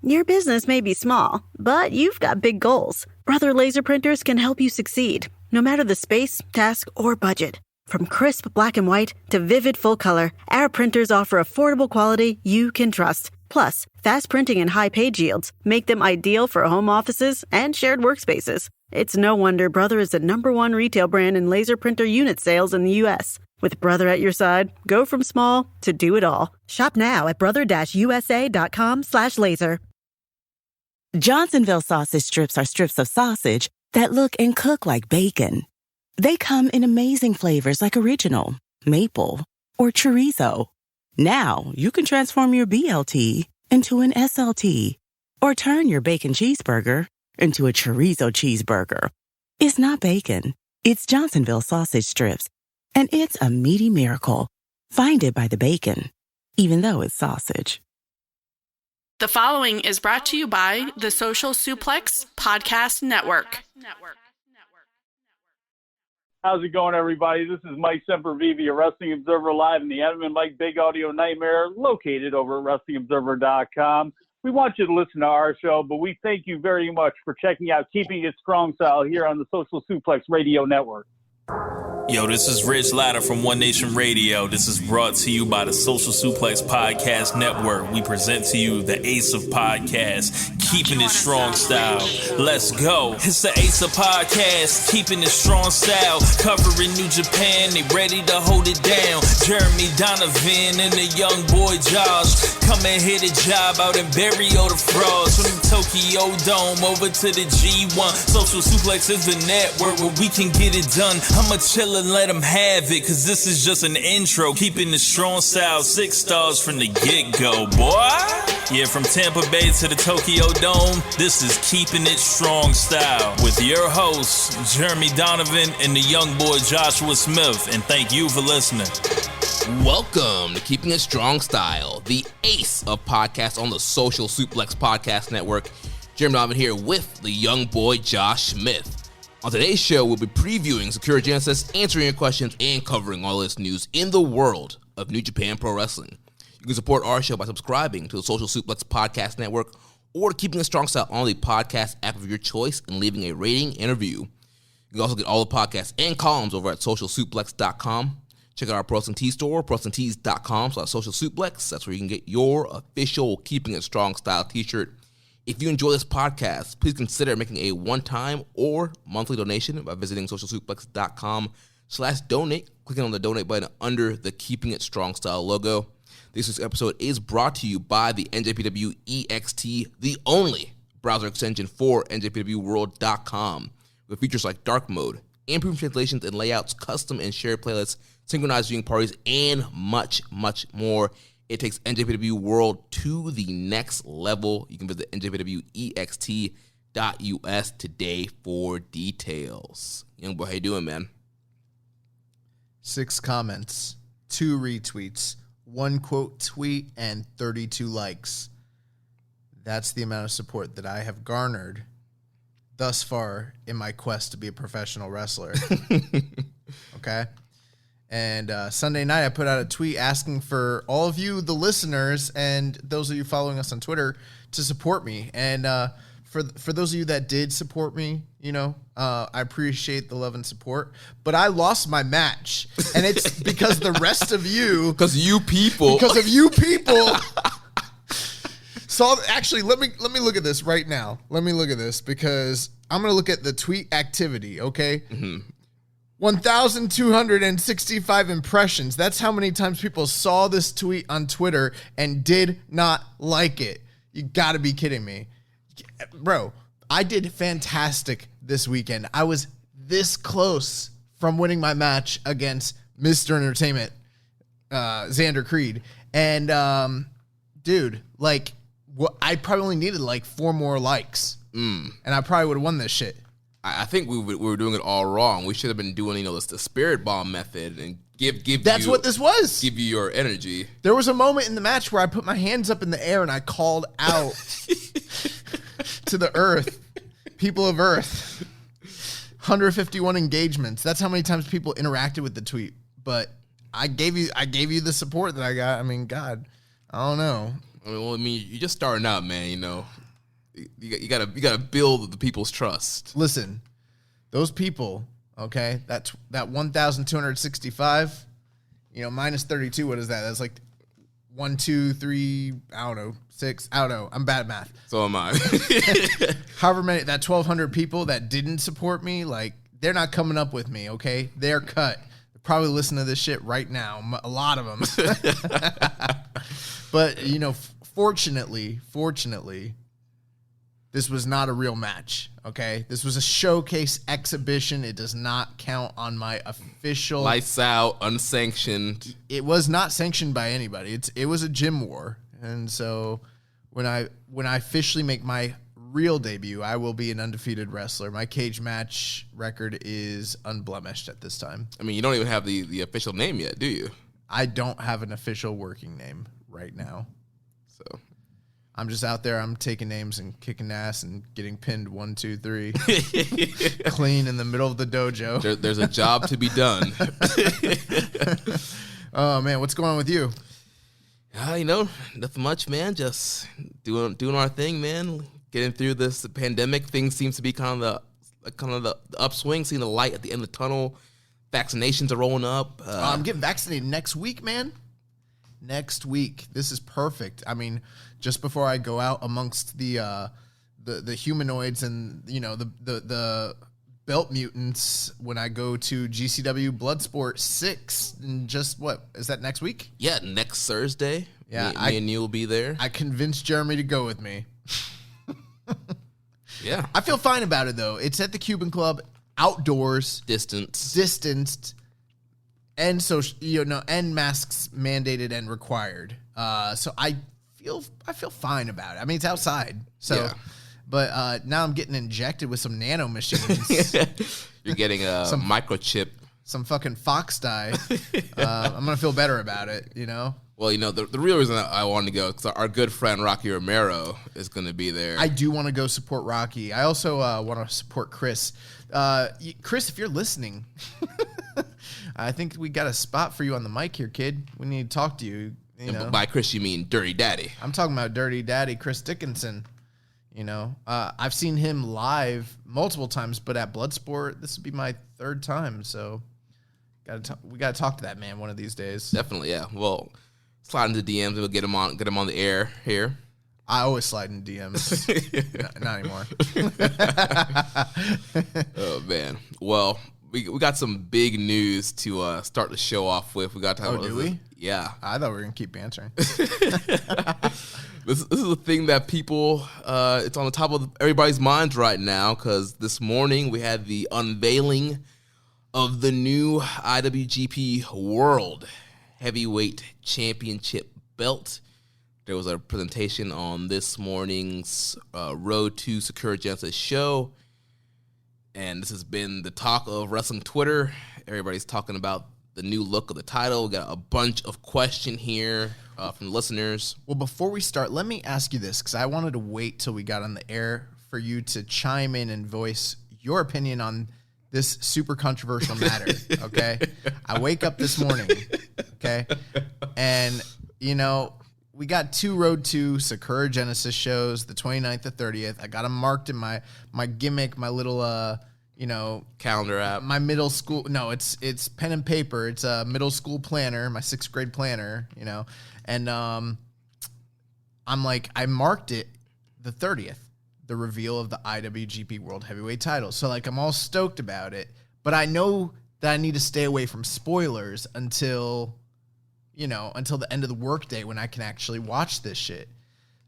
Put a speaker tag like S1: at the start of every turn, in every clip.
S1: Your business may be small, but you've got big goals. Brother Laser Printers can help you succeed, no matter the space, task, or budget. From crisp black and white to vivid full color, our printers offer affordable quality you can trust. Plus, fast printing and high page yields make them ideal for home offices and shared workspaces. It's no wonder Brother is the #1 retail brand in laser printer unit sales in the U.S. With Brother at your side, go from small to do it all. Shop now at brother-usa.com/laser.
S2: Johnsonville sausage strips are strips of sausage that look and cook like bacon. They come in amazing flavors like original, maple, or chorizo. Now, you can transform your BLT into an SLT or turn your bacon cheeseburger into a chorizo cheeseburger. It's not bacon. It's Johnsonville sausage strips. And it's a meaty miracle. Find it by the bacon, even though it's sausage.
S3: The following is brought to you by the Social Suplex Podcast Network.
S4: How's it going, everybody? This is Mike Sempervive, a Wrestling Observer Live in the Adam and Mike Big Audio Nightmare, located over at WrestlingObserver.com. We want you to listen to our show, but we thank you very much for checking out Keeping It Strong Style here on the Social Suplex Radio Network.
S5: Yo, this is Rich Latta from One Nation Radio. This is brought to you by the Social Suplex Podcast Network. We present to you the Ace of Podcasts, Keeping It Strong Style. Let's go. It's the Ace of Podcasts, Keeping It Strong Style. Covering New Japan, they ready to hold it down. Jeremy Donovan and the young boy Josh. Come and hit a job out and bury all the frauds. From the Tokyo Dome over to the G1. Social Suplex is the network where we can get it done. I'ma chill and let them have it, cause this is just an intro. Keeping the strong style, 6 stars from the get-go, boy. Yeah, from Tampa Bay to the Tokyo Dome, this is Keeping It Strong Style with your hosts, Jeremy Donovan and the young boy Joshua Smith. And thank you for listening.
S6: Welcome to Keeping It Strong Style, the ace of podcasts on the Social Suplex Podcast Network. Jeremy Donovan here with the young boy Josh Smith. On today's show, we'll be previewing Sakura Genesis, answering your questions, and covering all this news in the world of New Japan Pro Wrestling. You can support our show by subscribing to the Social Suplex Podcast Network or Keeping It Strong Style on the podcast app of your choice and leaving a rating and review. You can also get all the podcasts and columns over at socialsuplex.com. Check out our Pro Wrestling Tee store, ProWrestlingTees.com/socialsuplex. That's where you can get your official Keeping It Strong Style t-shirt. If you enjoy this podcast, please consider making a one-time or monthly donation by visiting socialsuplex.com/donate, clicking on the donate button under the Keeping It Strong Style logo. This week's episode is brought to you by the NJPW EXT, the only browser extension for NJPWWorld.com, with features like dark mode, improved translations and layouts, custom and shared playlists, synchronized viewing parties, and much, much more. It takes NJPW World to the next level. You can visit njpwext.us today for details. Young boy, how you doing, man?
S7: 6 comments, 2 retweets, 1 quote tweet, and 32 likes. That's the amount of support that I have garnered thus far in my quest to be a professional wrestler. Okay? And Sunday night, I put out a tweet asking for all of you, the listeners, and those of you following us on Twitter, to support me. And for those of you that did support me, you know, I appreciate the love and support. But I lost my match, and it's because the rest of you, because of you people. So actually, let me look at this right now. Let me look at this because I'm gonna look at the tweet activity. Okay. Mm-hmm. 1,265 impressions. That's how many times people saw this tweet on Twitter and did not like it. You gotta be kidding me. Bro, I did fantastic this weekend. I was this close from winning my match against Mr. Entertainment, Xander Creed. And, dude, like, I probably only needed like 4 more likes. And I probably would have won this shit.
S6: I think we were doing it all wrong. We should have been doing, the spirit bomb method and give.
S7: That's what this was.
S6: Give you your energy.
S7: There was a moment in the match where I put my hands up in the air and I called out to the earth, people of Earth. 151 engagements. That's how many times people interacted with the tweet. But I gave you the support that I got. I mean, God, I don't know.
S6: I mean, you're just starting out, man. You know, you gotta build the people's trust.
S7: Listen, those people, okay, that 1,265, minus 32. What is that? That's like 1, 2, 3. I don't know, 6. I don't know. I'm bad at math.
S6: So am I.
S7: However many, that 1,200 people that didn't support me, like, they're not coming up with me. Okay, they're cut. They're probably listening to this shit right now. A lot of them. But fortunately, this was not a real match, okay? This was a showcase exhibition. It does not count on my official...
S6: Lights out, unsanctioned.
S7: It was not sanctioned by anybody. It was a gym war. And so when I officially make my real debut, I will be an undefeated wrestler. My cage match record is unblemished at this time.
S6: I mean, you don't even have the official name yet, do you?
S7: I don't have an official working name right now. So... I'm just out there. I'm taking names and kicking ass and getting pinned 1, 2, 3, clean in the middle of the dojo.
S6: There's a job to be done.
S7: Oh man, what's going on with you?
S6: Nothing much, man. Just doing our thing, man. Getting through this pandemic. Things seems to be kind of the upswing. Seeing the light at the end of the tunnel. Vaccinations are rolling up.
S7: I'm getting vaccinated next week, man. Next week. This is perfect. I mean, just before I go out amongst the humanoids and the belt mutants when I go to GCW Bloodsport 6, and just what is that next week?
S6: Yeah, next Thursday.
S7: Yeah,
S6: me and you will be there.
S7: I convinced Jeremy to go with me.
S6: Yeah,
S7: I feel fine about it though. It's at the Cuban Club, outdoors, distanced. And so and masks mandated and required. So I feel fine about it. I mean, it's outside. So, yeah. But now I'm getting injected with some nano machines.
S6: You're getting a microchip,
S7: some fucking fox dye. I'm gonna feel better about it.
S6: Well, the real reason I wanted to go because our good friend Rocky Romero is going to be there.
S7: I do want to go support Rocky. I also want to support Chris. Chris, if you're listening. I think we got a spot for you on the mic here, kid. We need to talk to you.
S6: By Chris, you mean Dirty Daddy.
S7: I'm talking about Dirty Daddy, Chris Dickinson. I've seen him live multiple times, but at Bloodsport, this would be my 3rd time. So we got to talk to that man one of these days.
S6: Definitely, yeah. Well, slide into DMs and we'll get him on the air here.
S7: I always slide in DMs. Not anymore.
S6: Oh, man. Well... We got some big news to start the show off with. We got to talk about.
S7: Do we?
S6: Yeah.
S7: I thought we were gonna keep answering.
S6: This is a thing that people it's on the top of everybody's minds right now because this morning we had the unveiling of the new IWGP World Heavyweight Championship belt. There was a presentation on this morning's Road to Sakura Genesis show. And this has been the talk of wrestling Twitter. Everybody's talking about the new look of the title. We got a bunch of questions here from listeners.
S7: Well, before we start, let me ask you this, because I wanted to wait till we got on the air for you to chime in and voice your opinion on this super controversial matter, okay? I wake up this morning, okay? And, we got 2 Road to Sakura Genesis shows, the 29th to 30th. I got them marked in my gimmick, my little,
S6: calendar app.
S7: My middle school. No, it's pen and paper. It's a middle school planner, my 6th grade planner, And I'm like, I marked it the 30th, the reveal of the IWGP World Heavyweight title. So, like, I'm all stoked about it. But I know that I need to stay away from spoilers until the end of the workday when I can actually watch this shit.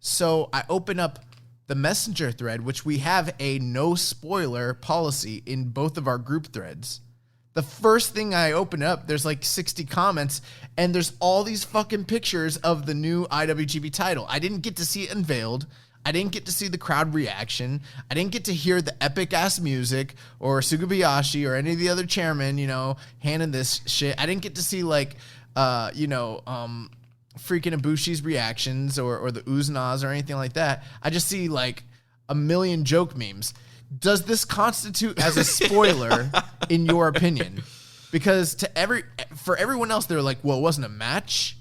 S7: So I open up the messenger thread, which we have a no spoiler policy in both of our group threads. The first thing I open up, there's like 60 comments, and there's all these fucking pictures of the new IWGP title. I didn't get to see it unveiled. I didn't get to see the crowd reaction. I didn't get to hear the epic-ass music or Sugabayashi or any of the other chairmen, handing this shit. I didn't get to see, freaking Ibushi's reactions or the Uzna's or anything like that. I just see like a million joke memes. Does this constitute as a spoiler in your opinion? Because for everyone else, they're like, well, it wasn't a match.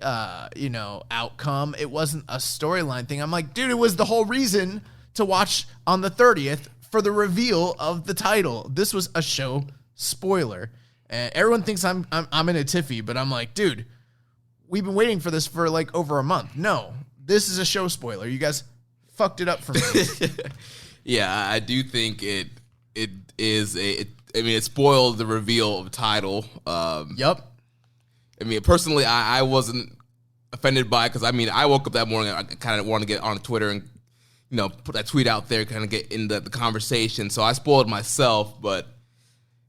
S7: outcome. It wasn't a storyline thing. I'm like, dude, it was the whole reason to watch on the 30th for the reveal of the title. This was a show spoiler. And everyone thinks I'm in a tiffy, but I'm like, dude, we've been waiting for this for like over a month. No, this is a show spoiler. You guys fucked it up for me.
S6: Yeah, I do think it spoiled the reveal of the title.
S7: Yep.
S6: I mean, personally, I wasn't offended by it because, I mean, I woke up that morning, I kind of wanted to get on Twitter and, put that tweet out there, kind of get into the conversation. So I spoiled myself, but,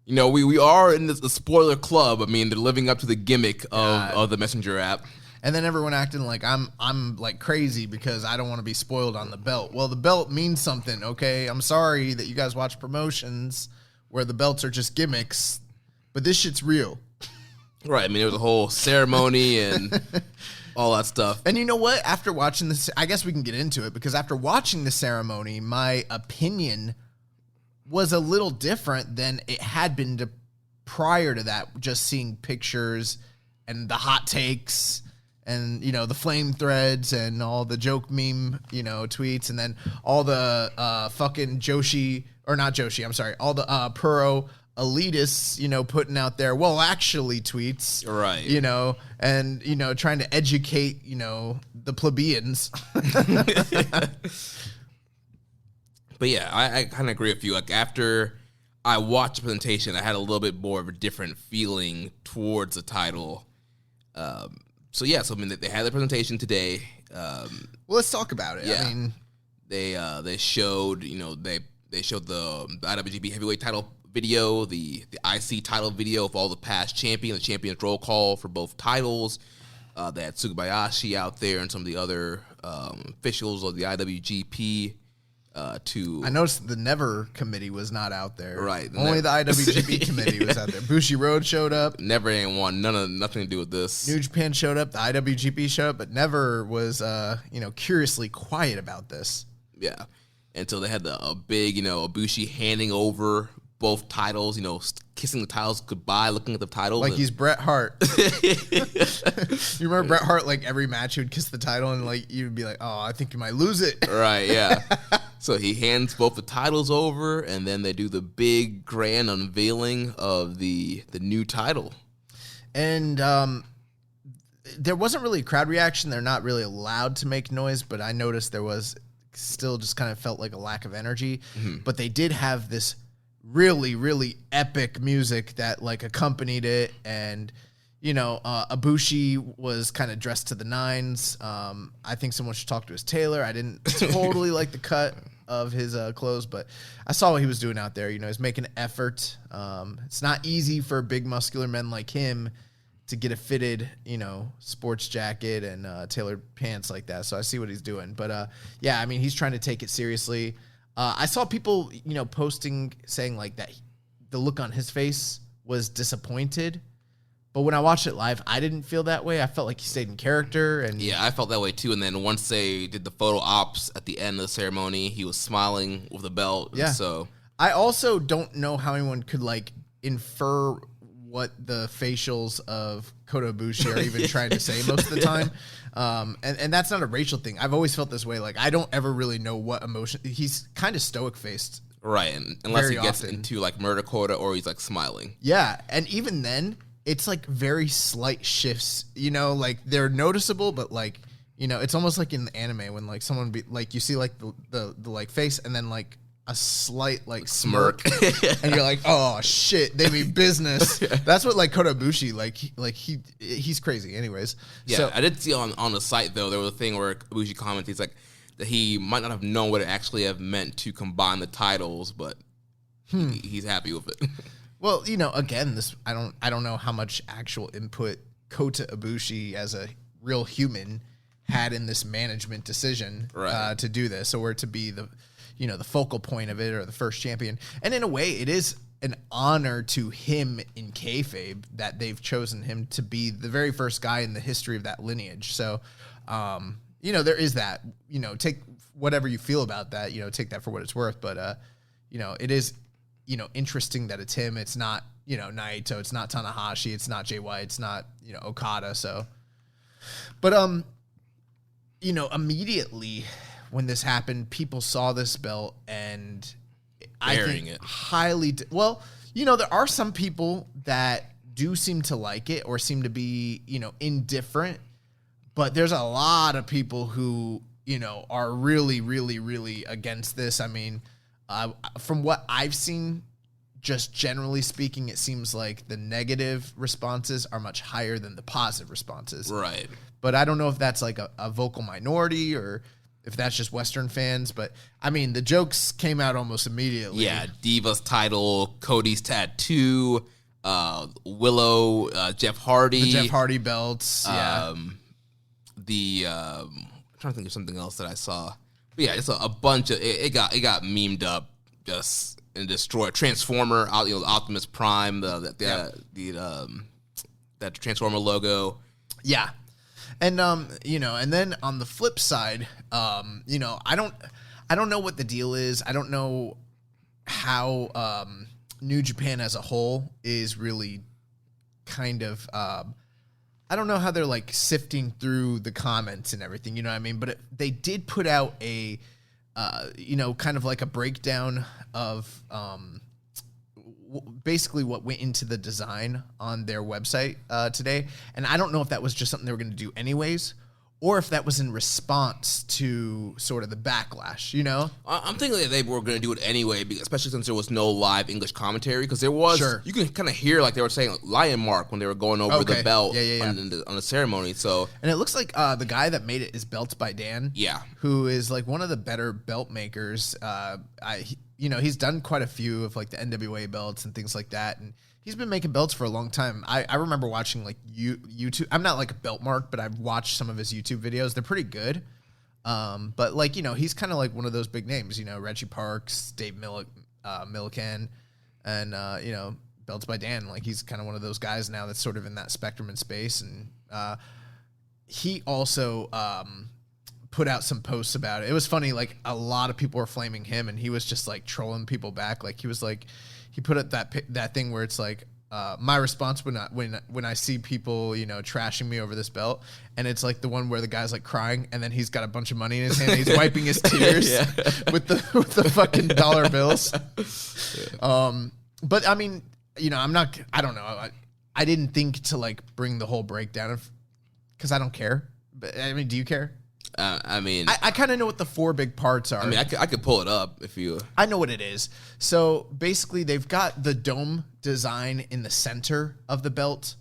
S6: we are in the spoiler club. I mean, they're living up to the gimmick of the Messenger app.
S7: And then everyone acting like I'm like crazy because I don't want to be spoiled on the belt. Well, the belt means something, okay? I'm sorry that you guys watch promotions where the belts are just gimmicks, but this shit's real.
S6: Right. I mean, there was a whole ceremony and all that stuff.
S7: And you know what? After watching this, I guess we can get into it because after watching the ceremony, my opinion was a little different than it had been prior to that, just seeing pictures and the hot takes and, the flame threads and all the joke meme, tweets, and then all the fucking all the Puro elitists, putting out their, well, actually tweets.
S6: Right.
S7: And, trying to educate, the plebeians.
S6: But yeah, I kind of agree with you. Like, after I watched the presentation, I had a little bit more of a different feeling towards the title. So I mean, they had the presentation today.
S7: Well, let's talk about it.
S6: Yeah.
S7: I mean,
S6: they showed, they showed the IWGP heavyweight title video, the IC title video of all the past champions, the champions roll call for both titles. They had Tsukubayashi out there and some of the other officials of the IWGP.
S7: I noticed the Never committee was not out there.
S6: Right.
S7: Only the IWGP committee was out there. Bushi Road showed up.
S6: Never ain't won. Nothing to do with this.
S7: New Japan showed up. The IWGP showed up, but Never was, curiously quiet about this.
S6: Yeah. And so they had a big, Ibushi handing over both titles, kissing the titles goodbye, looking at the titles.
S7: Like he's Bret Hart. You remember Bret Hart, like every match he would kiss the title and like you'd be like, oh, I think you might lose it.
S6: Right, yeah. So he hands both the titles over and then they do the big grand unveiling of the new title.
S7: And there wasn't really a crowd reaction. They're not really allowed to make noise, but I noticed there was still just kind of felt like a lack of energy. Mm-hmm. But they did have this really, really epic music that like accompanied it. And, Ibushi was kind of dressed to the nines. I think someone should talk to his tailor. I didn't totally like the cut of his clothes, but I saw what he was doing out there. He's making an effort. It's not easy for big muscular men like him to get a fitted, sports jacket and tailored pants like that. So I see what he's doing. But he's trying to take it seriously. I saw people, posting saying like that the look on his face was disappointed. But when I watched it live, I didn't feel that way. I felt like he stayed in character. And
S6: yeah, I felt that way too. And then once they did the photo ops at the end of the ceremony, he was smiling with the belt.
S7: Yeah.
S6: So
S7: I also don't know how anyone could like infer what the facials of Kota Bushi are even trying to say most of the time. And that's not a racial thing. I've always felt this way. Like, I don't ever really know what emotion. He's kind of stoic-faced.
S6: Right, and unless he gets into, like, Murder Kota or he's, like, smiling.
S7: Yeah, and even then, it's, like, very slight shifts. Like, they're noticeable, but, like, it's almost like in the anime when, like, someone be like, you see, like, the like, face and then, like, a slight like smirk and you're like, oh shit, they mean business. That's what like Kota Bushi, he's crazy anyways.
S6: Yeah,
S7: so,
S6: I did see on the site though, there was a thing where Bushi commented, he's like that he might not have known what it actually have meant to combine the titles, but he's happy with it.
S7: Well, again, this I don't know how much actual input Kota Ibushi as a real human had in this management decision to do this, or to be the focal point of it, or the first champion. And in a way, it is an honor to him in kayfabe that they've chosen him to be the very first guy in the history of that lineage. So, there is that, take whatever you feel about that, take that for what it's worth. But, it is, interesting that it's him. It's not, Naito. It's not Tanahashi. It's not Jay White. It's not, Okada. So But immediately when this happened, people saw this belt and I think
S6: it
S7: highly. Well, there are some people that do seem to like it or seem to be, indifferent. But there's a lot of people who, are really, really, really against this. I mean, from what I've seen, just generally speaking, it seems like the negative responses are much higher than the positive responses.
S6: Right.
S7: But I don't know if that's like a vocal minority or if that's just Western fans. But, I mean, the jokes came out almost immediately.
S6: Yeah, Diva's title, Cody's tattoo, Willow, Jeff Hardy.
S7: The Jeff Hardy belts, yeah.
S6: I'm trying to think of something else that I saw. But yeah, it's a bunch of it got memed up just and destroyed. Transformer, the Optimus Prime, that Transformer logo.
S7: Yeah. And and then on the flip side, I don't know what the deal is. I don't know how New Japan as a whole is really kind of I don't know how they're like sifting through the comments and everything, you know what I mean? But they did put out a, kind of like a breakdown of basically what went into the design on their website today. And I don't know if that was just something they were going to do anyways, or if that was in response to sort of the backlash,
S6: I'm thinking that they were going to do it anyway, especially since there was no live English commentary, because there was, you can kind of hear like they were saying Lion Mark when they were going over the belt on the ceremony. So,
S7: and it looks like the guy that made it is Belts by Dan, who is like one of the better belt makers. He's done quite a few of like the NWA belts and things like that, and he's been making belts for a long time. I remember watching like YouTube. I'm not like a belt mark, but I've watched some of his YouTube videos. They're pretty good. But like, he's kind of like one of those big names, Reggie Parks, Dave Millican, and, Belts by Dan. Like he's kind of one of those guys now that's sort of in that spectrum and space. And he also put out some posts about it. It was funny. Like a lot of people were flaming him and he was just like trolling people back. Like he was like, he put up that thing where it's like my response when I see people trashing me over this belt, and it's like the one where the guy's like crying and then he's got a bunch of money in his hand and he's wiping his tears with the fucking dollar bills. But I mean, I don't know. I didn't think to like bring the whole breakdown because I don't care. But I mean, do you care?
S6: I
S7: kind of know what the four big parts are.
S6: I mean, I could pull it up if you...
S7: I know what it is. So basically, they've got the dome design in the center of the belt,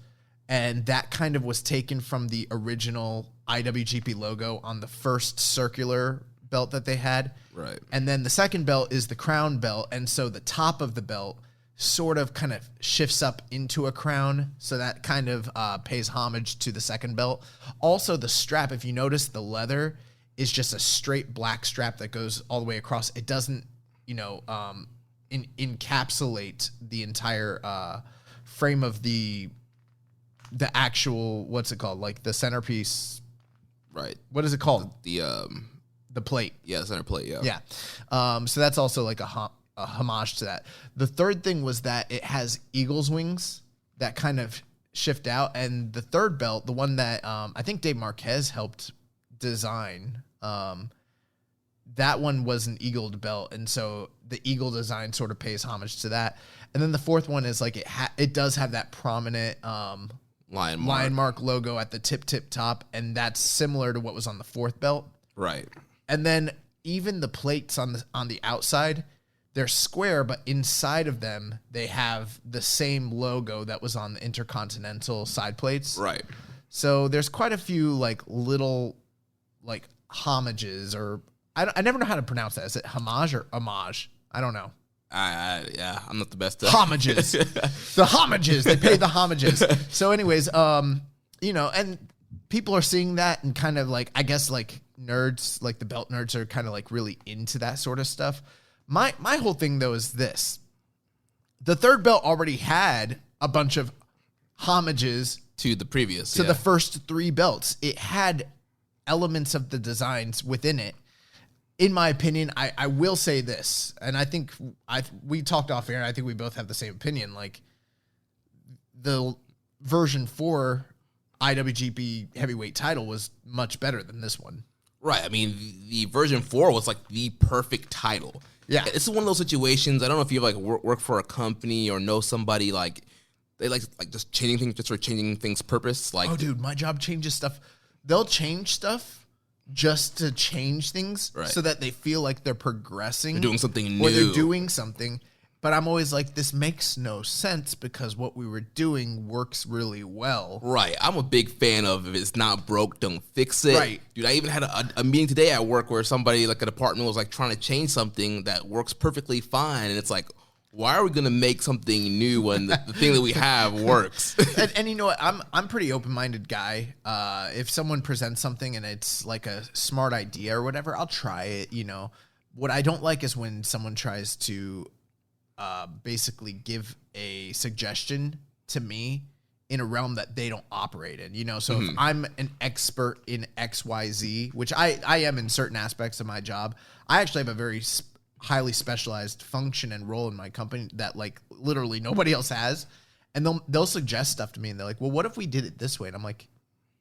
S7: and that kind of was taken from the original IWGP logo on the first circular belt that they had.
S6: Right.
S7: And then the second belt is the crown belt, and so the top of the belt sort of kind of shifts up into a crown, so that kind of pays homage to the second belt. Also, the strap, if you notice, the leather is just a straight black strap that goes all the way across. It doesn't, encapsulate the entire frame of the actual, what's it called? Like the centerpiece.
S6: Right.
S7: What is it called?
S6: The
S7: plate.
S6: Yeah, the center plate, yeah.
S7: Yeah. So that's also like a homage to that. The third thing was that it has eagle's wings that kind of shift out. And the third belt, the one that I think Dave Marquez helped design, that one was an eagled belt. And so the eagle design sort of pays homage to that. And then the fourth one is like it does have that prominent
S6: lion
S7: mark logo at the tip top. And that's similar to what was on the fourth belt.
S6: Right.
S7: And then even the plates on the outside, they're square, but inside of them, they have the same logo that was on the Intercontinental side plates.
S6: Right.
S7: So there's quite a few like little like homages, or I never know how to pronounce that. Is it homage or homage? I don't know.
S6: Yeah, I'm not the best.
S7: Homages. The homages. They pay the homages. So anyways, and people are seeing that and kind of like, I guess like nerds, like the belt nerds are kind of like really into that sort of stuff. My whole thing, though, is this. The third belt already had a bunch of homages
S6: to the previous.
S7: To the first three belts. It had elements of the designs within it. In my opinion, I will say this, and I think we talked off air, and I think we both have the same opinion. Like, the version 4 IWGP heavyweight title was much better than this one.
S6: Right. I mean, the version 4 was like the perfect title.
S7: Yeah.
S6: This is one of those situations. I don't know if you like work for a company or know somebody like they like just changing things just for changing things purpose. Like,
S7: oh, dude, my job changes stuff. They'll change stuff just to change things so that they feel like they're progressing.
S6: They're doing something new.
S7: Or they're doing something. But I'm always like, this makes no sense because what we were doing works really well.
S6: Right. I'm a big fan of if it's not broke, don't fix it.
S7: Right.
S6: Dude, I even had a meeting today at work where somebody, like a department, was like trying to change something that works perfectly fine. And it's like, why are we going to make something new when the thing that we have works?
S7: And you know what? I'm a pretty open-minded guy. If someone presents something and it's like a smart idea or whatever, I'll try it, you know. What I don't like is when someone tries to basically give a suggestion to me in a realm that they don't operate in, you know? So if I'm an expert in XYZ, which I am in certain aspects of my job, I actually have a very highly specialized function and role in my company that like literally nobody else has. And they'll suggest stuff to me and they're like, well, what if we did it this way? And I'm like,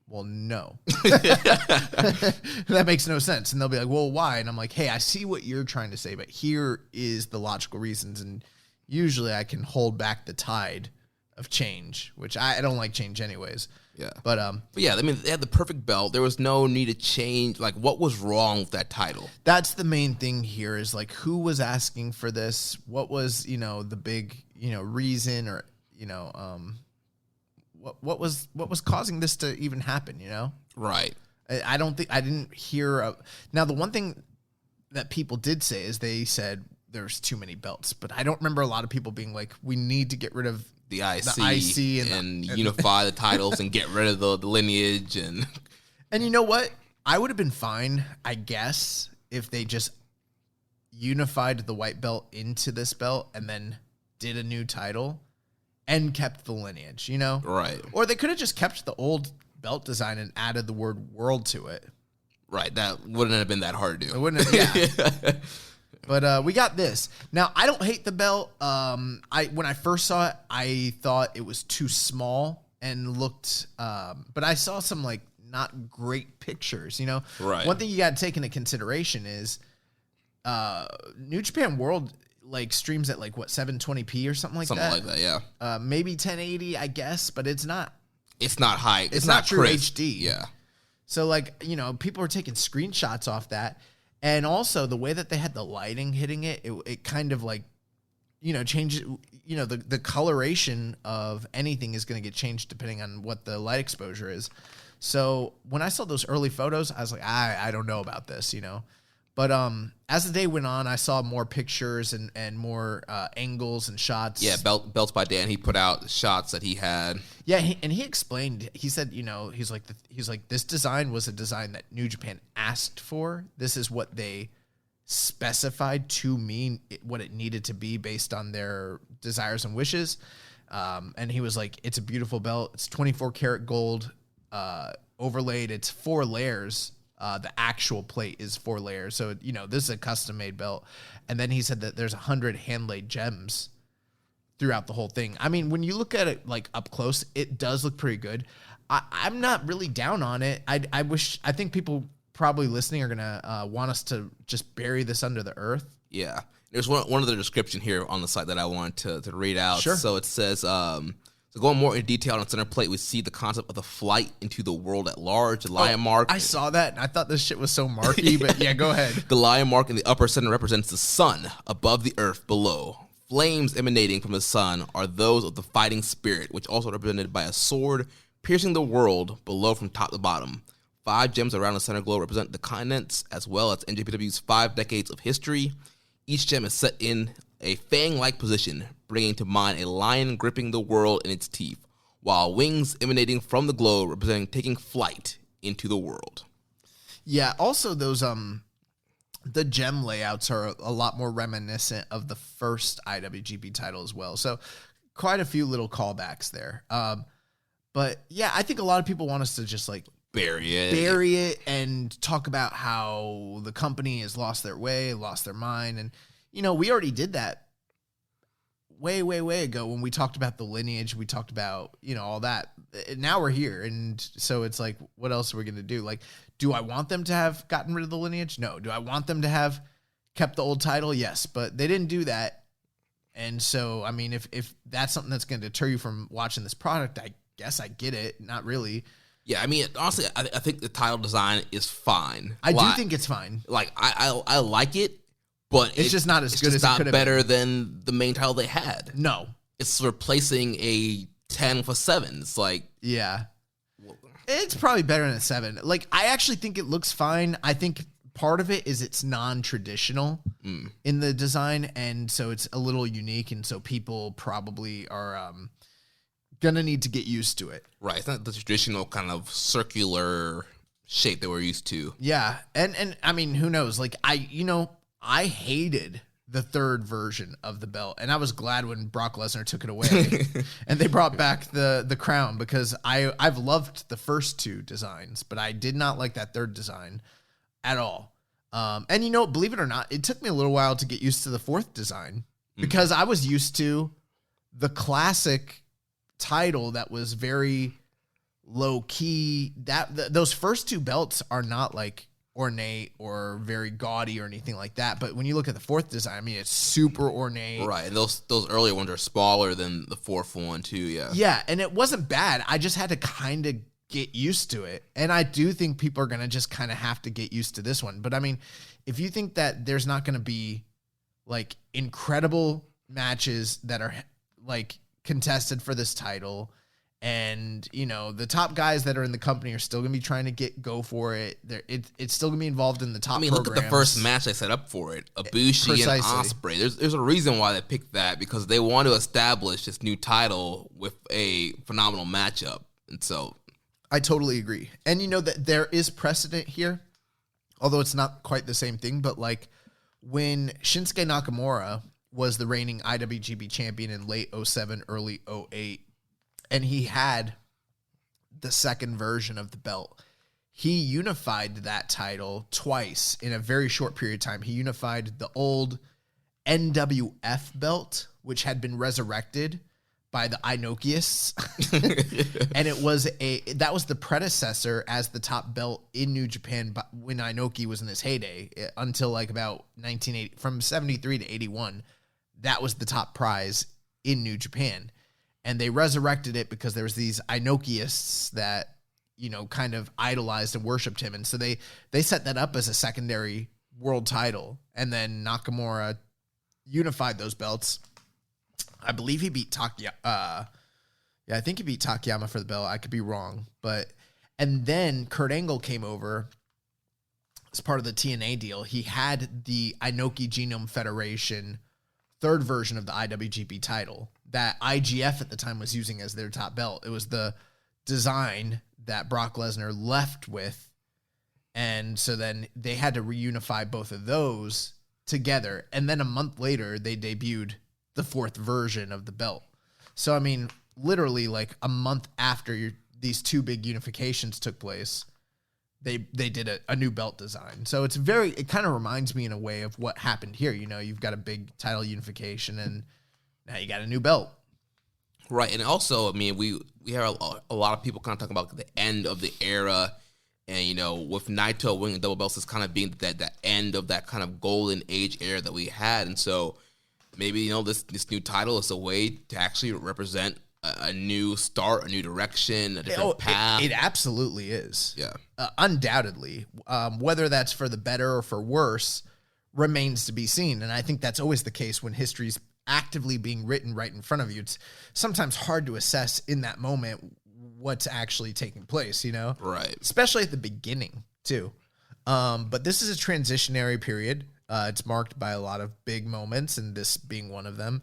S7: well, no, that makes no sense. And they'll be like, well, why? And I'm like, hey, I see what you're trying to say, but here is the logical reasons. And usually I can hold back the tide of change, which I don't like change anyways.
S6: Yeah.
S7: But
S6: yeah, I mean, they had the perfect belt. There was no need to change. Like, what was wrong with that title?
S7: That's the main thing here is like, who was asking for this? What was, you know, the big, you know, reason or, you know, what was causing this to even happen, you know?
S6: Right.
S7: I didn't hear. Now, the one thing that people did say is they said there's too many belts, but I don't remember a lot of people being like, we need to get rid of
S6: the IC and unify the titles and get rid of the lineage. And
S7: you know what? I would have been fine, I guess, if they just unified the white belt into this belt and then did a new title and kept the lineage, you know?
S6: Right.
S7: Or they could have just kept the old belt design and added the word world to it.
S6: Right. That wouldn't have been that hard to do.
S7: It wouldn't have, yeah. But we got this. Now, I don't hate the belt. When I first saw it, I thought it was too small and looked... but I saw some, like, not great pictures, you know?
S6: Right.
S7: One thing you got to take into consideration is New Japan World... like streams at like what 720p or something like that.
S6: Something like that, yeah.
S7: Maybe 1080, I guess, but it's not.
S6: It's not high.
S7: It's not true
S6: crisp.
S7: HD.
S6: Yeah.
S7: So like people are taking screenshots off that, and also the way that they had the lighting hitting it, it kind of like changes. The coloration of anything is going to get changed depending on what the light exposure is. So when I saw those early photos, I was like, I don't know about this, But as the day went on, I saw more pictures and more angles and shots.
S6: Yeah, Belts by Dan. He put out shots that he had.
S7: Yeah, he explained. He said, he's like this design was a design that New Japan asked for. This is what they specified to me, what it needed to be based on their desires and wishes. And he was like, it's a beautiful belt. It's 24 karat gold overlaid. It's 4 layers. The actual plate is 4 layers. So, this is a custom made belt. And then he said that there's 100 hand laid gems throughout the whole thing. I mean, when you look at it like up close, it does look pretty good. I'm not really down on it. I think people probably listening are going to want us to just bury this under the earth.
S6: Yeah. There's one other description here on the site that I want to read out.
S7: Sure.
S6: So it says, so going more in detail on the center plate, we see the concept of the flight into the world at large. The lion mark.
S7: I saw that, and I thought this shit was so marky, but yeah, go ahead.
S6: The lion mark in the upper center represents the sun above the earth below. Flames emanating from the sun are those of the fighting spirit, which also represented by a sword piercing the world below from top to bottom. 5 gems around the center globe represent the continents, as well as NJPW's 5 decades of history. Each gem is set in a fang-like position, bringing to mind a lion gripping the world in its teeth, while wings emanating from the globe representing taking flight into the world.
S7: Yeah, also those the gem layouts are a lot more reminiscent of the first IWGP title as well. So quite a few little callbacks there. But yeah, I think a lot of people want us to just like
S6: bury it
S7: and talk about how the company has lost their way, lost their mind. And, we already did that way ago when we talked about the lineage, we talked about, all that. Now we're here. And so it's like, what else are we going to do? Like, do I want them to have gotten rid of the lineage? No. Do I want them to have kept the old title? Yes, but they didn't do that. And so, I mean, if that's something that's going to deter you from watching this product, I guess I get it. Not really.
S6: Yeah, I mean, honestly, I think the title design is fine.
S7: I do think it's fine.
S6: Like, I like it, but
S7: it's just not as good as it could have been.
S6: It's not better than the main title they had.
S7: No.
S6: It's replacing a 10 with a 7. It's like...
S7: Yeah. It's probably better than a 7. Like, I actually think it looks fine. I think part of it is it's non-traditional in the design, and so it's a little unique, and so people probably are going to need to get used to it.
S6: Right. It's not the traditional kind of circular shape that we're used to.
S7: Yeah. And I mean, who knows? Like, I hated the third version of the belt, and I was glad when Brock Lesnar took it away and they brought back the crown, because I've loved the first two designs, but I did not like that third design at all. And believe it or not, it took me a little while to get used to the fourth design, because I was used to the classic title that was very low key. Those first two belts are not like ornate or very gaudy or anything like that, but when you look at the fourth design, I mean, it's super ornate.
S6: Right, and those earlier ones are smaller than the fourth one too. Yeah,
S7: and it wasn't bad. I just had to kind of get used to it, and I do think people are going to just kind of have to get used to this one. But I mean, if you think that there's not going to be like incredible matches that are like contested for this title, and the top guys that are in the company are still going to be trying to go for it. It's still going to be involved in the top.
S6: I mean,
S7: programs.
S6: Look at the first match they set up for it: Ibushi and Ospreay. There's a reason why they picked that, because they want to establish this new title with a phenomenal matchup, and so
S7: I totally agree. And that there is precedent here, although it's not quite the same thing. But like when Shinsuke Nakamura was the reigning IWGP champion in late 07, early 08. And he had the second version of the belt. He unified that title twice in a very short period of time. He unified the old NWF belt, which had been resurrected by the Inokiists. And that was the predecessor as the top belt in New Japan when Inoki was in his heyday until like about 1980, from 73 to 81. That was the top prize in New Japan. And they resurrected it because there was these Inokiists that, kind of idolized and worshipped him. And so they set that up as a secondary world title. And then Nakamura unified those belts. I believe he beat I think he beat Takayama for the belt. I could be wrong. And then Kurt Angle came over as part of the TNA deal. He had the Inoki Genome Federation third version of the IWGP title that IGF at the time was using as their top belt. It was the design that Brock Lesnar left with. And so then they had to reunify both of those together. And then a month later, they debuted the fourth version of the belt. So, I mean, literally like a month after these two big unifications took place, they did a new belt design. So it kind of reminds me in a way of what happened here. You've got a big title unification and now you got a new belt.
S6: Right. And also, I mean, we have a lot of people kind of talking about the end of the era, and, with Naito winning double belts, it's kind of being that end of that kind of golden age era that we had. And so maybe, this new title is a way to actually represent a new start, a new direction, a different path.
S7: It absolutely is.
S6: Yeah.
S7: Undoubtedly. Whether that's for the better or for worse remains to be seen. And I think that's always the case when history's actively being written right in front of you. It's sometimes hard to assess in that moment what's actually taking place,
S6: Right.
S7: Especially at the beginning, too. But this is a transitionary period. It's marked by a lot of big moments, and this being one of them.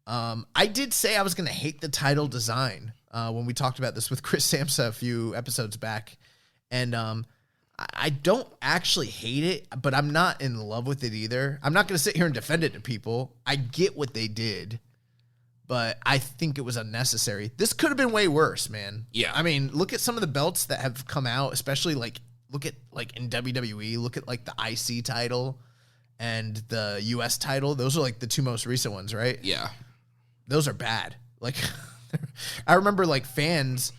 S7: I did say I was going to hate the title design when we talked about this with Chris Samsa a few episodes back. And I don't actually hate it, but I'm not in love with it either. I'm not going to sit here and defend it to people. I get what they did, but I think it was unnecessary. This could have been way worse, man.
S6: Yeah.
S7: I mean, look at some of the belts that have come out, especially look at in WWE, look at the IC title and the US title. Those are the two most recent ones, right?
S6: Yeah.
S7: those are bad. Like, I remember like fans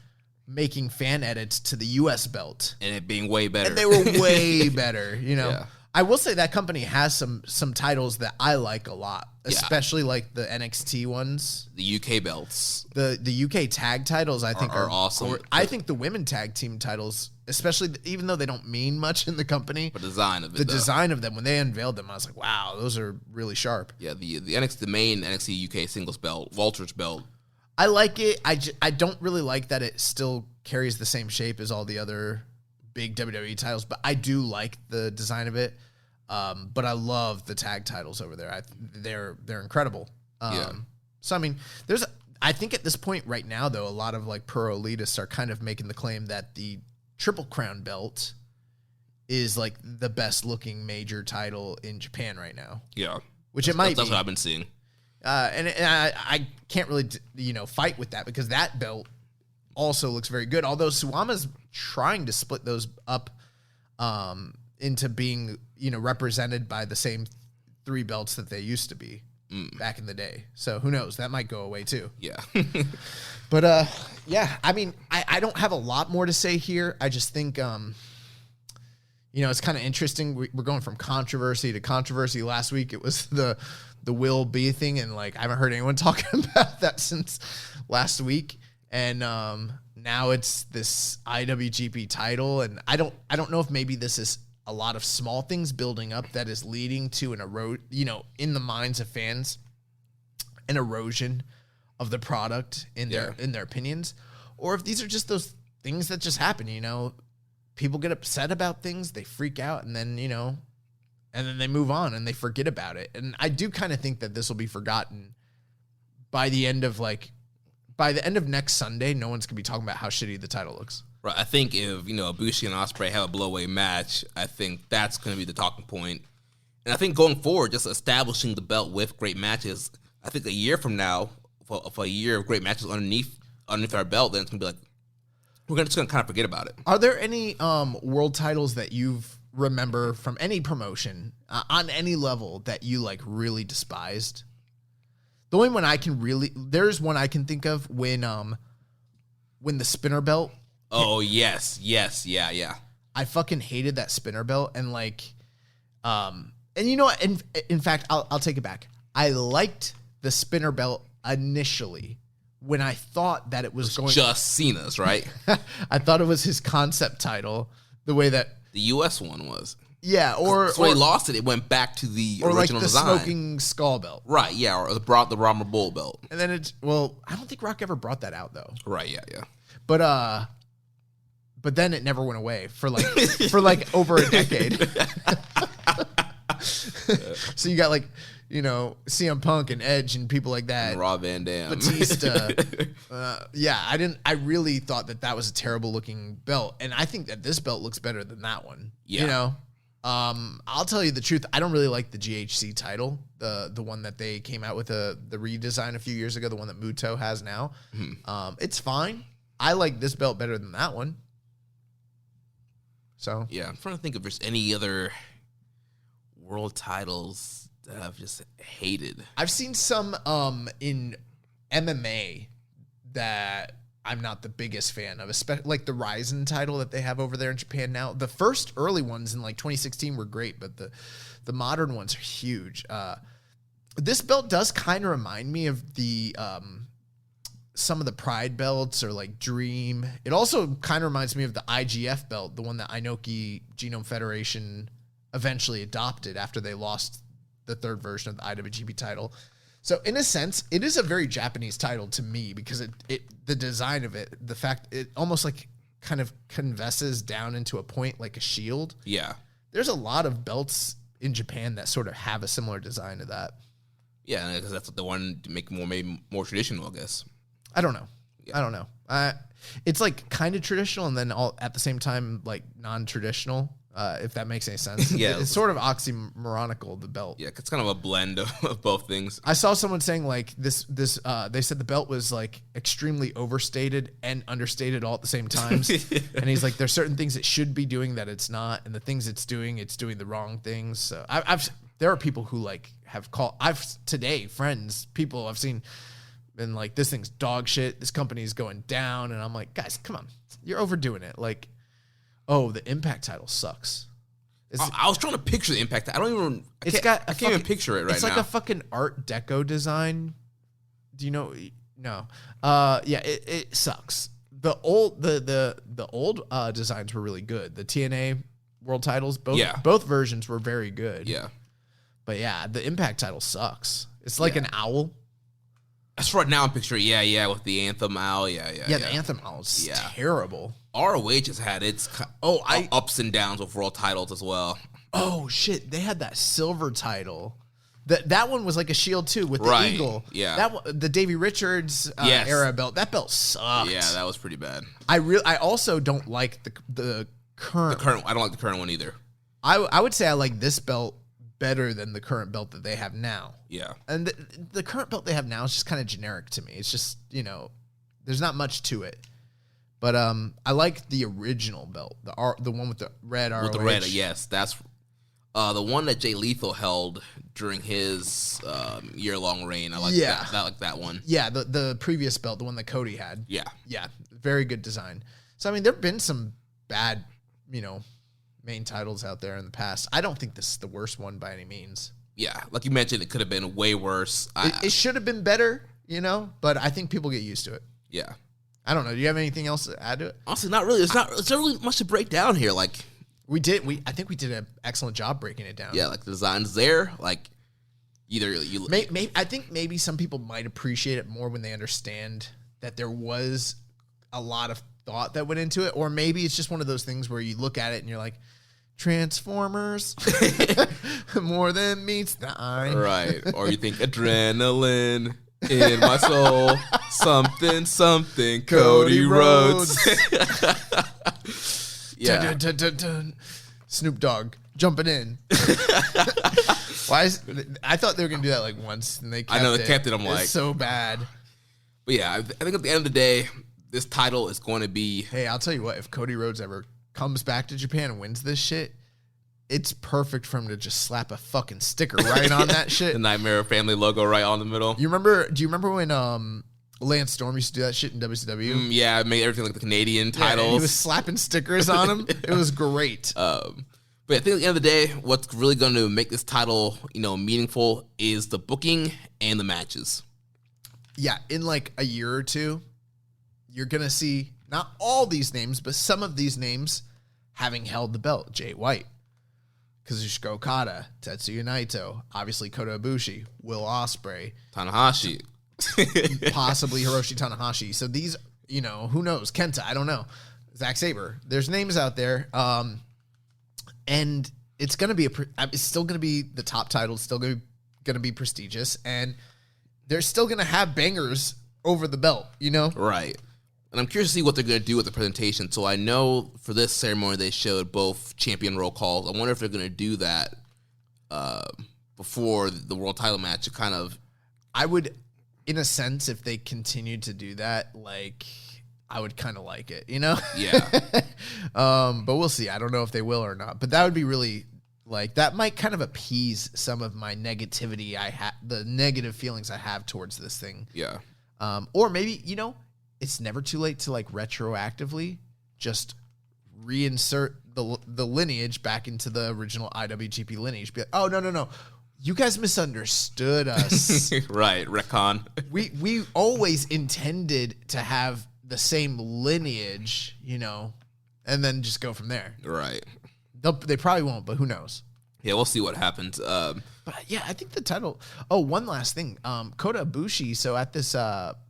S7: making fan edits to the U.S. belt.
S6: And it being way better.
S7: And they were way better, you know.
S6: Yeah.
S7: I will say that company has some titles that I like a lot, especially like the NXT ones.
S6: The UK belts.
S7: The UK tag titles, I think,
S6: are awesome.
S7: I think the women tag team titles, especially even though they don't mean much in the company.
S6: The design of it,
S7: The design of them, when they unveiled them, I was like, wow, those are really sharp.
S6: Yeah, the main NXT UK singles belt, Walter's belt.
S7: I like it. I don't really like that it still carries the same shape as all the other big WWE titles, but I do like the design of it. But I love the tag titles over there. They're incredible. So I mean, I think at this point right now though, a lot of like pro elitists are kind of making the claim that the Triple Crown belt is like the best looking major title in Japan right now.
S6: Yeah,
S7: which it might be.
S6: That's what I've been seeing.
S7: And I can't really fight with that because that belt also looks very good. Although Suwama's trying to split those up into being represented by the same 3 belts that they used to be back in the day. So who knows? That might go away too.
S6: Yeah.
S7: But yeah, I mean, I don't have a lot more to say here. I just think it's kind of interesting. We're going from controversy to controversy. Last week it was the Will B thing, and like I haven't heard anyone talking about that since last week. And now it's this IWGP title, and I don't know if maybe this is a lot of small things building up that is leading to in the minds of fans, an erosion of the product in their opinions, or if these are just those things that just happen. People get upset about things, they freak out, and then and then they move on and they forget about it. And I do kind of think that this will be forgotten by the end of next Sunday. No one's gonna be talking about how shitty the title looks.
S6: Right. I think if Bushi and Ospreay have a blowaway match, I think that's going to be the talking point. And I think going forward, just establishing the belt with great matches. I think a year from now, for a year of great matches underneath our belt, then it's going to be like we're just going to kind of forget about it.
S7: Are there any world titles that you've remember from any promotion on any level that you like really despised? The only one there's one I can think of when the spinner belt.
S6: Oh yes, yeah.
S7: I fucking hated that spinner belt, and and you know what? In fact, I'll take it back. I liked the spinner belt initially when I thought that it was going
S6: just Cena's, right?
S7: I thought it was his concept title, the way that
S6: the U.S. one was.
S7: Yeah,
S6: so he lost it. It went back to the original design.
S7: Or like the smoking skull belt.
S6: Right, yeah, or brought the Rama Bull belt.
S7: And then I don't think Rock ever brought that out though.
S6: Right, yeah.
S7: But then it never went away for over a decade. So you got CM Punk and Edge and people like that.
S6: And Rob Van Dam.
S7: Batista. I really thought that was a terrible looking belt. And I think that this belt looks better than that one.
S6: Yeah.
S7: I'll tell you the truth. I don't really like the GHC title, the one that they came out with the redesign a few years ago, the one that Muto has now. Mm-hmm. It's fine. I like this belt better than that one. So
S6: yeah, I'm trying to think if there's any other world titles that I've just hated.
S7: I've seen some in MMA that I'm not the biggest fan of, especially like the Ryzen title that they have over there in Japan now. The first early ones in 2016 were great, but the modern ones are huge. This belt does kind of remind me of the some of the Pride belts or like Dream. It also kind of reminds me of the IGF belt, the one that Inoki Genome Federation eventually adopted after they lost the third version of the IWGP title. So in a sense, it is a very Japanese title to me because the design of it, the fact it almost like kind of convesses down into a point like a shield.
S6: Yeah.
S7: There's a lot of belts in Japan that sort of have a similar design to that.
S6: Yeah, because that's the one to make maybe more traditional, I guess.
S7: I don't know.
S6: Yeah.
S7: I don't know. It's like kind of traditional and then all at the same time like non-traditional. If that makes any sense.
S6: Yeah.
S7: It's sort of oxymoronical, the belt.
S6: Yeah, it's kind of a blend of both things.
S7: I saw someone saying like this they said the belt was like extremely overstated and understated all at the same times. And he's like, there's certain things it should be doing that it's not, and the things it's doing the wrong things. So there are people who like have called, people I've seen been like, this thing's dog shit. This company's going down. And I'm like, guys, come on. You're overdoing it. Like, oh, the Impact title sucks.
S6: I was trying to picture the Impact. I can't even picture it right now.
S7: It's like a fucking Art Deco design. Do you know? No. Yeah, it sucks. The old designs were really good. The TNA World titles, both versions were very good.
S6: Yeah.
S7: But yeah, the Impact title sucks. It's like an owl.
S6: That's right now I'm picturing. Yeah, with the Anthem owl. Yeah.
S7: The Anthem owl is terrible.
S6: ROH has had its ups and downs with world titles as well.
S7: Oh shit, they had that silver title. That one was like a Shield too with the eagle.
S6: Yeah,
S7: the Davey Richards era belt. That belt sucked.
S6: Yeah, that was pretty bad.
S7: I also don't like the current.
S6: I don't like the current one either.
S7: I would say I like this belt better than the current belt that they have now.
S6: Yeah,
S7: and the current belt they have now is just kind of generic to me. It's just there's not much to it. But I like the original belt, the one with the red ROH. With the red,
S6: yes, that's the one that Jay Lethal held during his year-long reign. I like that. I like that one.
S7: Yeah, the previous belt, the one that Cody had.
S6: Yeah,
S7: very good design. So I mean, there've been some bad, main titles out there in the past. I don't think this is the worst one by any means.
S6: Yeah, like you mentioned, it could have been way worse.
S7: It should have been better, but I think people get used to it.
S6: Yeah.
S7: I don't know. Do you have anything else to add to it?
S6: Honestly, not really. It's not really much to break down here. Like
S7: I think we did an excellent job breaking it down.
S6: Yeah, like the design's there. Like
S7: I think maybe some people might appreciate it more when they understand that there was a lot of thought that went into it, or maybe it's just one of those things where you look at it and you're like, Transformers, more than meets the eye.
S6: Right. Or you think adrenaline. In my soul, something, Cody Rhodes.
S7: Yeah. Dun, dun, dun, dun. Snoop Dogg jumping in. I thought they were gonna do that like once, and they
S6: kept it. I'm like,
S7: it's so bad.
S6: But yeah, I think at the end of the day, this title is going to be.
S7: Hey, I'll tell you what. If Cody Rhodes ever comes back to Japan and wins this shit, it's perfect for him to just slap a fucking sticker right on that shit.
S6: The Nightmare Family logo right on the middle.
S7: Do you remember when Lance Storm used to do that shit in WCW?
S6: Yeah, it made everything like the Canadian titles.
S7: He was slapping stickers on them. It was great.
S6: But I think at the end of the day, what's really going to make this title, meaningful is the booking and the matches.
S7: Yeah, in like a year or two, you're going to see not all these names, but some of these names having held the belt. Jay White, Kazuchika Okada, Tetsuya Naito, obviously Kota Bushi, Will Ospreay,
S6: Tanahashi,
S7: possibly Hiroshi Tanahashi. So these, who knows? Kenta, I don't know. Zack Sabre. There's names out there, and it's gonna be it's still gonna be the top title. It's still gonna be prestigious, and they're still gonna have bangers over the belt.
S6: Right. And I'm curious to see what they're going to do with the presentation. So I know for this ceremony they showed both champion roll calls. I wonder if they're going to do that before the world title match.
S7: I would, in a sense, if they continued to do that, like, I would kind of like it,
S6: Yeah.
S7: But we'll see. I don't know if they will or not. But that would be really, like, that might kind of appease some of my negativity the negative feelings I have towards this thing.
S6: Yeah.
S7: Or maybe, it's never too late to like retroactively just reinsert the lineage back into the original IWGP lineage. Be like, oh, no. You guys misunderstood us.
S6: Right, retcon.
S7: We always intended to have the same lineage, and then just go from there.
S6: Right.
S7: They probably won't, but who knows?
S6: Yeah, we'll see what happens.
S7: But yeah, I think the title. Oh, one last thing. Kota Bushi. So at this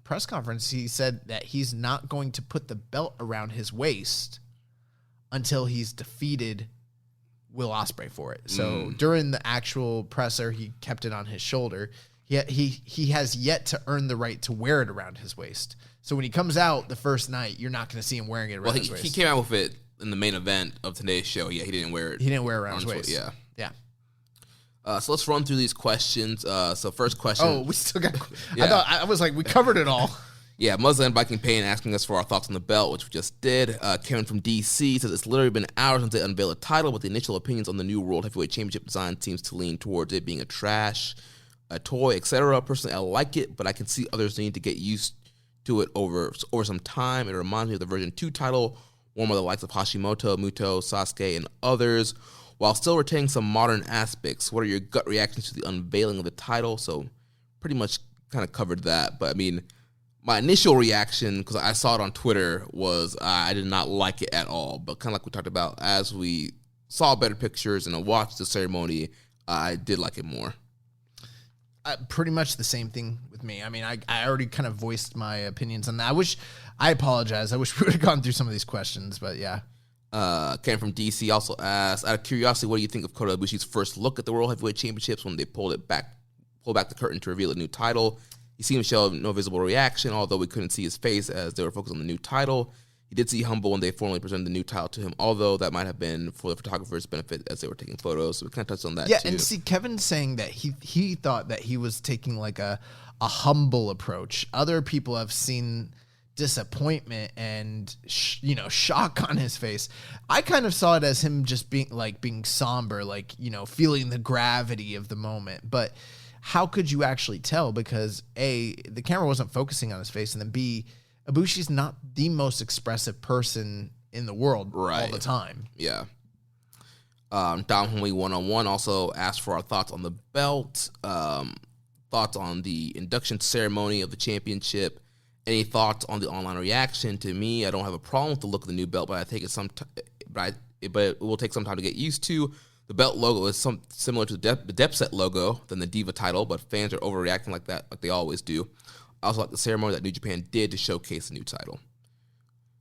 S7: press conference, he said that he's not going to put the belt around his waist until he's defeated Will Ospreay for it. So during the actual presser, he kept it on his shoulder. He has yet to earn the right to wear it around his waist. So when he comes out the first night, you're not going to see him wearing it around his waist.
S6: He came out with it in the main event of today's show. Yeah, he didn't wear it.
S7: He didn't wear it around his waist.
S6: Yeah.
S7: So
S6: let's run through these questions. So first question.
S7: Oh, we still got. Yeah. I was like, we covered it all.
S6: Yeah, Muslim Viking Pain asking us for our thoughts on the belt, which we just did. Kevin from DC says it's literally been hours since they unveiled a title, but the initial opinions on the new World Heavyweight Championship design seems to lean towards it being a trash. a toy, etc. Personally, I like it, but I can see others need to get used to it over some time. It reminds me of the version 2 title, one with the likes of Hashimoto, Muto, Sasuke, and others, while still retaining some modern aspects. What are your gut reactions to the unveiling of the title? So pretty much kind of covered that, but I mean, my initial reaction, because I saw it on Twitter, was I did not like it at all. But kind of like we talked about, as we saw better pictures and watched the ceremony, I did like it more.
S7: Pretty much the same thing with me. I mean, I already kind of voiced my opinions on that. I apologize. I wish we would have gone through some of these questions, but yeah.
S6: Ken from DC also asked, out of curiosity, what do you think of Kota Bushi's first look at the World Heavyweight Championships when they pulled back the curtain to reveal a new title? He seemed to show no visible reaction, although we couldn't see his face as they were focused on the new title. He did seem humble when they formally presented the new title to him, although that might have been for the photographer's benefit as they were taking photos. So we kind of touched on that,
S7: too.
S6: And
S7: see, Kevin's saying that he thought that he was taking like a humble approach. Other people have seen disappointment and shock on his face. I kind of saw it as him just being somber, feeling the gravity of the moment. But how could you actually tell? Because A, the camera wasn't focusing on his face, and then B, Ibushi's not the most expressive person in the world all the time.
S6: Yeah. Dom Homely 101 also asked for our thoughts on the belt, thoughts on the induction ceremony of the championship, any thoughts on the online reaction. To me, I don't have a problem with the look of the new belt, but I think but it will take some time to get used to. The belt logo is similar to the depth set logo than the Diva title, but fans are overreacting like that, like they always do. I also like the ceremony that New Japan did to showcase the new title.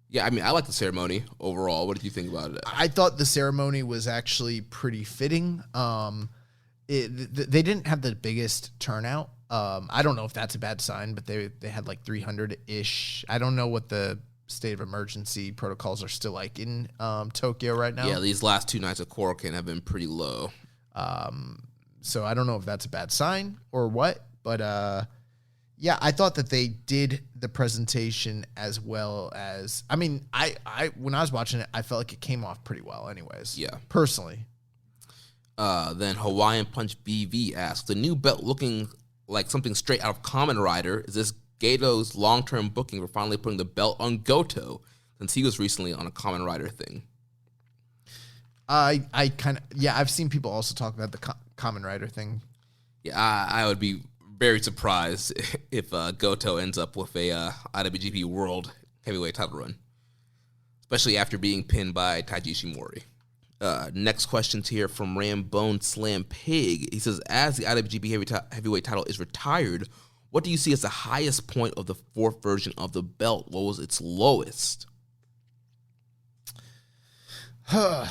S6: Yeah, I mean, I like the ceremony overall. What did you think about it?
S7: I thought the ceremony was actually pretty fitting. They didn't have the biggest turnout. I don't know if that's a bad sign, but they had like 300-ish. I don't know what the state of emergency protocols are still like in Tokyo right now.
S6: Yeah, these last 2 nights of Korakuen have been pretty low.
S7: So I don't know if that's a bad sign or what, but yeah, I thought that they did the presentation as well as, I mean, I when I was watching it, I felt like it came off pretty well anyways.
S6: Yeah.
S7: Personally.
S6: Then Hawaiian Punch BV asks, the new belt looking like something straight out of Kamen Rider. Is this Gato's long-term booking for finally putting the belt on Goto, since he was recently on a Kamen Rider thing?
S7: I kind of, yeah, I've seen people also talk about the Kamen Rider thing.
S6: Yeah, I would be very surprised if Goto ends up with a IWGP World Heavyweight title run, especially after being pinned by Taiji Ishimori. Next question's here from Rambone Slam Pig. He says, as the IWGP Heavyweight title is retired, what do you see as the highest point of the 4th version of the belt? What was its lowest?
S7: What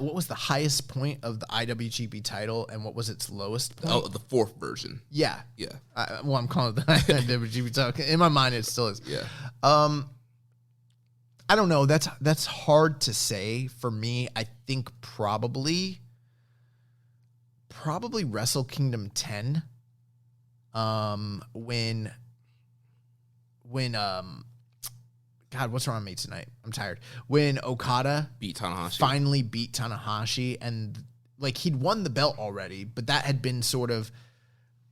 S7: was the highest point of the IWGP title, and what was its lowest point?
S6: Oh, the 4th version.
S7: Yeah.
S6: Yeah.
S7: I'm calling it the IWGP title. In my mind, it still is.
S6: Yeah.
S7: I don't know. That's hard to say for me. I think probably Wrestle Kingdom 10. When God, what's wrong with me tonight? I'm tired. When Okada finally beat Tanahashi, and like he'd won the belt already, but that had been sort of,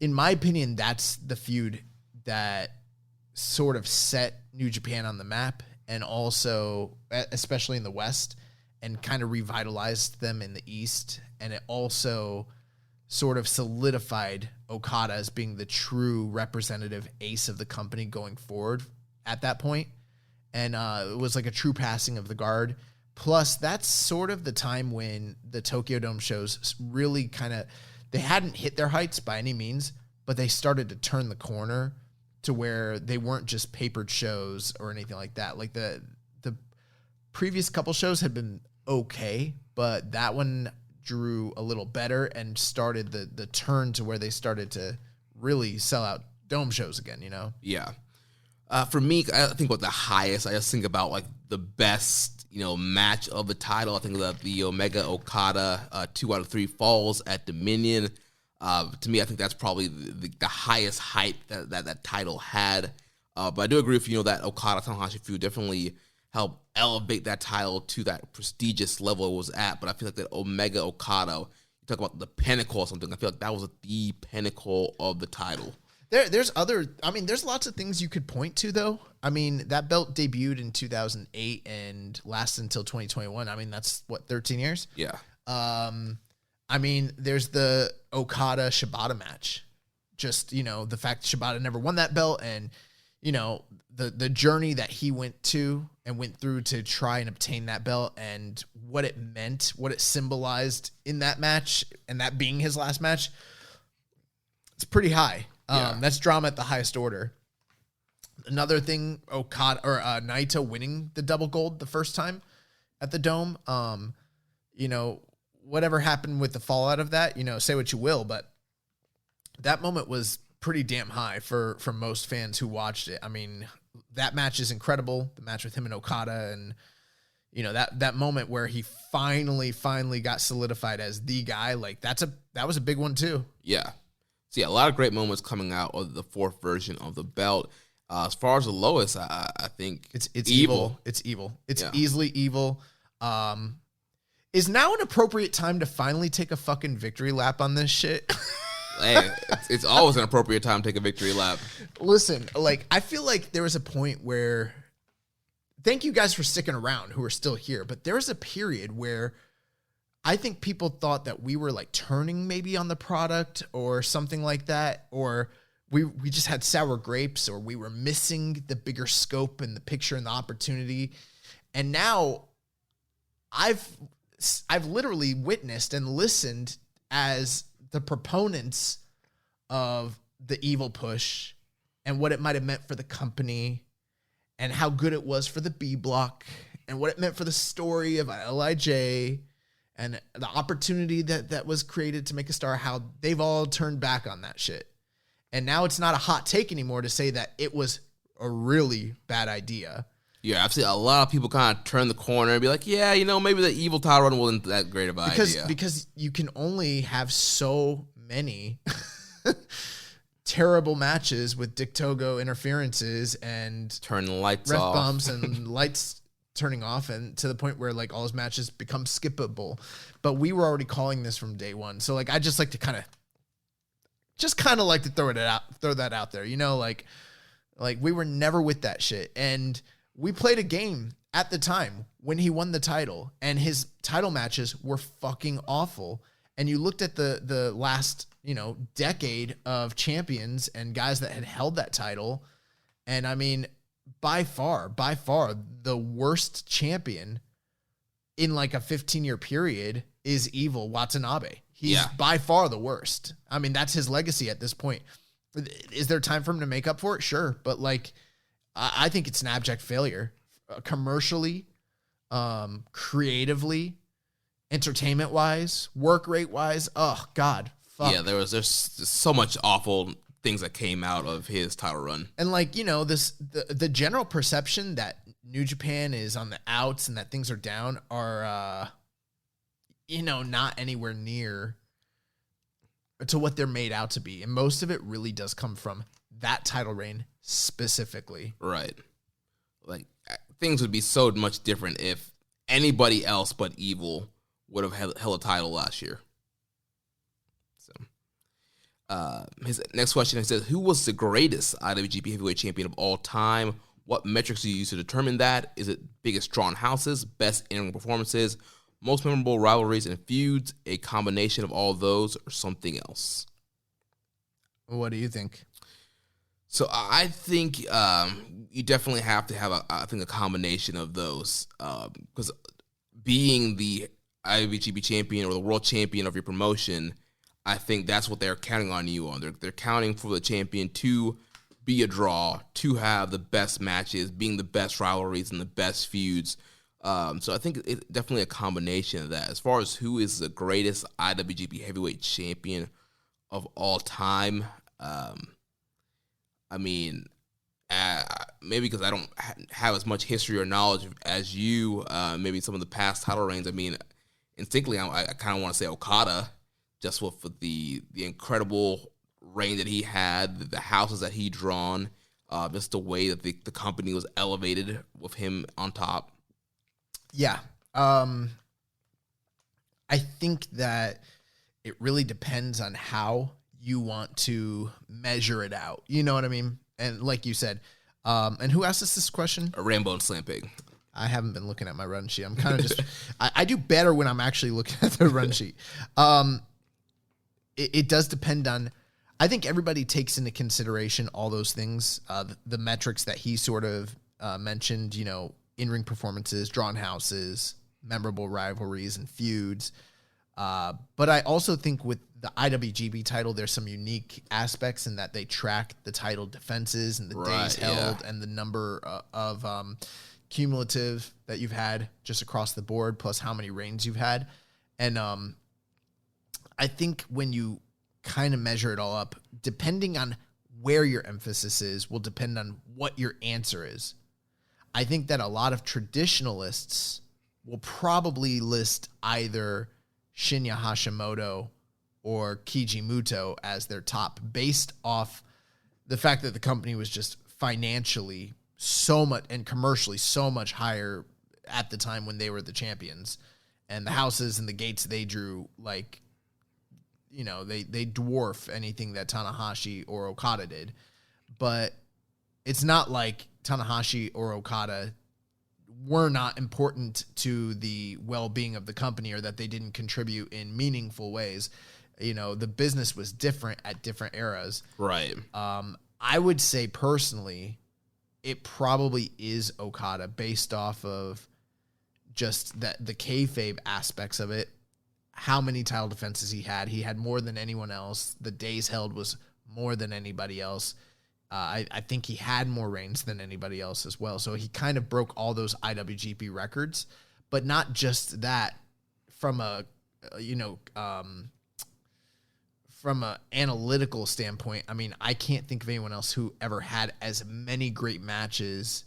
S7: in my opinion, that's the feud that sort of set New Japan on the map, and also, especially in the West, and kind of revitalized them in the East, and it also sort of solidified Okada as being the true representative ace of the company going forward at that point. And it was like a true passing of the guard. Plus, that's sort of the time when the Tokyo Dome shows really kind of, they hadn't hit their heights by any means, but they started to turn the corner to where they weren't just papered shows or anything like that. Like the previous couple shows had been okay, but that one drew a little better and started the turn to where they started to really sell out dome shows again, you know?
S6: Yeah. For me, I think about the highest. I just think about like the best, match of the title. I think of the Omega Okada 2 out of 3 falls at Dominion. To me, I think that's probably the highest hype that title had. But I do agree with that Okada Tanahashi feud definitely helped elevate that title to that prestigious level it was at. But I feel like that Omega Okada, talk about the pinnacle or something. I feel like that was the pinnacle of the title.
S7: There's lots of things you could point to, though. I mean, that belt debuted in 2008 and lasted until 2021. I mean, that's, 13 years?
S6: Yeah.
S7: I mean, there's the Okada-Shibata match. Just, the fact that Shibata never won that belt and, the journey that he went through to try and obtain that belt and what it meant, what it symbolized in that match, and that being his last match, it's pretty high. That's drama at the highest order. Another thing, Naito winning the double gold the first time at the Dome. Whatever happened with the fallout of that, say what you will, but that moment was pretty damn high for most fans who watched it. I mean, that match is incredible. The match with him and Okada, and that moment where he finally got solidified as the guy, like that was a big one too.
S6: Yeah. So yeah, a lot of great moments coming out of the fourth version of the belt. As far as the lowest, I think
S7: it's evil. It's evil. It's easily evil. Is now an appropriate time to finally take a fucking victory lap on this shit?
S6: Hey, it's always an appropriate time to take a victory lap.
S7: Listen, I feel like there was a point where, thank you guys for sticking around who are still here, but there was a period where I think people thought that we were turning maybe on the product or something like that, or we just had sour grapes, or we were missing the bigger scope and the picture and the opportunity. And now I've literally witnessed and listened as the proponents of the evil push and what it might have meant for the company and how good it was for the B block and what it meant for the story of LIJ and the opportunity that was created to make a star, how they've all turned back on that shit. And now it's not a hot take anymore to say that it was a really bad idea.
S6: Yeah, I've seen a lot of people kind of turn the corner and be like, yeah, maybe the evil title run wasn't that great of an idea.
S7: Because you can only have so many terrible matches with Dick Togo interferences and
S6: turn the lights
S7: ref
S6: off.
S7: bumps and lights turning off, and to the point where all his matches become skippable. But we were already calling this from day one. So I just like to kind of throw that out there. We were never with that shit. And we played a game at the time when he won the title, and his title matches were fucking awful. And you looked at the last, decade of champions and guys that had held that title. And I mean, by far, the worst champion in a 15-year period is Evil Watanabe. He's by far the worst. I mean, that's his legacy at this point. Is there time for him to make up for it? Sure. But I think it's an abject failure commercially, creatively, entertainment-wise, work rate-wise. Oh, God. Fuck.
S6: Yeah, there's so much awful things that came out of his title run.
S7: And the general perception that New Japan is on the outs and that things are down are, not anywhere near to what they're made out to be. And most of it really does come from that title reign specifically.
S6: Right. Things would be so much different if anybody else but Evil would have held a title last year. So, his next question, he says, who was the greatest IWGP Heavyweight Champion of all time? What metrics do you use to determine that? Is it biggest drawn houses, best in-ring performances, most memorable rivalries and feuds, a combination of all those, or something else?
S7: What do you think?
S6: So I think you definitely have to have a combination of those, because being the IWGP champion or the world champion of your promotion, I think that's what they're counting on you on. They're counting for the champion to be a draw, to have the best matches, being the best rivalries and the best feuds. So I think it's definitely a combination of that. As far as who is the greatest IWGP heavyweight champion of all time, I mean, maybe because I don't have as much history or knowledge as you, maybe some of the past title reigns. I mean, instinctively, I kind of want to say Okada, just with the incredible reign that he had, the houses that he drawn, just the way that the company was elevated with him on top.
S7: Yeah. I think that it really depends on how you want to measure it out. You know what I mean? And like you said, and who asked us this question?
S6: A Rambo and Slam Pig.
S7: I haven't been looking at my run sheet. I'm kind of just, I do better when I'm actually looking at the run sheet. It does depend on, I think everybody takes into consideration all those things, the metrics that he sort of mentioned, you know, in-ring performances, drawn houses, memorable rivalries and feuds. But I also think with the IWGP title, there's some unique aspects in that they track the title defenses and the days held and the number of cumulative that you've had just across the board, plus how many reigns you've had. And I think when you kind of measure it all up, depending on where your emphasis is, will depend on what your answer is. I think that a lot of traditionalists will probably list either Shinya Hashimoto or Keiji Muto as their top, based off the fact that the company was just financially so much and commercially so much higher at the time when they were the champions, and the houses and the gates they drew, like, you know, they dwarf anything that Tanahashi or Okada did. But it's not like Tanahashi or Okada were not important to the well-being of the company or that they didn't contribute in meaningful ways. You know, the business was different at different eras.
S6: Right.
S7: I would say personally, it probably is Okada based off of just that the kayfabe aspects of it. How many title defenses he had. He had more than anyone else. The days held was more than anybody else. I think he had more reigns than anybody else as well. So he kind of broke all those IWGP records, but not just that. From a, from an analytical standpoint, I mean, I can't think of anyone else who ever had as many great matches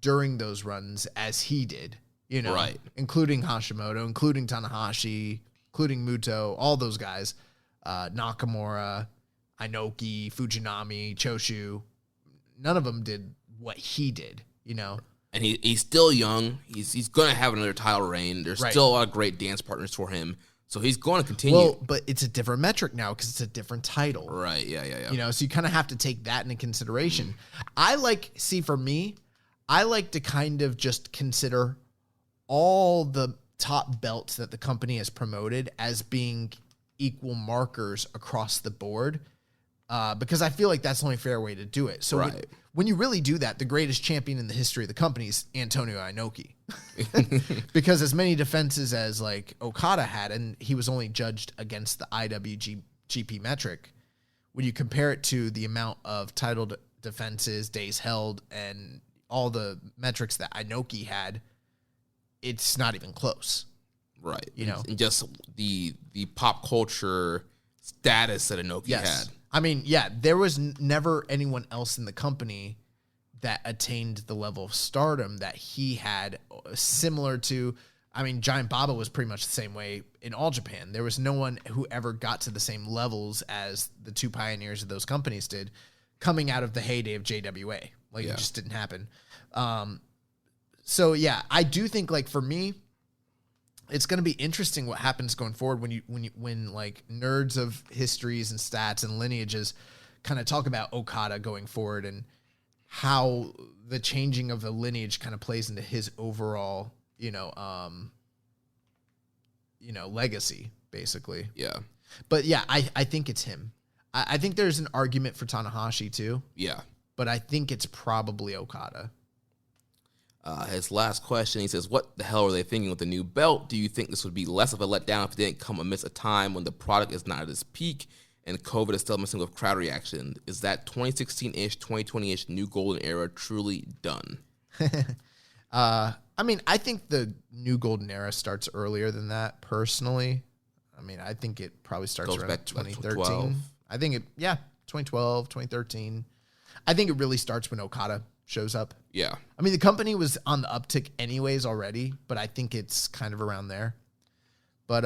S7: during those runs as he did. You know,
S6: right.
S7: Including Hashimoto, including Tanahashi, including Muto, all those guys, Nakamura, Inoki, Fujinami, Choshu. None of them did what he did, you know.
S6: And he's still young. He's going to have another title reign. There's still a lot of great dance partners for him. So he's going to continue.
S7: Well, but it's a different metric now because it's a different title.
S6: Right, yeah.
S7: You know, so you kind of have to take that into consideration. For me, I like to kind of just consider all the top belts that the company has promoted as being equal markers across the board, because I feel like that's the only fair way to do it. So when you really do that, the greatest champion in the history of the company is Antonio Inoki, because as many defenses as like Okada had, and he was only judged against the IWGP metric, when you compare it to the amount of title defenses, days held, and all the metrics that Inoki had, it's not even close.
S6: Right.
S7: You know,
S6: and just the pop culture status that Inoki had.
S7: I mean, yeah, there was never anyone else in the company that attained the level of stardom that he had, similar to, I mean, Giant Baba was pretty much the same way in All Japan. There was no one who ever got to the same levels as the two pioneers of those companies did coming out of the heyday of JWA. It just didn't happen. So yeah, I do think, like, for me, it's going to be interesting what happens going forward when like nerds of histories and stats and lineages kind of talk about Okada going forward and how the changing of the lineage kind of plays into his overall, legacy, basically.
S6: Yeah.
S7: But yeah, I think it's him. I think there's an argument for Tanahashi too.
S6: Yeah.
S7: But I think it's probably Okada.
S6: His last question, he says, what the hell are they thinking with the new belt? Do you think this would be less of a letdown if it didn't come amidst a time when the product is not at its peak and COVID is still messing with crowd reaction? Is that 2016-ish, 2020-ish new golden era truly done?
S7: I mean, I think the new golden era starts earlier than that, personally. I mean, I think it probably starts around
S6: back to
S7: 2013. I think 2012, 2013. I think it really starts when Okada shows up.
S6: Yeah.
S7: I mean, the company was on the uptick anyways already, but I think it's kind of around there. But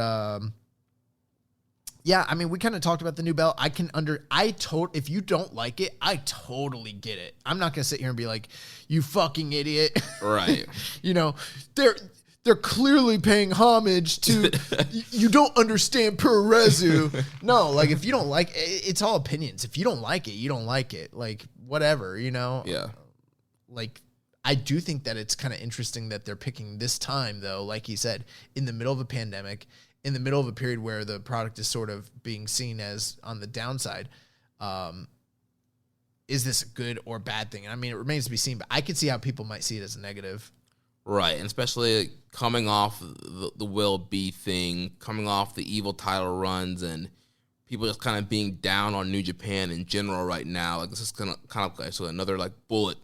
S7: yeah, I mean, we kind of talked about the new belt. If you don't like it, I totally get it. I'm not going to sit here and be like, you fucking idiot.
S6: Right.
S7: You know, they're clearly paying homage to you don't understand Puroresu. No, like if you don't like it's all opinions. If you don't like it, you don't like it. Like whatever, you know?
S6: Yeah.
S7: Like I do think that it's kind of interesting that they're picking this time though, like he said, in the middle of a pandemic, in the middle of a period where the product is sort of being seen as on the downside. Is this a good or bad thing? I mean, it remains to be seen, but I could see how people might see it as a negative.
S6: Right, and especially coming off the Will B thing, coming off the Evil title runs, and people just kind of being down on New Japan in general right now. Like this is kind of like so another like bullet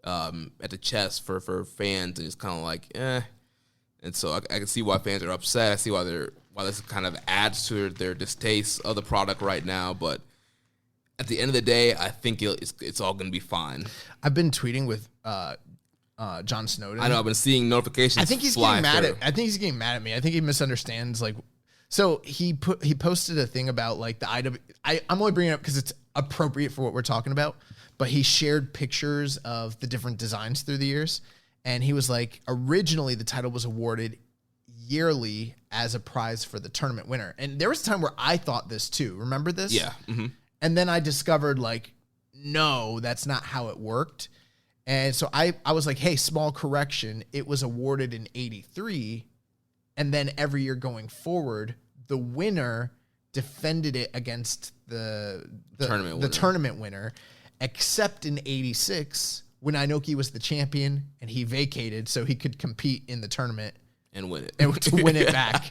S6: at the chest for fans, and it's kind of like And so I can see why fans are upset. I see why this kind of adds to their distaste of the product right now, but. At the end of the day, I think it's all going to be fine.
S7: I've been tweeting with John Snowden.
S6: I know. I've been seeing notifications.
S7: I think he's getting mad at. I think he's getting mad at me. I think he misunderstands. Like, so he posted a thing about like the IW. I'm only bringing it up because it's appropriate for what we're talking about. But he shared pictures of the different designs through the years, and he was like, originally the title was awarded yearly as a prize for the tournament winner. And there was a time where I thought this too. Remember this?
S6: Yeah. Mm-hmm.
S7: And then I discovered, like, no, that's not how it worked. And so I was like, hey, small correction. It was awarded in 83. And then every year going forward, the winner defended it against the tournament winner, except in 86 when Inoki was the champion and he vacated so he could compete in the tournament.
S6: And win it.
S7: And to win it back.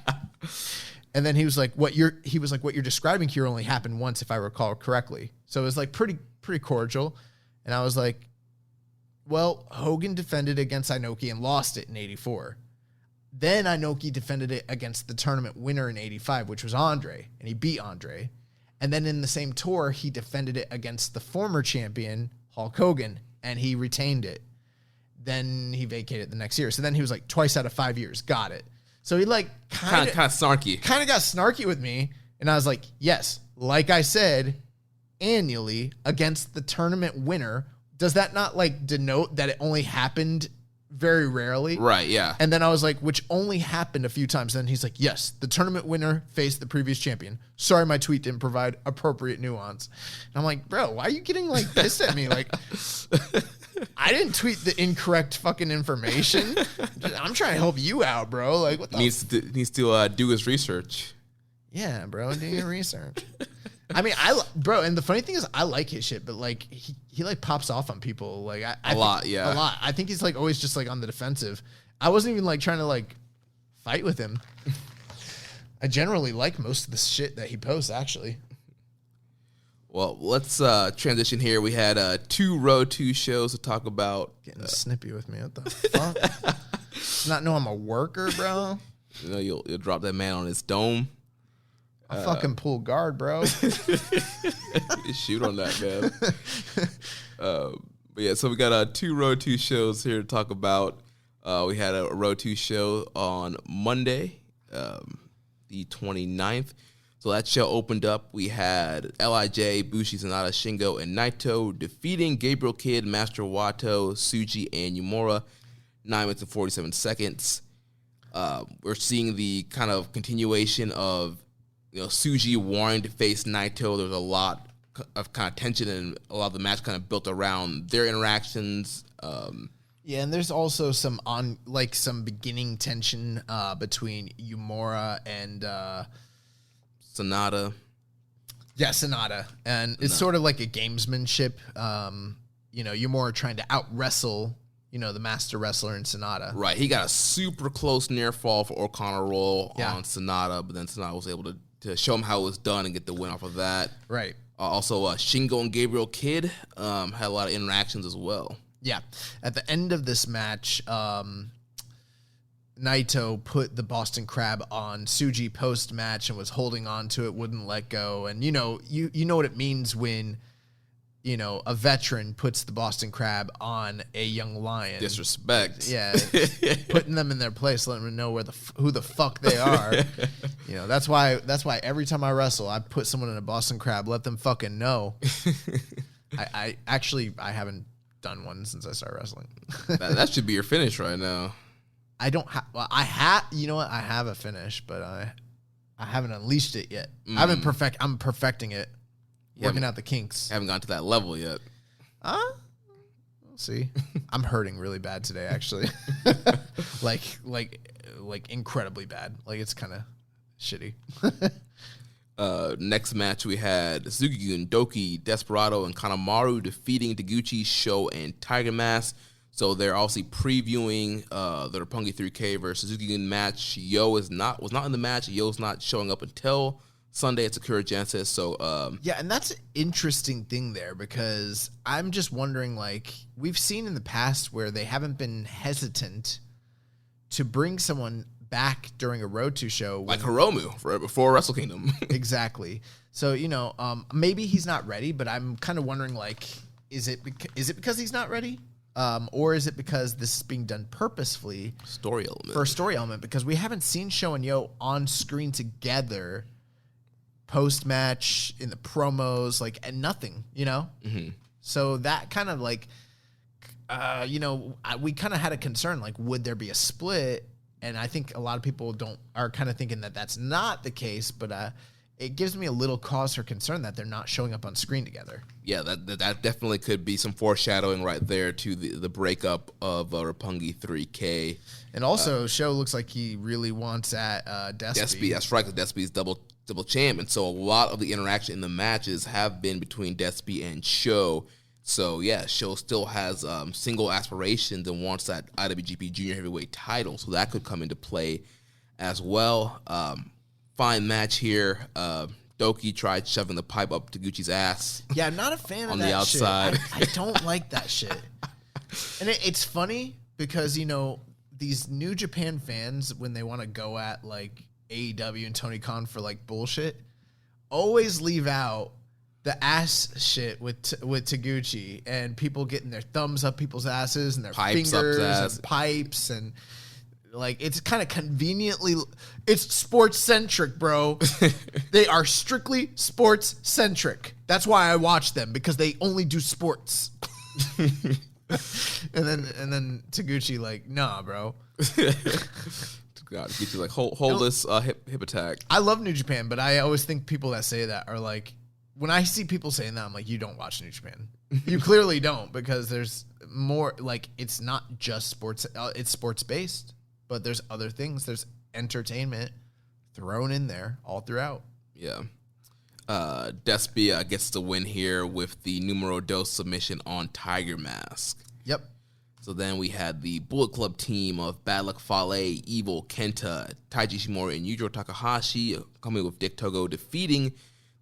S7: And then he was like, what you're describing here only happened once, if I recall correctly. So it was like pretty cordial. And I was like, well, Hogan defended against Inoki and lost it in 84. Then Inoki defended it against the tournament winner in 85, which was Andre, and he beat Andre. And then in the same tour, he defended it against the former champion, Hulk Hogan, and he retained it. Then he vacated the next year. So then he was like, twice out of 5 years, got it. So he like kind of
S6: snarky.
S7: Kind of got snarky with me. And I was like, yes, like I said, annually against the tournament winner. Does that not like denote that it only happened very rarely?
S6: Right, yeah.
S7: And then I was like, which only happened a few times. Then he's like, yes, the tournament winner faced the previous champion. Sorry, my tweet didn't provide appropriate nuance. And I'm like, bro, why are you getting like pissed at me? Like, I didn't tweet the incorrect fucking information. I'm trying to help you out, bro. Like, what the
S6: needs to do his research.
S7: Yeah, bro, do your research. I mean, bro, and the funny thing is, I like his shit, but like he like pops off on people like a lot. I think he's like always just like on the defensive. I wasn't even like trying to like fight with him. I generally like most of the shit that he posts, actually.
S6: Well, let's transition here. We had 2 Road 2 shows to talk about.
S7: Getting snippy with me. What the fuck? Not know I'm a worker, bro.
S6: You know, you'll drop that man on his dome.
S7: I fucking pull guard, bro.
S6: Shoot on that, man. But yeah, so we got 2 Road 2 shows here to talk about. We had a Road 2 show on Monday, the 29th. So that show opened up. We had LIJ, Bushi, Sanada, Shingo, and Naito defeating Gabriel Kidd, Master Wato, Tsuji, and Yumura. 9 minutes and 47 seconds. We're seeing the kind of continuation of Tsuji wanting to face Naito. There's a lot of kind of tension, and a lot of the match kind of built around their interactions.
S7: Yeah, and there's also some beginning tension between Yumura and
S6: Sanada.
S7: Yeah, Sanada. And it's sort of like a gamesmanship. Yumura trying to out-wrestle, the master wrestler in Sanada.
S6: Right. He got a super close near fall for O'Connor roll on Sanada, but then Sanada was able to show him how it was done and get the win off of that.
S7: Right.
S6: Also, Shingo and Gabriel Kidd had a lot of interactions as well.
S7: Yeah. At the end of this match, Naito put the Boston Crab on Tsuji post-match and was holding on to it, wouldn't let go. And, you know what it means when, a veteran puts the Boston Crab on a young lion.
S6: Disrespect.
S7: Yeah. Putting them in their place, letting them know who the fuck they are. That's why every time I wrestle, I put someone in a Boston Crab, let them fucking know. I haven't done one since I started wrestling.
S6: That should be your finish right now.
S7: I don't have. Well, I have. You know what? I have a finish, but I haven't unleashed it yet. I'm perfecting it. Working out the kinks.
S6: Haven't gotten to that level yet.
S7: We'll see. I'm hurting really bad today, actually. like incredibly bad. Like it's kind of shitty.
S6: Next match we had Suzuki-gun, Doki, Desperado, and Kanemaru defeating Taguchi, Sho, and Tiger Mask. So they're obviously previewing the Roppongi 3K versus Suzuki-gun match. Yo was not in the match. Yo's not showing up until Sunday at Sakura Genesis. So
S7: yeah, and that's an interesting thing there because I'm just wondering, like, we've seen in the past where they haven't been hesitant to bring someone back during a Road to show.
S6: Like Hiromu before Wrestle Kingdom.
S7: Exactly. So, maybe he's not ready, but I'm kind of wondering, like, is it because he's not ready? Or is it because this is being done purposefully for a story element? Because we haven't seen Sho and Yo on screen together post-match, in the promos, like, and nothing, Mm-hmm. So that kind of, like, we kind of had a concern, like, would there be a split? And I think a lot of people are kind of thinking that that's not the case, but it gives me a little cause for concern that they're not showing up on screen together.
S6: Yeah, that definitely could be some foreshadowing right there to the breakup of Roppongi 3K.
S7: And also, Sho looks like he really wants at Despy.
S6: That's right, because Despy's double champ, and so a lot of the interaction in the matches have been between Despy and Sho. So yeah, Sho still has single aspirations and wants that IWGP Junior Heavyweight title, so that could come into play as well. Fine match here. Doki tried shoving the pipe up Taguchi's ass.
S7: Yeah, not a fan
S6: on
S7: of that
S6: the outside.
S7: Shit. I don't like that shit. And it's funny because, these New Japan fans, when they want to go at, like, AEW and Tony Khan for, like, bullshit, always leave out the ass shit with Taguchi and people getting their thumbs up people's asses and their
S6: pipes
S7: fingers
S6: up
S7: and pipes and, like, it's kind of conveniently, it's sports centric, bro. They are strictly sports centric. That's why I watch them, because they only do sports. and then Taguchi, like, nah, bro.
S6: God, Taguchi, like, hold this hip attack.
S7: I love New Japan, but I always think people that say that are like, when I see people saying that, I'm like, you don't watch New Japan. You clearly don't, because there's more, like, it's not just sports. It's sports based. But there's other things. There's entertainment thrown in there all throughout.
S6: Yeah. Despy gets the win here with the numero dos submission on Tiger Mask.
S7: Yep.
S6: So then we had the Bullet Club team of Bad Luck Fale, Evil, Kenta, Taiji Ishimori, and Yujiro Takahashi coming with Dick Togo defeating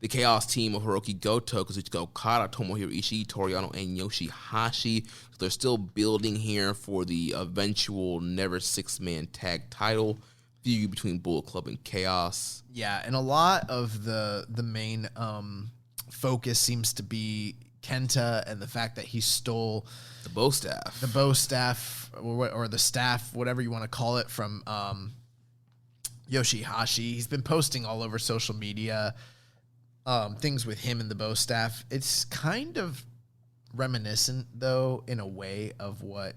S6: the Chaos team of Hiroki Goto, Kazuchika Okada, Tomohiro Ishii, Toriano, and Yoshihashi. So they're still building here for the eventual Never Six-Man Tag title feud between Bullet Club and Chaos.
S7: Yeah, and a lot of the main focus seems to be Kenta and the fact that he stole
S6: the bow staff.
S7: The bow staff, or the staff, whatever you want to call it, from Yoshihashi. He's been posting all over social media things with him and the bow staff. It's kind of reminiscent, though, in a way, of what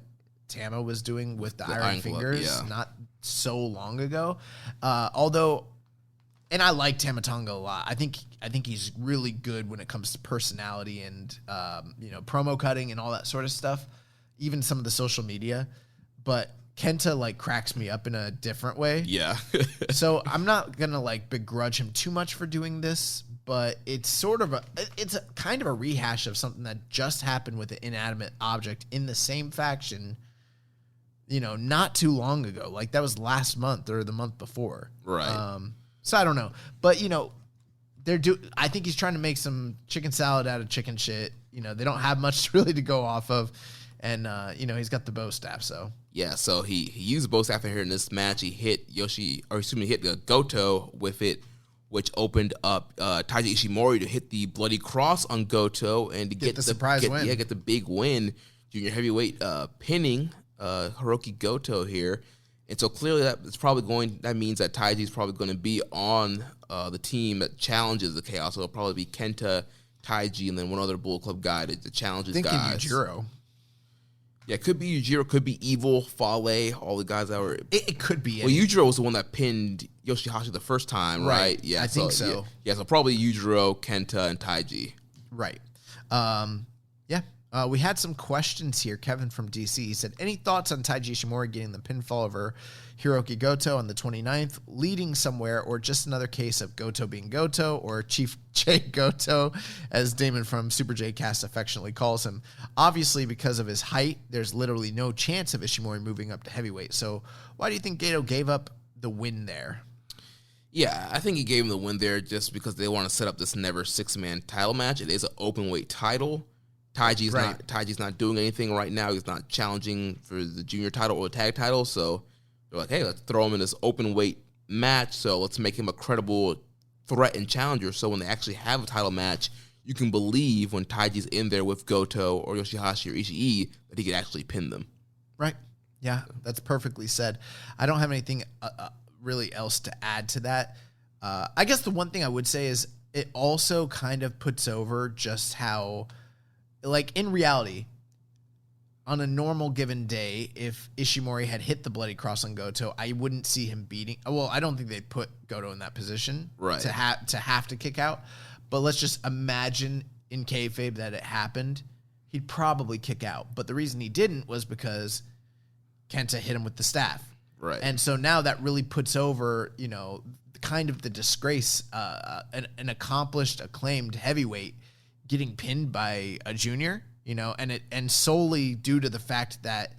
S7: Tama was doing with the Iron Fingers not so long ago. Although, and I like Tama Tonga a lot. I think he's really good when it comes to personality and promo cutting and all that sort of stuff. Even some of the social media, but Kenta, like, cracks me up in a different way.
S6: Yeah.
S7: So I'm not gonna, like, begrudge him too much for doing this, but it's kind of a rehash of something that just happened with an inanimate object in the same faction, not too long ago. Like, that was last month or the month before.
S6: Right.
S7: So I don't know, but I think he's trying to make some chicken salad out of chicken shit. They don't have much really to go off of, and he's got the bow staff. So
S6: yeah, so he used the bow staff here in this match. He hit Goto with it, which opened up Taiji Ishimori to hit the Bloody Cross on Goto and to get the surprise win. Yeah, get the big win. Junior heavyweight pinning Hiroki Goto here. And so clearly that means that Taiji's probably going to be on the team that challenges the Chaos. So it'll probably be Kenta, Taiji, and then one other Bullet Club guy that challenges guys.
S7: Yujiro.
S6: Yeah, it could be Yujiro, could be Evil, Fale, all the guys that were...
S7: It could be.
S6: Well, Yujiro was the one that pinned Yoshihashi the first time, right?
S7: Yeah, I think so.
S6: Yeah, so probably Yujiro, Kenta, and Taiji.
S7: Right. We had some questions here. Kevin from DC, he said, any thoughts on Taiji Ishimori getting the pinfall over Hiroki Goto on the 29th, leading somewhere, or just another case of Goto being Goto, or Chief J Goto, as Damon from Super J Cast affectionately calls him? Obviously, because of his height, there's literally no chance of Ishimori moving up to heavyweight. So why do you think Goto gave up the win there?
S6: Yeah, I think he gave him the win there just because they want to set up this never six-man title match. It is an open weight title. Taiji's not doing anything right now. He's not challenging for the junior title or the tag title. So they're like, hey, let's throw him in this open weight match. So let's make him a credible threat and challenger. So when they actually have a title match, you can believe when Taiji's in there with Goto or Yoshihashi or Ishii that he could actually pin them.
S7: Right. Yeah, that's perfectly said. I don't have anything really else to add to that. I guess the one thing I would say is it also kind of puts over just how, like, in reality, on a normal given day, if Ishimori had hit the Bloody Cross on Goto, I wouldn't see him beating. Well, I don't think they'd put Goto in that position to have to kick out. But let's just imagine in kayfabe that it happened. He'd probably kick out. But the reason he didn't was because Kenta hit him with the staff.
S6: Right.
S7: And so now that really puts over, kind of the disgrace, an accomplished, acclaimed heavyweight getting pinned by a junior, and solely due to the fact that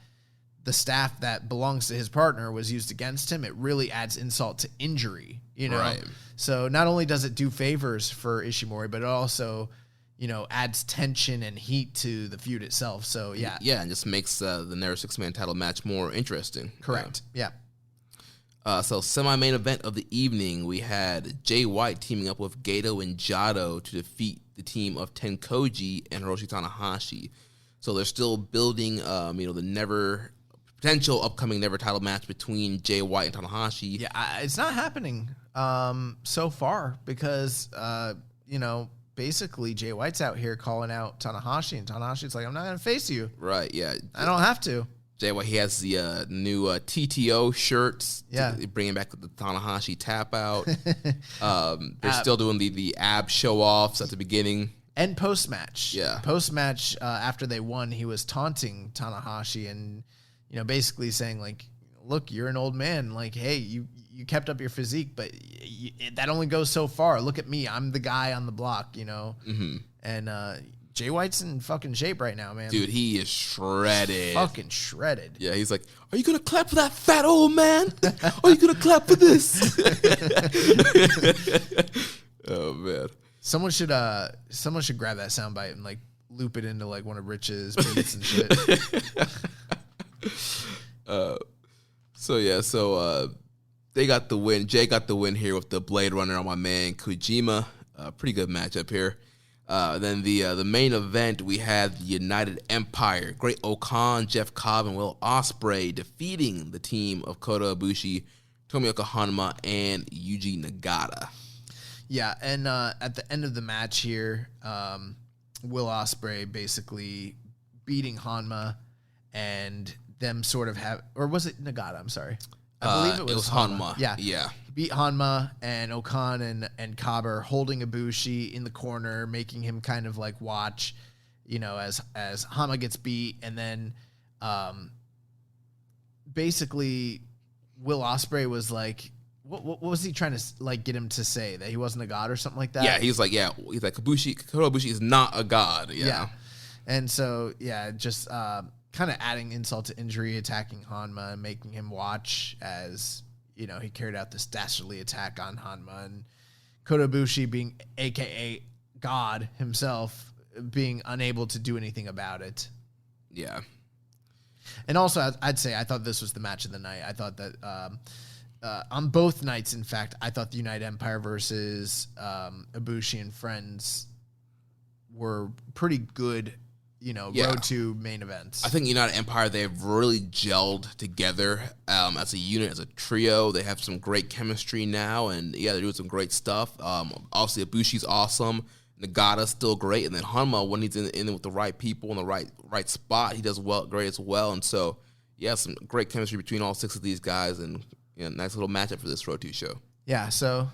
S7: the staff that belongs to his partner was used against him, it really adds insult to injury,
S6: Right.
S7: So not only does it do favors for Ishimori, but it also, adds tension and heat to the feud itself. So yeah.
S6: Yeah, and just makes the Never Six-Man title match more interesting.
S7: Correct. Yeah.
S6: So semi-main event of the evening, we had Jay White teaming up with Gedo and Jado to defeat the team of Tenkoji and Hiroshi Tanahashi. So they're still building, the potential upcoming Never title match between Jay White and Tanahashi.
S7: Yeah, it's not happening so far because, basically Jay White's out here calling out Tanahashi, and Tanahashi's like, I'm not going to face you.
S6: Right, yeah.
S7: I don't have to.
S6: Jay White, he has the new TTO shirts.
S7: Yeah.
S6: Bringing back the Tanahashi tap out. They're still doing the ab show-offs at the beginning.
S7: And post-match.
S6: Yeah.
S7: Post-match, after they won, he was taunting Tanahashi and, basically saying, like, look, you're an old man. Like, hey, you kept up your physique, but that only goes so far. Look at me. I'm the guy on the block, Mm-hmm. And Jay White's in fucking shape right now, man.
S6: Dude, he is shredded.
S7: Fucking shredded.
S6: Yeah, he's like, are you going to clap for that fat old man? Or are you going to clap for this? Oh, man. Someone should grab that soundbite and, like, loop it into, like, one of Rich's beats and shit. They got the win. Jay got the win here with the Blade Runner on my man Kojima. Pretty good matchup here. Then the main event, we had the United Empire, Great Okan, Jeff Cobb, and Will Ospreay defeating the team of Kota Bushi, Tomioka Hanma, and Yuji Nagata. Yeah, and at the end of the match here, Will Ospreay basically beating Hanma and them sort of have, or was it Nagata? I'm sorry. I believe it was Hanma. Yeah. He beat Hanma, and Okan and Cobb are holding Ibushi in the corner, making him kind of like watch, as Hanma gets beat, and then basically Will Ospreay was like, what was he trying to like get him to say, that he wasn't a god or something like that? Yeah, he's like Kota Bushi is not a god. Yeah. And so just kind of adding insult to injury, attacking Hanma and making him watch as, he carried out this dastardly attack on Hanma, and Kota Bushi, being AKA God himself, being unable to do anything about it. Yeah. And also, I'd say I thought this was the match of the night. I thought that on both nights, in fact, I thought the United Empire versus Ibushi and friends were pretty good, road to main events. I think United Empire, they've really gelled together as a unit, as a trio. They have some great chemistry now, and they're doing some great stuff. Obviously, Ibushi's awesome. Nagata's still great, and then Hanma, when he's in with the right people in the right spot, he does great as well. And so, yeah, some great chemistry between all 6 of these guys, and nice little matchup for this Road 2 show.
S7: Yeah, so,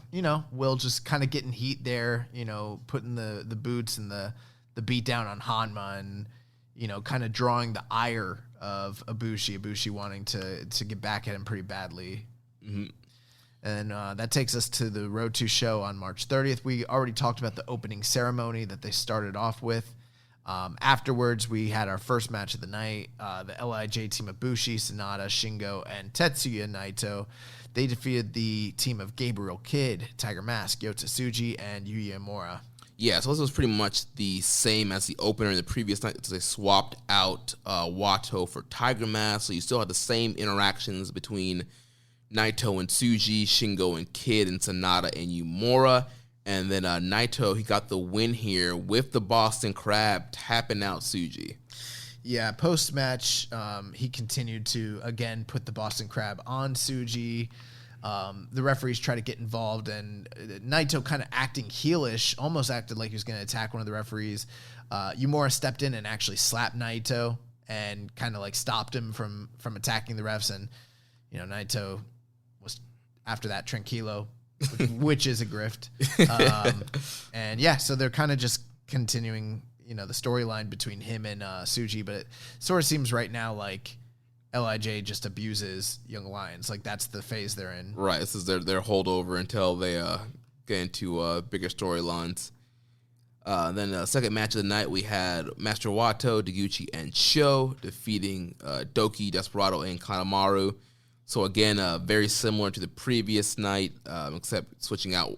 S7: Will just kind of getting heat there, putting the boots and the beat down on Hanma and, kind of drawing the ire of Ibushi wanting to get back at him pretty badly.
S6: Mm-hmm.
S7: And that takes us to the Road 2 show on March 30th. We already talked about the opening ceremony that they started off with. Afterwards, we had our first match of the night. The LIJ team of Bushi, Sanada, Shingo, and Tetsuya Naito. They defeated the team of Gabriel Kidd, Tiger Mask, Yota Tsuji, and Yuya Uemura.
S6: Yeah, so this was pretty much the same as the opener in the previous night. So they swapped out Wato for Tiger Mask. So you still had the same interactions between Naito and Tsuji, Shingo and Kidd, and Sanada and Uemura. And then Naito, he got the win here with the Boston Crab tapping out Tsuji.
S7: Yeah, post-match, he continued to, again, put the Boston Crab on Tsuji. The referees try to get involved, and Naito kind of acting heelish, almost acted like he was going to attack one of the referees. Uemura stepped in and actually slapped Naito and kind of like stopped him from attacking the refs. And, Naito was, after that, tranquilo, which is a grift. And yeah, so they're kind of just continuing, the storyline between him and Tsuji, but it sort of seems right now like LIJ just abuses Young Lions. Like, that's the phase they're in.
S6: Right, this is their holdover until they get into bigger storylines. Then the second match of the night, we had Master Wato, Deguchi, and Sho defeating Doki, Desperado, and Kanemaru. So again, very similar to the previous night, except switching out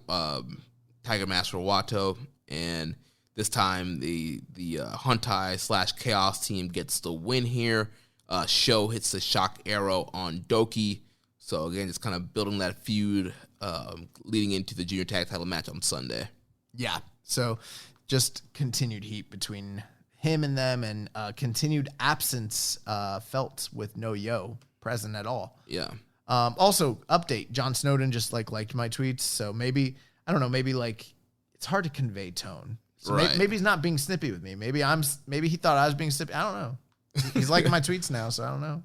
S6: Tiger Mask for Wato, and this time the Huntai / Chaos team gets the win here. Sho hits the shock arrow on Doki. So again, just kind of building that feud leading into the junior tag title match on Sunday.
S7: Yeah, so just continued heat between him and them, and continued absence felt with no Yo present at all.
S6: Yeah.
S7: Also, update, Jon Snowden just liked my tweets, so maybe, I don't know, maybe it's hard to convey tone. So
S6: right.
S7: maybe he's not being snippy with me. Maybe he thought I was being snippy. I don't know. He's liking my tweets now, so I don't know.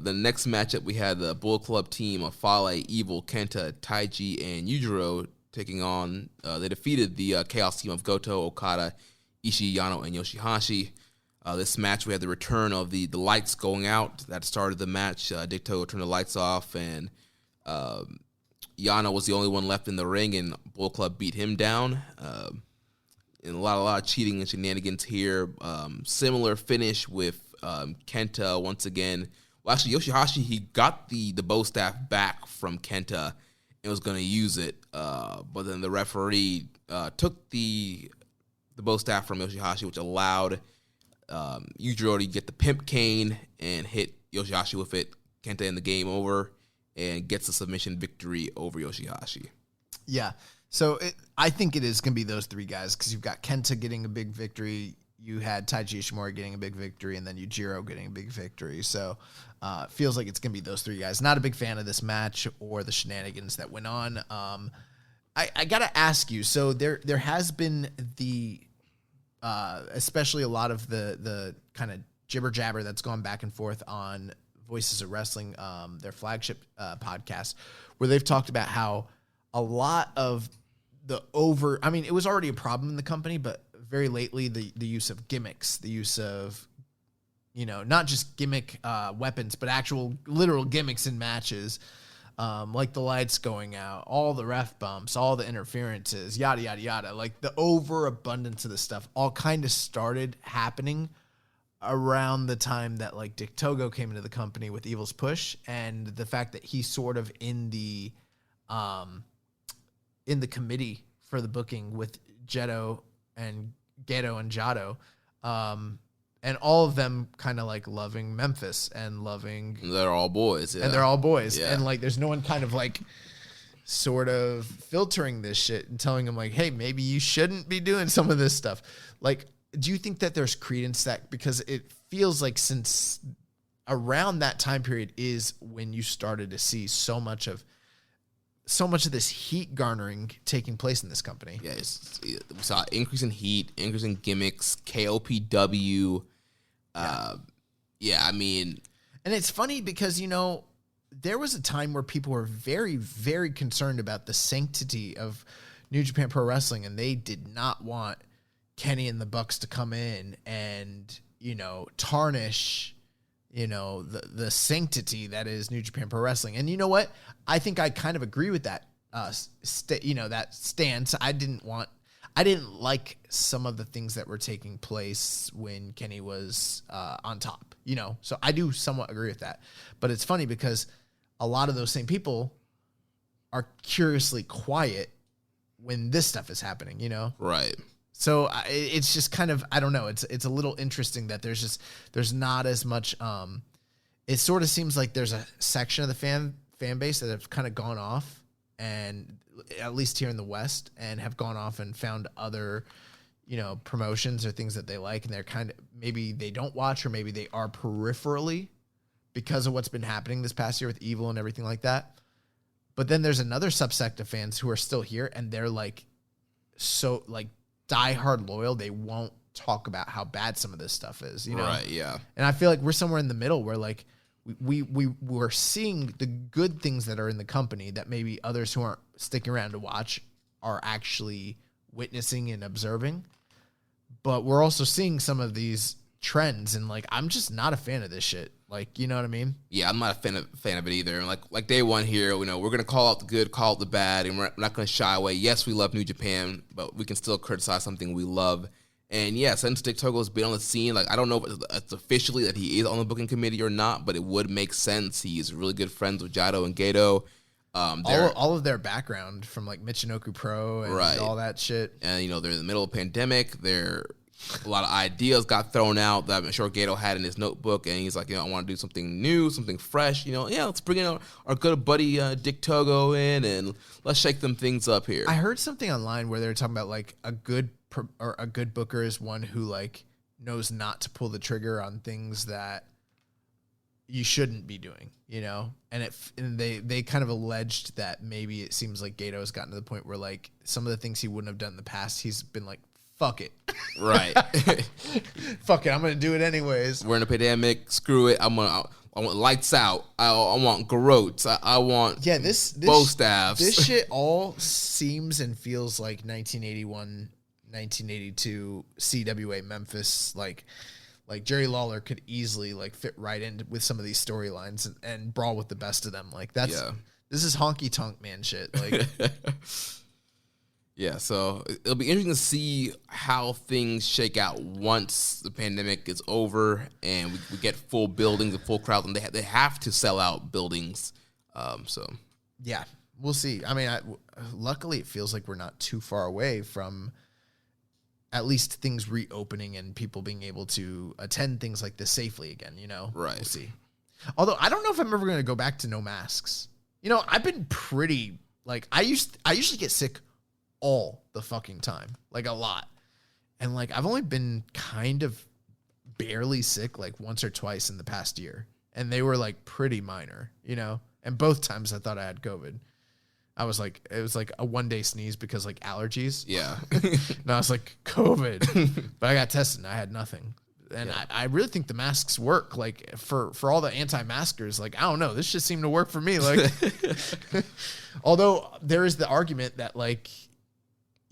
S6: The next matchup, we had the Bullet Club team of Fale, Evil, Kenta, Taiji, and Yujiro taking on. They defeated the Chaos team of Goto, Okada, Ishii, Yano, and Yoshihashi. This match, we had the return of the lights going out. That started the match. Dicto turned the lights off, and Yano was the only one left in the ring, and Bullet Club beat him down. And a lot of cheating and shenanigans here. Similar finish with Kenta once again. Well, actually, Yoshihashi, he got the bow staff back from Kenta and was going to use it. But then the referee took the bow staff from Yoshihashi, which allowed Yujiro to get the pimp cane and hit Yoshihashi with it. Kenta in the game over and gets a submission victory over Yoshihashi.
S7: Yeah. So I think it is going to be those three guys, because you've got Kenta getting a big victory, you had Taiji Ishimori getting a big victory, and then Yujiro getting a big victory. So it feels like it's going to be those three guys. Not a big fan of this match or the shenanigans that went on. I got to ask you, so there has been especially a lot of the kind of jibber-jabber that's gone back and forth on Voices of Wrestling, their flagship podcast, where they've talked about how a lot of it was already a problem in the company, but very lately the use of gimmicks, the use of, not just gimmick weapons, but actual literal gimmicks in matches, like the lights going out, all the ref bumps, all the interferences, yada, yada, yada. Like the overabundance of this stuff all kind of started happening around the time that Dick Togo came into the company with Evil's Push, and the fact that he's sort of in the committee for the booking with Geto and Jado, and all of them kind of loving Memphis and loving.
S6: They're all boys, yeah.
S7: And they're all boys,
S6: yeah.
S7: And there's no one kind of sort of filtering this shit and telling them hey, maybe you shouldn't be doing some of this stuff. Do you think that there's credence that, because it feels like since around that time period is when you started to see so much of so much of this heat garnering taking place in this company.
S6: Yeah, we saw increase in heat, increase in gimmicks, KOPW. I mean...
S7: And it's funny because, you know, there was a time where people were very, very concerned about the sanctity of New Japan Pro Wrestling, and they did not want Kenny and the Bucks to come in and, you know, tarnish, you know, the sanctity that is New Japan Pro Wrestling. And you know what? I think I kind of agree with that, that stance. I didn't like some of the things that were taking place when Kenny was on top, you know, so I do somewhat agree with that. But it's funny because a lot of those same people are curiously quiet when this stuff is happening, you know?
S6: Right.
S7: So it's just kind of, I don't know. It's a little interesting that there's not as much. It sort of seems like there's a section of the fan base that have kind of gone off, and at least here in the West, and have gone off and found other, you know, promotions or things that they like, and they're kind of, maybe they don't watch, or maybe they are peripherally because of what's been happening this past year with Evil and everything like that. But then there's another subsect of fans who are still here, and they're like so like diehard loyal. They won't talk about how bad some of this stuff is, you know?
S6: Right, yeah.
S7: And I feel like we're somewhere in the middle where like we're seeing the good things that are in the company that maybe others who aren't sticking around to watch are actually witnessing and observing. But we're also seeing some of these trends, and like, I'm just not a fan of this shit. Like, you know what I mean?
S6: Yeah, I'm not a fan of it either. And like day one here, you know, we're going to call out the good, call out the bad, and we're not going to shy away. Yes, we love New Japan, but we can still criticize something we love. And yeah, since Dick Togo's been on the scene, like, I don't know if it's officially that he is on the booking committee or not, but it would make sense. He's really good friends with Jado and Gato.
S7: All of their background from like Michinoku Pro and all that shit.
S6: And, you know, they're in the middle of a pandemic. A lot of ideas got thrown out that I'm sure Gato had in his notebook, and he's like, you know, I want to do something new, something fresh. You know, yeah, let's bring in our good buddy Dick Togo in, and let's shake them things up here.
S7: I heard something online where they were talking about like a good booker is one who like knows not to pull the trigger on things that you shouldn't be doing, you know. And they kind of alleged that maybe it seems like Gato has gotten to the point where like some of the things he wouldn't have done in the past, he's been like, fuck it.
S6: Right.
S7: Fuck it. I'm going to do it anyways.
S6: We're in a pandemic. Screw it. I want lights out. I want garrotes. I want bow staffs.
S7: This shit all seems and feels like 1981, 1982 CWA Memphis. Like Jerry Lawler could easily like fit right in with some of these storylines and brawl with the best of them. Like this is honky tonk man shit. Like,
S6: yeah, so it'll be interesting to see how things shake out once the pandemic is over and we get full buildings and full crowds, and they have to sell out buildings. So
S7: yeah, we'll see. I mean, luckily it feels like we're not too far away from at least things reopening and people being able to attend things like this safely again. You know,
S6: right?
S7: We'll see. Although I don't know if I'm ever going to go back to no masks. You know, I've been pretty like I usually get sick all the fucking time, like a lot. And like, I've only been kind of barely sick like once or twice in the past year. And they were like pretty minor, you know? And both times I thought I had COVID. It was like a 1-day sneeze because like allergies.
S6: Yeah.
S7: And I was like, COVID. But I got tested and I had nothing. And yeah. I really think the masks work. Like for all the anti-maskers, like, I don't know, this just seemed to work for me. Like, although there is the argument that like,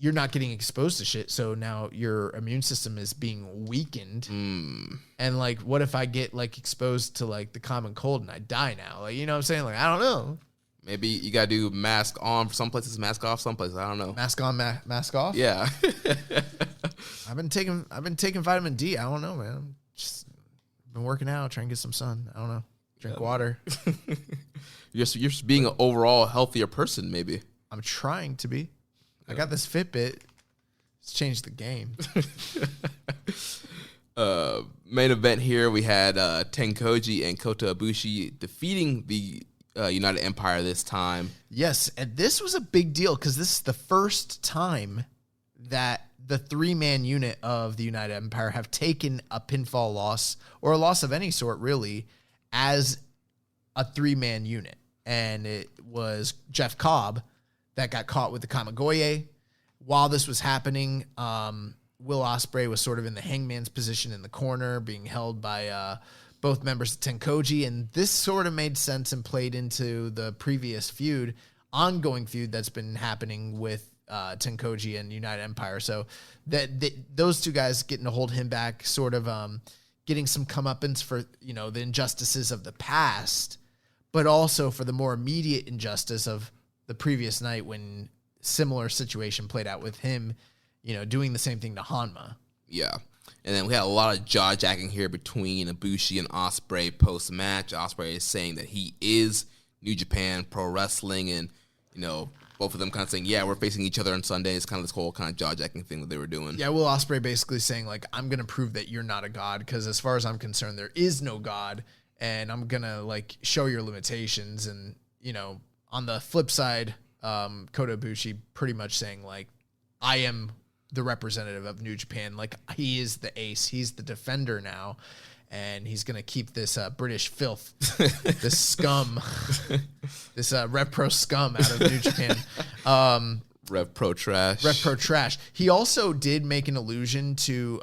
S7: you're not getting exposed to shit, so now your immune system is being weakened. And like, what if I get like exposed to like the common cold and I die now? Like, you know what I'm saying? Like, I don't know.
S6: Maybe you gotta do mask on for some places, mask off some places. I don't know.
S7: Mask on, mask off.
S6: Yeah.
S7: I've been taking vitamin D. I don't know, man. Just been working out, trying to get some sun. I don't know. Drink water.
S6: You're just being an overall healthier person, maybe.
S7: I'm trying to be. I got this Fitbit. It's changed the game.
S6: Main event here, we had Tenkoji and Kota Bushi defeating the United Empire this time.
S7: Yes, and this was a big deal because this is the first time that the 3-man unit of the United Empire have taken a pinfall loss, or a loss of any sort, really, as a 3-man unit. and it was Jeff Cobb that got caught with the Kamigoye. While this was happening, Will Ospreay was sort of in the hangman's position in the corner, being held by both members of Tenkoji, and this sort of made sense and played into the previous ongoing feud that's been happening with Tenkoji and United Empire. So that those two guys getting to hold him back, sort of getting some comeuppance for, the injustices of the past, but also for the more immediate injustice of the previous night when similar situation played out with him, doing the same thing to Hanma.
S6: Yeah. And then we had a lot of jaw-jacking here between Ibushi and Ospreay post-match. Ospreay is saying that he is New Japan Pro Wrestling, and, both of them kind of saying, yeah, we're facing each other on Sunday. It's kind of this whole kind of jaw-jacking thing that they were doing.
S7: Yeah, Will Ospreay basically saying, I'm going to prove that you're not a god, because as far as I'm concerned, there is no god, and I'm going to, show your limitations. And, on the flip side, Kota Bushi pretty much saying, I am the representative of New Japan. He is the ace. He's the defender now, and he's going to keep this British filth, this scum, this Rev Pro scum out of New Japan.
S6: Rev Pro trash.
S7: Rev Pro trash. He also did make an allusion to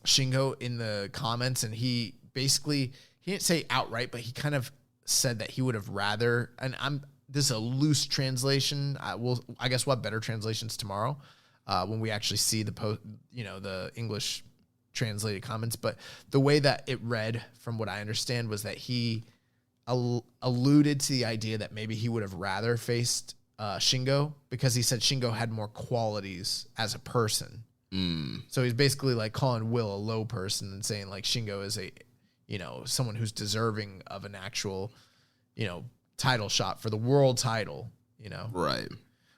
S7: Shingo in the comments, and he didn't say outright, but he kind of said that he would have rather, and this is a loose translation. I guess we'll have better translations tomorrow when we actually see the English translated comments. But the way that it read, from what I understand, was that he alluded to the idea that maybe he would have rather faced Shingo, because he said Shingo had more qualities as a person. So he's basically calling Will a low person and saying Shingo is a, someone who's deserving of an actual, title shot for the world title,
S6: Right.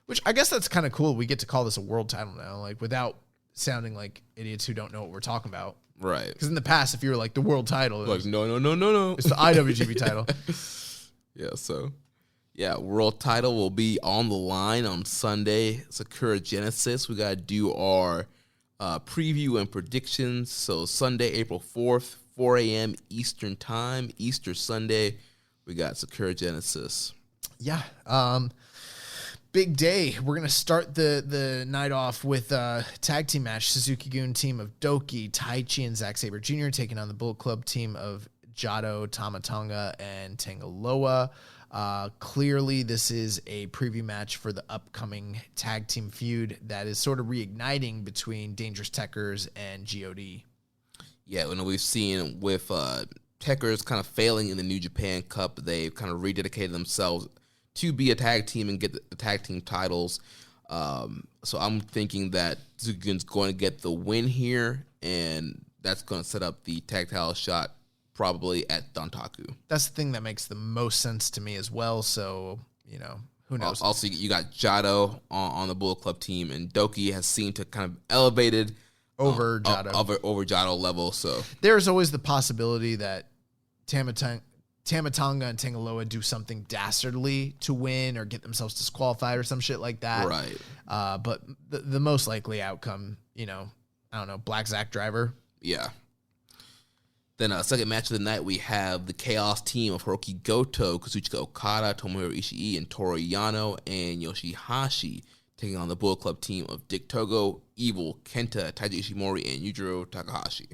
S7: Which I guess that's kind of cool. We get to call this a world title now, without sounding like idiots who don't know what we're talking about.
S6: Right.
S7: Because in the past, if you were the world title,
S6: no.
S7: It's the IWGP title.
S6: Yeah, so, world title will be on the line on Sunday, Sakura Genesis. We got to do our preview and predictions. So Sunday, April 4th, 4 a.m. Eastern Time, Easter Sunday, we got Sakura Genesis.
S7: Yeah. Big day. We're going to start the night off with a tag team match. Suzuki-gun team of Doki, Taichi, and Zack Sabre Jr. taking on the Bullet Club team of Jado, Tamatonga, and Tangaloa. Clearly, this is a preview match for the upcoming tag team feud that is sort of reigniting between Dangerous Tekkers and GOD.
S6: Yeah, we've seen with Tekkers kind of failing in the New Japan Cup, they've kind of rededicated themselves to be a tag team and get the tag team titles. So I'm thinking that Suzuki-gun's going to get the win here, and that's going to set up the tag title shot probably at Dantaku.
S7: That's the thing that makes the most sense to me as well. So, who knows?
S6: Also, you got Jado on the Bullet Club team, and Doki has seemed to kind of elevated
S7: over Jado.
S6: Over Jado level. So
S7: there's always the possibility that Tamatonga and Tangaloa do something dastardly to win or get themselves disqualified or some shit like that.
S6: Right.
S7: But the most likely outcome, I don't know, Black Zack Driver.
S6: Yeah. Then second match of the night, we have the Chaos team of Hiroki Goto, Kazuchika Okada, Tomohiro Ishii, and Toru Yano, and Yoshihashi taking on the Bullet Club team of Dick Togo, Evil, Kenta, Taiji Ishimori, and Yujiro Takahashi.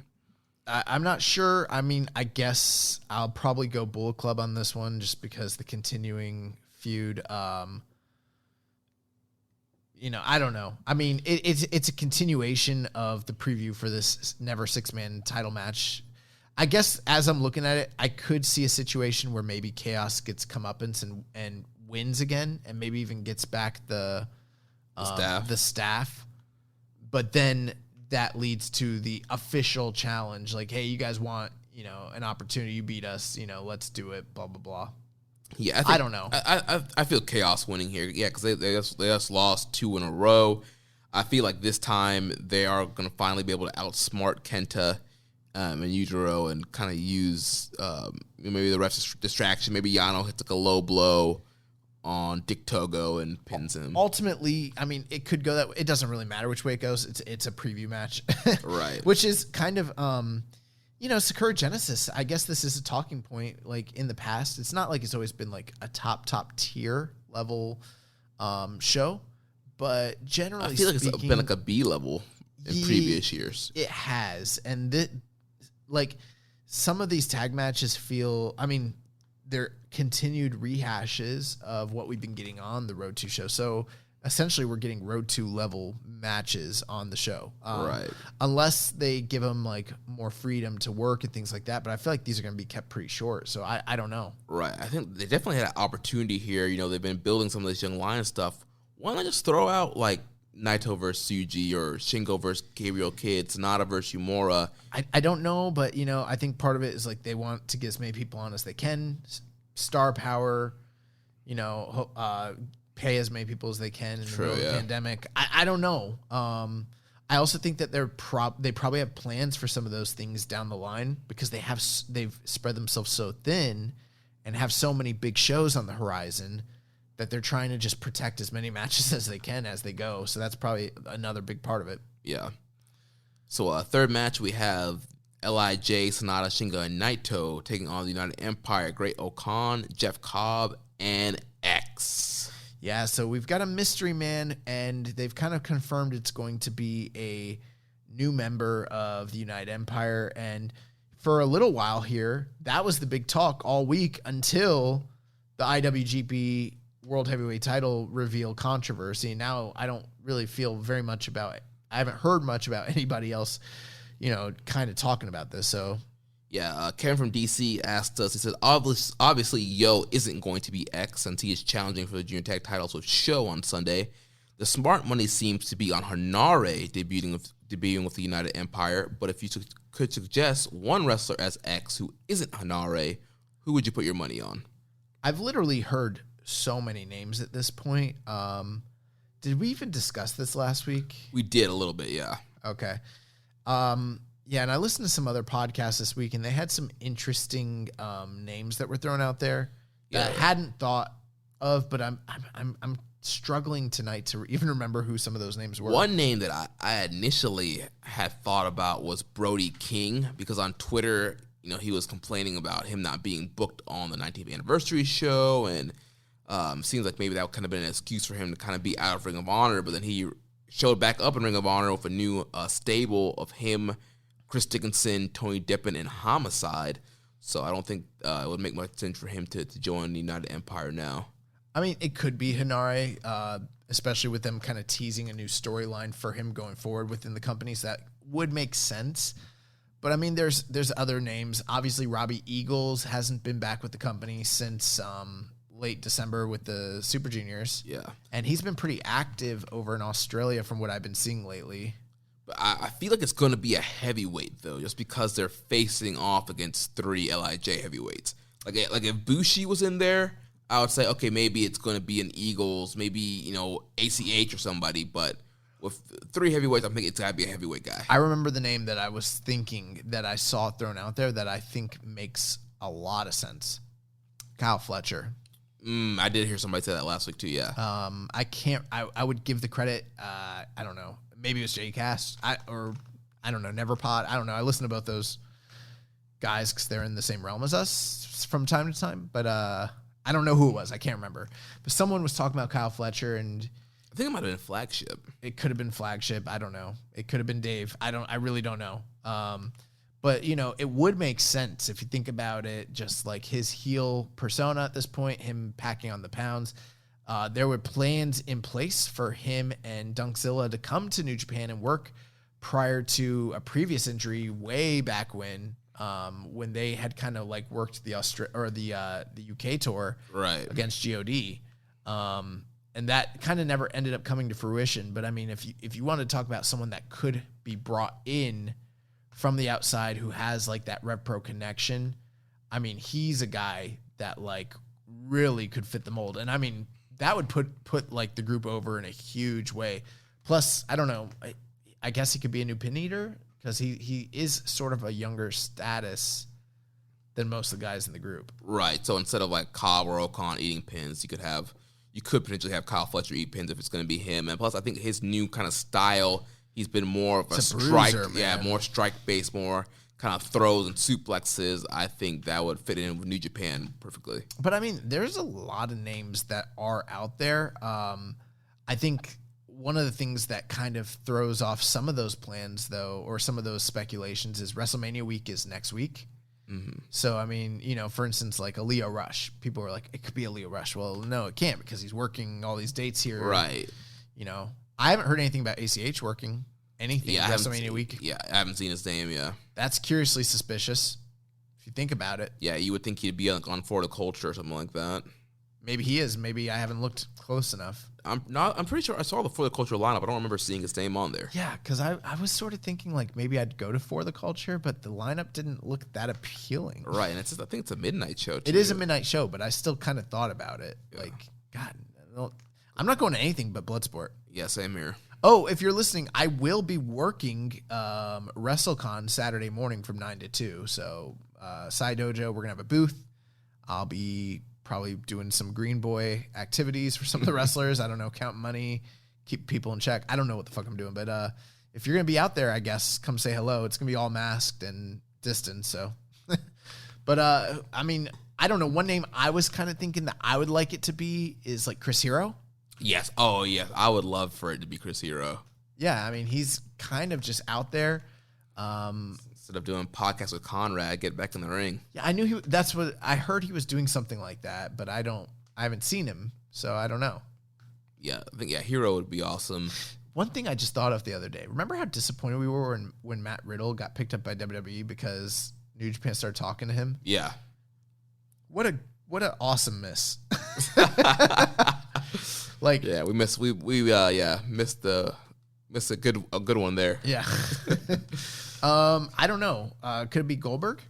S7: I'm not sure. I mean, I guess I'll probably go Bullet Club on this one just because the continuing feud. I don't know. I mean, it's a continuation of the preview for this Never Six-Man title match. I guess as I'm looking at it, I could see a situation where maybe Chaos gets comeuppance and wins again, and maybe even gets back the staff. But then that leads to the official challenge. Hey, you guys want, an opportunity, you beat us, let's do it, blah, blah, blah.
S6: Yeah,
S7: I don't know.
S6: I feel Chaos winning here. Yeah, because they just lost 2 in a row. I feel like this time they are going to finally be able to outsmart Kenta and Yujiro and kind of use maybe the ref's distraction. Maybe Yano hits a low blow on Dick Togo and pins him.
S7: Ultimately, I mean, it could go that way. It doesn't really matter which way it goes. It's a preview match.
S6: Right.
S7: Which is kind of, Sakura Genesis, I guess this is a talking point, like, in the past. It's not like it's always been, like, a top tier level show, but generally
S6: I feel like
S7: speaking,
S6: it's been, like, a B level in previous years.
S7: It has. And, like, some of these tag matches feel, I mean, they're continued rehashes of what we've been getting on the Road 2 show. So, essentially, we're getting Road 2 level matches on the show.
S6: Right.
S7: Unless they give them, like, more freedom to work and things like that. But I feel like these are going to be kept pretty short. So I don't know.
S6: Right. I think they definitely had an opportunity here. They've been building some of this Young Lion stuff. Why not just throw out, like, Naito versus Tsuji or Shingo versus Gabriel Kidd, Sonata versus Yumura?
S7: I don't know, but, I think part of it is, like, they want to get as many people on as they can. Star power, pay as many people as they can in the middle of the pandemic. I don't know. I also think that they probably have plans for some of those things down the line because they've spread themselves so thin and have so many big shows on the horizon that they're trying to just protect as many matches as they can as they go. So that's probably another big part of it.
S6: Yeah. So third match, we have LIJ, Sonata, Shingo, and Naito taking on the United Empire, Great Okan, Jeff Cobb, and X.
S7: Yeah, so we've got a mystery man, and they've kind of confirmed it's going to be a new member of the United Empire. And for a little while here, that was the big talk all week until the IWGP World Heavyweight title reveal controversy. Now I don't really feel very much about it. I haven't heard much about anybody else, kind of talking about this. So
S6: yeah, Kevin from DC asked us, he said, obviously Yo isn't going to be X since he is challenging for the junior tag titles with Show on Sunday. The smart money seems to be on Hanare debuting with the United Empire, but if you could suggest one wrestler as X who isn't Hanare, who would you put your money on?
S7: I've literally heard so many names at this point. Did we even discuss this last week?
S6: We did a little bit, yeah.
S7: Okay. Yeah, and I listened to some other podcasts this week, and they had some interesting names that were thrown out there that I hadn't thought of, but I'm struggling tonight to even remember who some of those names were.
S6: One name that I initially had thought about was Brody King, because on Twitter, he was complaining about him not being booked on the 19th anniversary show, and seems like maybe that would kind of been an excuse for him to kind of be out of Ring of Honor, but then he showed back up in Ring of Honor with a new stable of him, Chris Dickinson, Tony Deppen, and Homicide. So I don't think it would make much sense for him to join the United Empire now.
S7: I mean, it could be Hanare, especially with them kind of teasing a new storyline for him going forward within the company. So that would make sense. But, I mean, there's other names. Obviously, Robbie Eagles hasn't been back with the company since late December with the Super Juniors.
S6: Yeah.
S7: And he's been pretty active over in Australia from what I've been seeing lately.
S6: But I feel like it's going to be a heavyweight, though, just because they're facing off against 3 LIJ heavyweights. Like if Bushi was in there, I would say, okay, maybe it's going to be an Eagles, maybe, ACH or somebody. But with 3 heavyweights, I think it's got to be a heavyweight guy.
S7: I remember the name that I was thinking that I saw thrown out there that I think makes a lot of sense. Kyle Fletcher.
S6: I did hear somebody say that last week, too, yeah.
S7: I would give the credit, I don't know. Maybe it was J-Cast, I don't know, Neverpod. I don't know. I listen to both those guys because they're in the same realm as us from time to time. But I don't know who it was. I can't remember. But someone was talking about Kyle Fletcher, and
S6: I think it might have been Flagship.
S7: It could have been Flagship. I don't know. It could have been Dave. I really don't know. But, it would make sense if you think about it, just like his heel persona at this point, him packing on the pounds. There were plans in place for him and Dunkzilla to come to New Japan and work prior to a previous injury way back when they had kind of like worked the UK tour
S6: right
S7: against GOD. And that kind of never ended up coming to fruition. But I mean, if you want to talk about someone that could be brought in from the outside who has like that Rev Pro connection, I mean, he's a guy that like really could fit the mold. And I mean, that would put like the group over in a huge way. Plus, I don't know, I guess he could be a new pin eater because he is sort of a younger status than most of the guys in the group.
S6: Right. So instead of like Cobb or Okan eating pins, you could potentially have Kyle Fletcher eat pins if it's going to be him. And plus, I think his new kind of style, he's been more of a strike,
S7: bruiser,
S6: more strike based, more kind of throws and suplexes, I think that would fit in with New Japan perfectly.
S7: But I mean, there's a lot of names that are out there. I think one of the things that kind of throws off some of those plans, though, or some of those speculations, is WrestleMania week is next week. Mm-hmm. So, I mean, for instance, like a Leo Rush. People are like, it could be a Leo Rush. Well, no, it can't because he's working all these dates here.
S6: Right.
S7: I haven't heard anything about ACH working anything WrestleMania week.
S6: Yeah, I haven't seen his name, yeah.
S7: That's curiously suspicious if you think about it.
S6: Yeah, you would think he'd be on Florida Culture or something like that.
S7: Maybe he is. Maybe I haven't looked close enough.
S6: I'm pretty sure I saw the For the Culture lineup. I don't remember seeing his name on there.
S7: Yeah, because I was sort of thinking like maybe I'd go to For the Culture, but the lineup didn't look that appealing.
S6: Right, and I think it's a midnight show, too.
S7: It is a midnight show, but I still kind of thought about it. Yeah. Like, God, I'm not going to anything but Bloodsport.
S6: Yeah, same here.
S7: Oh, if you're listening, I will be working WrestleCon Saturday morning from 9 to 2. So, Side Dojo, we're going to have a booth. I'll be probably doing some Green Boy activities for some of the wrestlers. I don't know, counting money, keep people in check. I don't know what the fuck I'm doing, but if you're going to be out there, I guess, come say hello. It's going to be all masked and distant, so. But, I mean, I don't know. One name I was kind of thinking that I would like it to be is like Chris Hero.
S6: Yes. Oh, yeah. I would love for it to be Chris Hero.
S7: Yeah, I mean, he's kind of just out there.
S6: Instead of doing podcasts with Conrad, get back in the ring.
S7: Yeah, I knew that's what I heard he was doing something like that, but I haven't seen him, so I don't know.
S6: Yeah, I think Hero would be awesome.
S7: One thing I just thought of the other day. Remember how disappointed we were when Matt Riddle got picked up by WWE because New Japan started talking to him?
S6: Yeah.
S7: What an awesome miss. Like,
S6: yeah, we missed a good one there.
S7: Yeah. I don't know. Could it be Goldberg?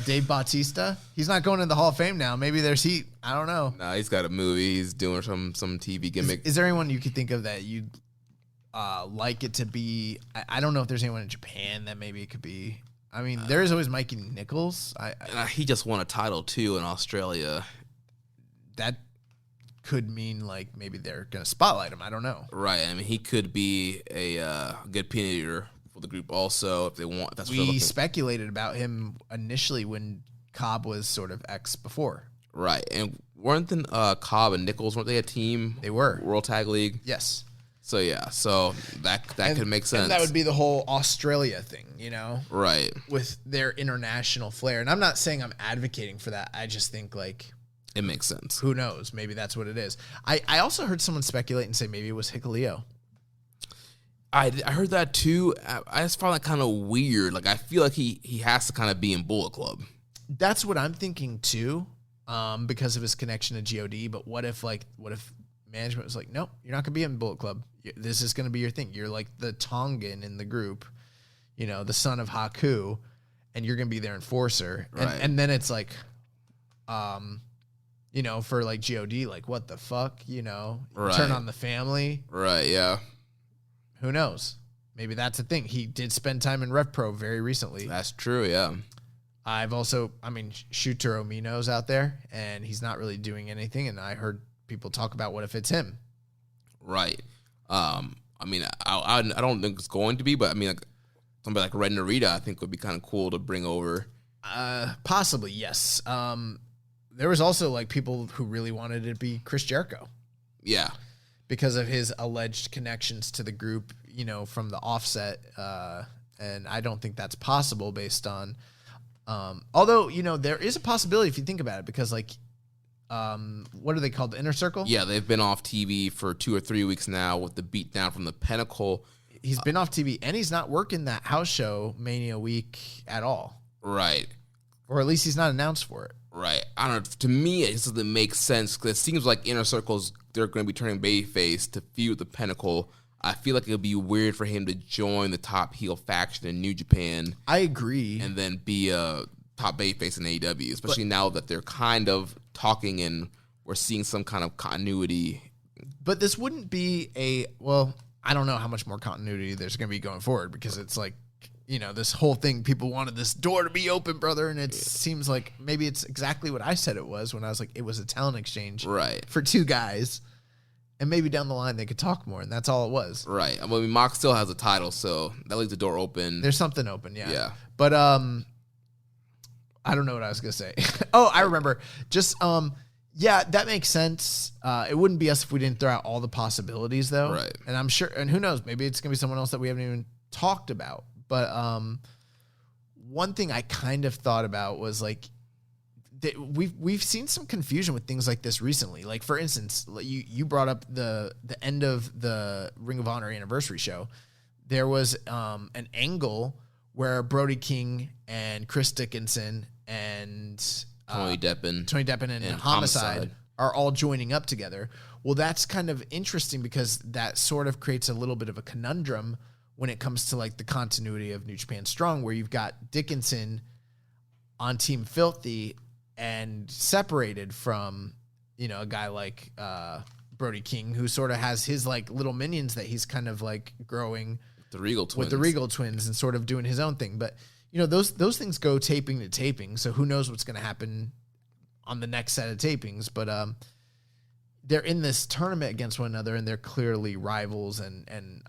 S7: Dave Bautista? He's not going in the Hall of Fame now. Maybe there's heat. I don't know.
S6: No, he's got a movie. He's doing some TV gimmick.
S7: Is there anyone you could think of that you'd like it to be? I don't know if there's anyone in Japan that maybe it could be. I mean, there's always Mikey Nichols.
S6: He just won a title, too, in Australia.
S7: That could mean, like, maybe they're going to spotlight him. I don't know.
S6: Right. I mean, he could be a good peanut eater for the group also if they want. That's what
S7: we speculated about him initially when Cobb was sort of X before.
S6: Right. And weren't Cobb and Nichols, weren't they a team?
S7: They were.
S6: World Tag League?
S7: Yes.
S6: So, yeah. So that could make sense.
S7: And that would be the whole Australia thing,
S6: Right.
S7: With their international flair. And I'm not saying I'm advocating for that. I just think, like,
S6: it makes sense.
S7: Who knows? Maybe that's what it is. I also heard someone speculate and say maybe it was Hikuleo.
S6: I heard that too. I just found that kind of weird. Like, I feel like he has to kind of be in Bullet Club.
S7: That's what I'm thinking too, because of his connection to God. But what if management was like, nope, you're not going to be in Bullet Club. This is going to be your thing. You're like the Tongan in the group, the son of Haku, and you're going to be their enforcer.
S6: Right.
S7: And then it's like, for like God, like what the fuck,
S6: right.
S7: Turn on the family.
S6: Right, yeah.
S7: Who knows? Maybe that's a thing. He did spend time in Rev Pro very recently.
S6: That's true, yeah.
S7: Shooter Omino's out there, and he's not really doing anything, and I heard people talk about what if it's him.
S6: Right. I don't think it's going to be, but like somebody like Red Narita I think would be kind of cool to bring over.
S7: Possibly, yes. There was also like people who really wanted it to be Chris Jericho.
S6: Yeah. Because
S7: of his alleged connections to the group, from the offset. And I don't think that's possible based on, although, there is a possibility if you think about it, because like, what are they called? The Inner Circle?
S6: Yeah. They've been off TV for 2 or 3 weeks now with the beatdown from the Pinnacle.
S7: He's been off TV and he's not working that house show Mania week at all.
S6: Right.
S7: Or at least he's not announced for it.
S6: Right. I don't know. To me, it just doesn't make sense because it seems like Inner Circle's, they're going to be turning babyface to feud the Pinnacle. I feel like it would be weird for him to join the top heel faction in New Japan.
S7: I agree.
S6: And then be a top babyface in AEW, especially now that they're kind of talking and we're seeing some kind of continuity.
S7: But this wouldn't be I don't know how much more continuity there's going to be going forward because it's like, this whole thing, people wanted this door to be open, brother, and it seems like maybe it's exactly what I said it was when I was like, it was a talent exchange
S6: right.
S7: for two guys. And maybe down the line they could talk more, and that's all it was.
S6: Right. I mean, Mox still has a title, so that leaves the door open.
S7: There's something open, yeah.
S6: Yeah.
S7: But I don't know what I was gonna say. Oh, I remember. Just yeah, that makes sense. It wouldn't be us if we didn't throw out all the possibilities, though.
S6: Right.
S7: And I'm sure, and who knows, maybe it's gonna be someone else that we haven't even talked about. But one thing I kind of thought about was like we've seen some confusion with things like this recently. Like for instance, you brought up the end of the Ring of Honor anniversary show. There was an angle where Brody King and Chris Dickinson and
S6: Tony Deppen
S7: and Homicide are all joining up together. Well, that's kind of interesting because that sort of creates a little bit of a conundrum when it comes to like the continuity of New Japan Strong, where you've got Dickinson on Team Filthy and separated from, a guy like Brody King, who sort of has his like little minions that he's kind of like growing with the Regal Twins and sort of doing his own thing. But those things go taping to taping, so who knows what's going to happen on the next set of tapings. But they're in this tournament against one another, and they're clearly rivals and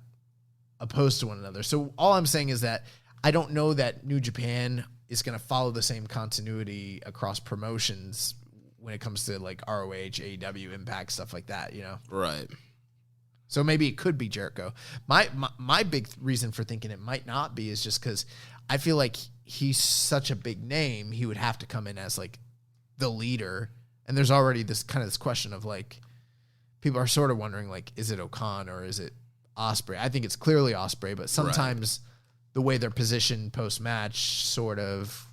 S7: opposed to one another. So all I'm saying is that I don't know that New Japan is going to follow the same continuity across promotions when it comes to like ROH, AEW, Impact, stuff like that,
S6: Right.
S7: So maybe it could be Jericho. My big reason for thinking it might not be is just because I feel like he's such a big name, he would have to come in as like the leader. And there's already this question of like, people are sort of wondering like, is it Okan or is it Ospreay? I think it's clearly Ospreay, but sometimes the way they're positioned post-match sort of,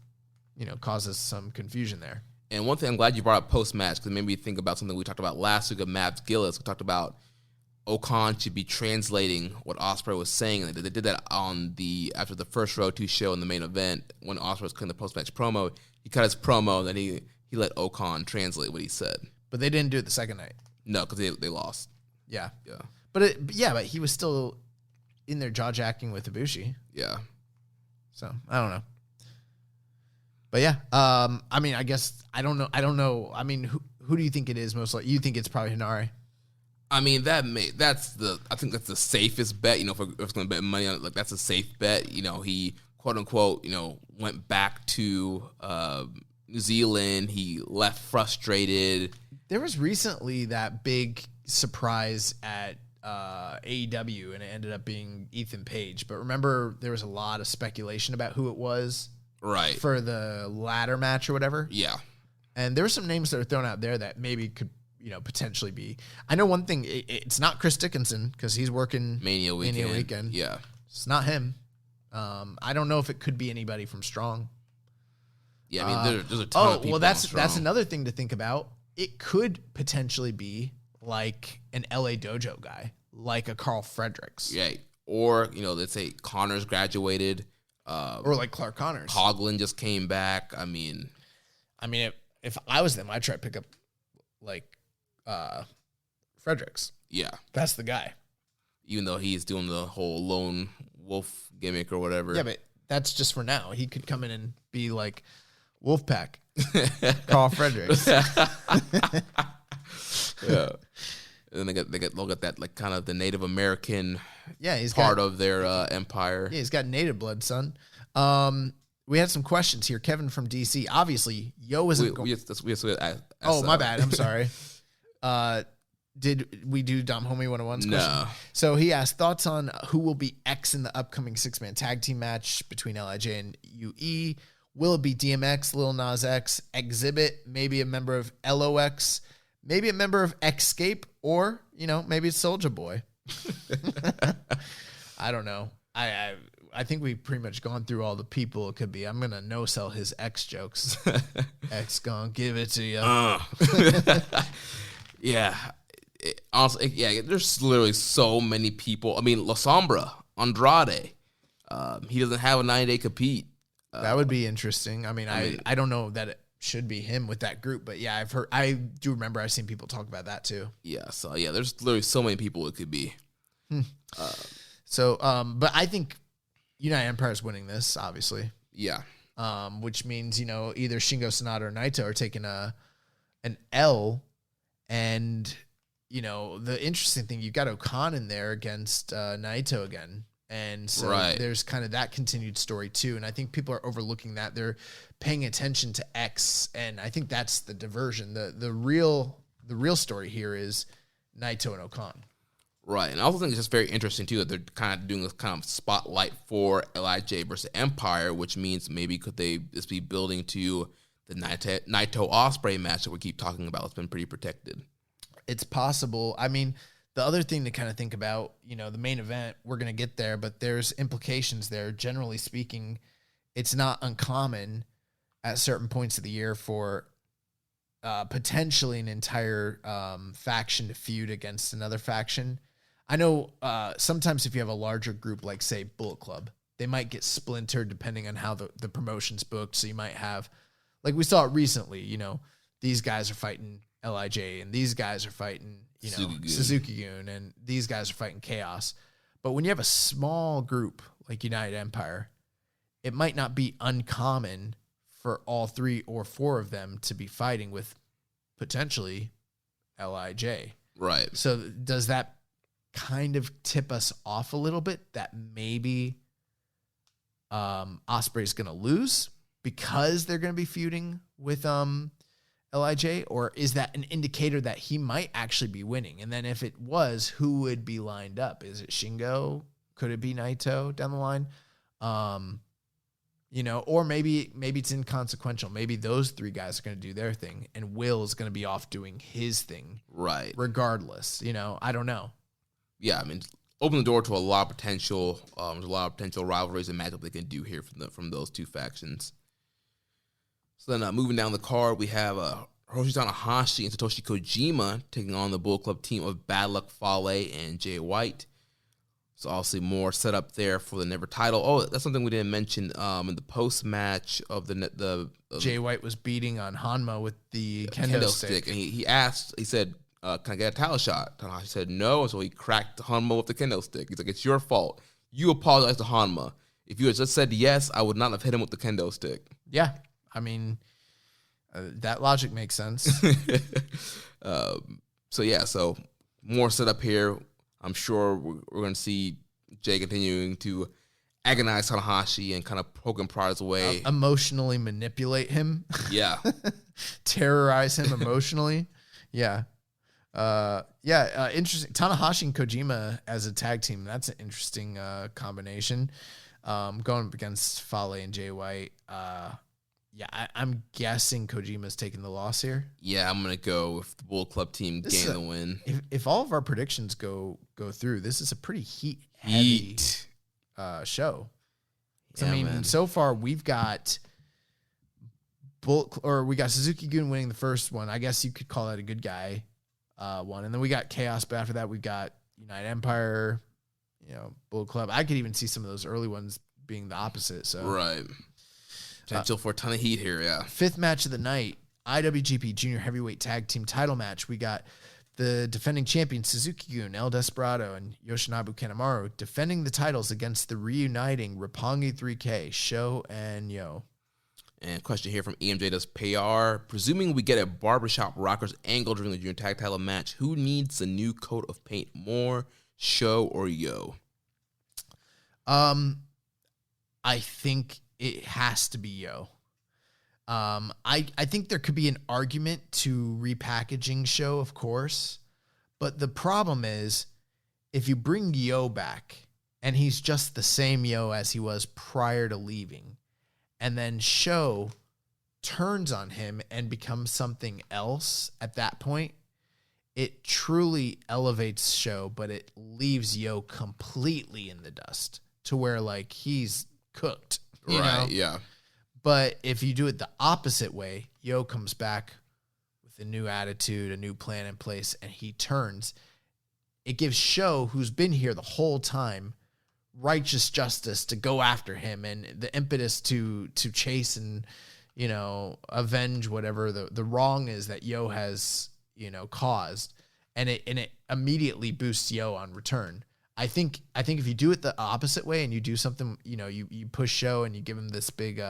S7: causes some confusion there.
S6: And one thing I'm glad you brought up post-match, because it made me think about something we talked about last week of Matt Gillis. We talked about Okan should be translating what Ospreay was saying. And they did that after the first Road 2 show in the main event. When Ospreay was cutting the post-match promo, he cut his promo, then he let Okan translate what he said.
S7: But they didn't do it the second night.
S6: No, because they lost.
S7: Yeah.
S6: Yeah.
S7: But he was still in there jaw-jacking with Ibushi.
S6: Yeah.
S7: So, I don't know. But yeah, I mean, I guess, I don't know. I mean, who do you think it is most likely? You think it's probably Hinari?
S6: I mean, I think that's the safest bet, if we're going to bet money on it, like that's a safe bet. He, quote unquote, went back to New Zealand. He left frustrated.
S7: There was recently that big surprise at AEW, and it ended up being Ethan Page. But remember, there was a lot of speculation about who it was,
S6: right,
S7: for the ladder match or whatever.
S6: Yeah,
S7: and there were some names that are thrown out there that maybe could, potentially be. I know one thing: it's not Chris Dickinson because he's working
S6: Mania weekend. Yeah,
S7: it's not him. I don't know if it could be anybody from Strong.
S6: Yeah, I mean, there's a ton of people.
S7: Well, that's another thing to think about. It could potentially be like an LA Dojo guy, like a Carl Fredericks.
S6: Yeah. Or, let's say Connors graduated.
S7: Or like Clark Connors.
S6: Coughlin just came back. I mean,
S7: if I was them, I'd try to pick up like Fredericks.
S6: Yeah.
S7: That's the guy.
S6: Even though he's doing the whole lone wolf gimmick or whatever.
S7: Yeah, but that's just for now. He could come in and be like Wolfpack. Carl Fredericks.
S6: Yeah. And then they'll get that like kind of the Native American
S7: he's
S6: part of their empire.
S7: Yeah, he's got native blood, son. We had some questions here. Kevin from DC. Obviously, Yo isn't going. Oh, my bad. I'm sorry. Did we do Dom Homie 101's question?
S6: No.
S7: So he asked thoughts on who will be X in the upcoming 6-man tag team match between LIJ and UE. Will it be DMX, Lil Nas X, Exhibit, maybe a member of LOX, maybe a member of Xscape, or, maybe it's Soulja Boy. I don't know. I think we've pretty much gone through all the people it could be. I'm going to no-sell his X jokes. X gonna give it to you.
S6: Yeah. Honestly, there's literally so many people. I mean, La Sombra, Andrade, he doesn't have a 90-day compete.
S7: That would be interesting. I mean, I don't know that it should be him with that group, but yeah, I do remember I've seen people talk about that too.
S6: Yeah, so yeah, there's literally so many people it could be.
S7: But I think United Empire is winning this, obviously.
S6: Yeah.
S7: Which means, either Shingo Sonata or Naito are taking an L, and the interesting thing, you got Okan in there against Naito again. And so there's kind of that continued story too. And I think people are overlooking that. They're paying attention to X. And I think that's the diversion. The real story here is Naito and Okan.
S6: Right. And I also think it's just very interesting too that they're kind of doing this kind of spotlight for LIJ versus Empire, which means maybe could they just be building to the Naito Ospreay match that we keep talking about? It's been pretty protected.
S7: It's possible. I mean, the other thing to kind of think about, the main event, we're going to get there, but there's implications there. Generally speaking, it's not uncommon at certain points of the year for potentially an entire faction to feud against another faction. I know sometimes if you have a larger group, like, say, Bullet Club, they might get splintered depending on how the promotion's booked. So you might have, like we saw it recently, these guys are fighting LIJ and these guys are fighting Suzuki-gun, and these guys are fighting Chaos. But when you have a small group like United Empire, it might not be uncommon for all 3 or 4 of them to be fighting with potentially LIJ.
S6: Right.
S7: So does that kind of tip us off a little bit that maybe Ospreay's going to lose because they're going to be feuding with LIJ, or is that an indicator that he might actually be winning? And then if it was, who would be lined up? Is it Shingo? Could it be Naito down the line? Or maybe it's inconsequential. Maybe those 3 guys are going to do their thing and Will is going to be off doing his thing.
S6: Right.
S7: Regardless, I don't know.
S6: Yeah, I mean, open the door to a lot of potential, rivalries and matchups they can do here from those 2 factions. So then moving down the card, we have Hiroshi Tanahashi and Satoshi Kojima taking on the Bullet Club team of Bad Luck Fale and Jay White. So obviously more set up there for the Never title. Oh, that's something we didn't mention in the post-match of the
S7: Jay White was beating on Hanma with the kendo stick.
S6: And he said, can I get a title shot? Tanahashi said no, so he cracked Hanma with the kendo stick. He's like, it's your fault. You apologize to Hanma. If you had just said yes, I would not have hit him with the kendo stick.
S7: Yeah. I mean, that logic makes sense.
S6: So more set up here. I'm sure we're going to see Jay continuing to agonize Tanahashi and kind of poke and prod his way.
S7: Emotionally manipulate him.
S6: Yeah.
S7: Terrorize him emotionally. Yeah. Interesting. Tanahashi and Kojima as a tag team. That's an interesting combination. Going up against Fale and Jay White. I'm guessing Kojima's taking the loss here.
S6: Yeah, I'm gonna go with the Bullet Club team getting the win.
S7: If all of our predictions go through, this is a pretty heat-heavy show. Yeah, I mean, man. So far we've got Suzuki-gun winning the first one. I guess you could call that a good guy one, and then we got Chaos. But after that, we've got United Empire, Bullet Club. I could even see some of those early ones being the opposite. So
S6: right. Potential for a ton of heat here, yeah.
S7: 5th match of the night, IWGP Junior Heavyweight Tag Team title match. We got the defending champion Suzuki-gun, El Desperado, and Yoshinobu Kanemaru defending the titles against the reuniting Roppongi 3K, Sho and Yo.
S6: And question here from EMJ does PR. Presuming we get a Barbershop Rockers angle during the junior tag title match, who needs a new coat of paint more, Sho or Yo?
S7: I think it has to be Yo. I think there could be an argument to repackaging Sho, of course. But the problem is, if you bring Yo back, and he's just the same Yo as he was prior to leaving, and then Sho turns on him and becomes something else at that point, it truly elevates Sho, but it leaves Yo completely in the dust to where, like, he's cooked. You know?
S6: Yeah.
S7: But if you do it the opposite way, Yo comes back with a new attitude, a new plan in place, and he turns. It gives Sho, who's been here the whole time, righteous justice to go after him and the impetus to chase and, avenge whatever the wrong is that Yo has, caused. And it immediately boosts Yo on return. I think if you do it the opposite way and you do something, you push Sho and you give him this big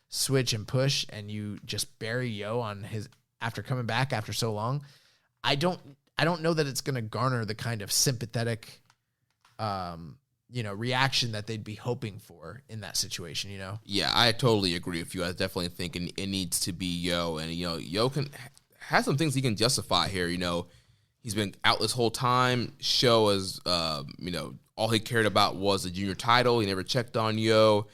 S7: switch and push and you just bury Yo on his after coming back after so long, I don't I don't know that it's going to garner the kind of sympathetic, reaction that they'd be hoping for in that situation,
S6: Yeah, I totally agree with you. I definitely think it needs to be Yo, and Yo has some things he can justify here. He's been out this whole time. Sho is, all he cared about was the junior title. He never checked on Yo.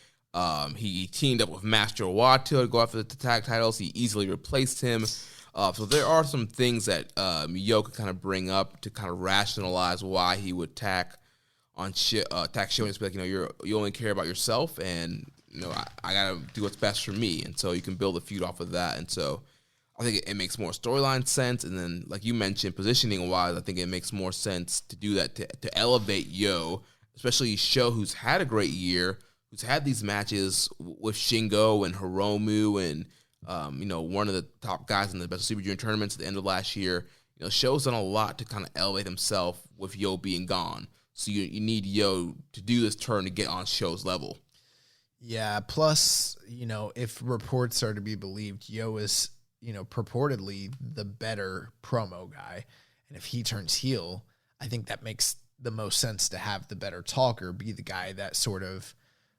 S6: He teamed up with Master Wato to go after the tag titles. He easily replaced him. So there are some things that Yo could kind of bring up to kind of rationalize why he would attack Sho and just be like, you only care about yourself, and I gotta do what's best for me, and so you can build a feud off of that. And so I think it makes more storyline sense, and then like you mentioned, positioning wise, I think it makes more sense to do that to elevate Yo, especially Sho, who's had a great year, who's had these matches with Shingo and Hiromu and one of the top guys in the Best of Super Junior tournaments at the end of last year. Sho's done a lot to kind of elevate himself with Yo being gone. So you need Yo to do this turn to get on Sho's level.
S7: Yeah, plus, if reports are to be believed, Yo is, purportedly the better promo guy. And if he turns heel, I think that makes the most sense to have the better talker be the guy that sort of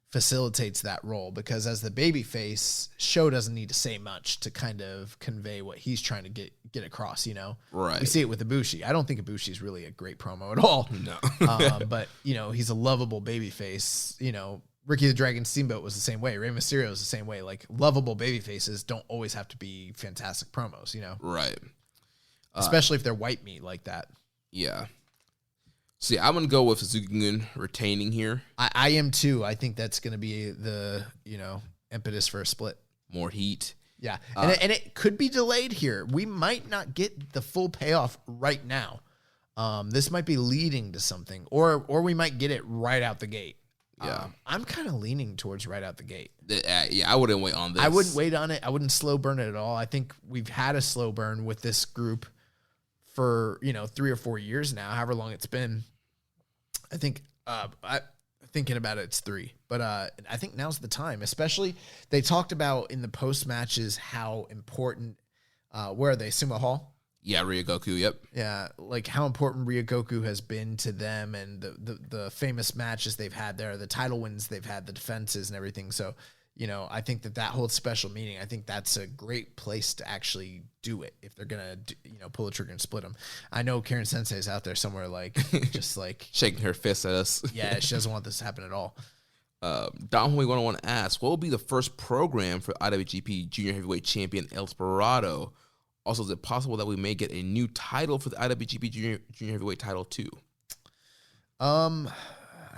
S7: facilitates that role, because as the babyface, Sho doesn't need to say much to kind of convey what he's trying to get across,
S6: Right.
S7: We see it with Ibushi. I don't think Ibushi is really a great promo at all.
S6: No.
S7: But, he's a lovable babyface. Ricky the Dragon Steamboat was the same way. Rey Mysterio is the same way. Like, lovable babyfaces don't always have to be fantastic promos,
S6: Right.
S7: Especially if they're white meat like that.
S6: Yeah. So yeah, I'm going to go with Suzuki-gun retaining here.
S7: I am too. I think that's going to be the, impetus for a split.
S6: More heat.
S7: Yeah. And it could be delayed here. We might not get the full payoff right now. This might be leading to something, or we might get it right out the gate.
S6: Yeah.
S7: I'm kind of leaning towards right out the gate.
S6: Yeah, I wouldn't wait on this.
S7: I wouldn't wait on it. I wouldn't slow burn it at all. I think we've had a slow burn with this group for, 3 or 4 years now, however long it's been. I think, thinking about it, it's 3. But I think now's the time. Especially, they talked about in the post matches how important. Where are they? Sumo Hall.
S6: Yeah, Ryogoku. Yep.
S7: Yeah, like how important Ryogoku has been to them, and the famous matches they've had there, the title wins they've had, the defenses and everything. So, I think that holds special meaning. I think that's a great place to actually do it if they're gonna, pull the trigger and split them. I know Karen Sensei is out there somewhere, like just like
S6: shaking her fist at us.
S7: Yeah, she doesn't want this to happen at all.
S6: Don, we want to ask, what will be the first program for IWGP Junior Heavyweight Champion El Desperado? Also, is it possible that we may get a new title for the IWGP Junior Heavyweight title too? I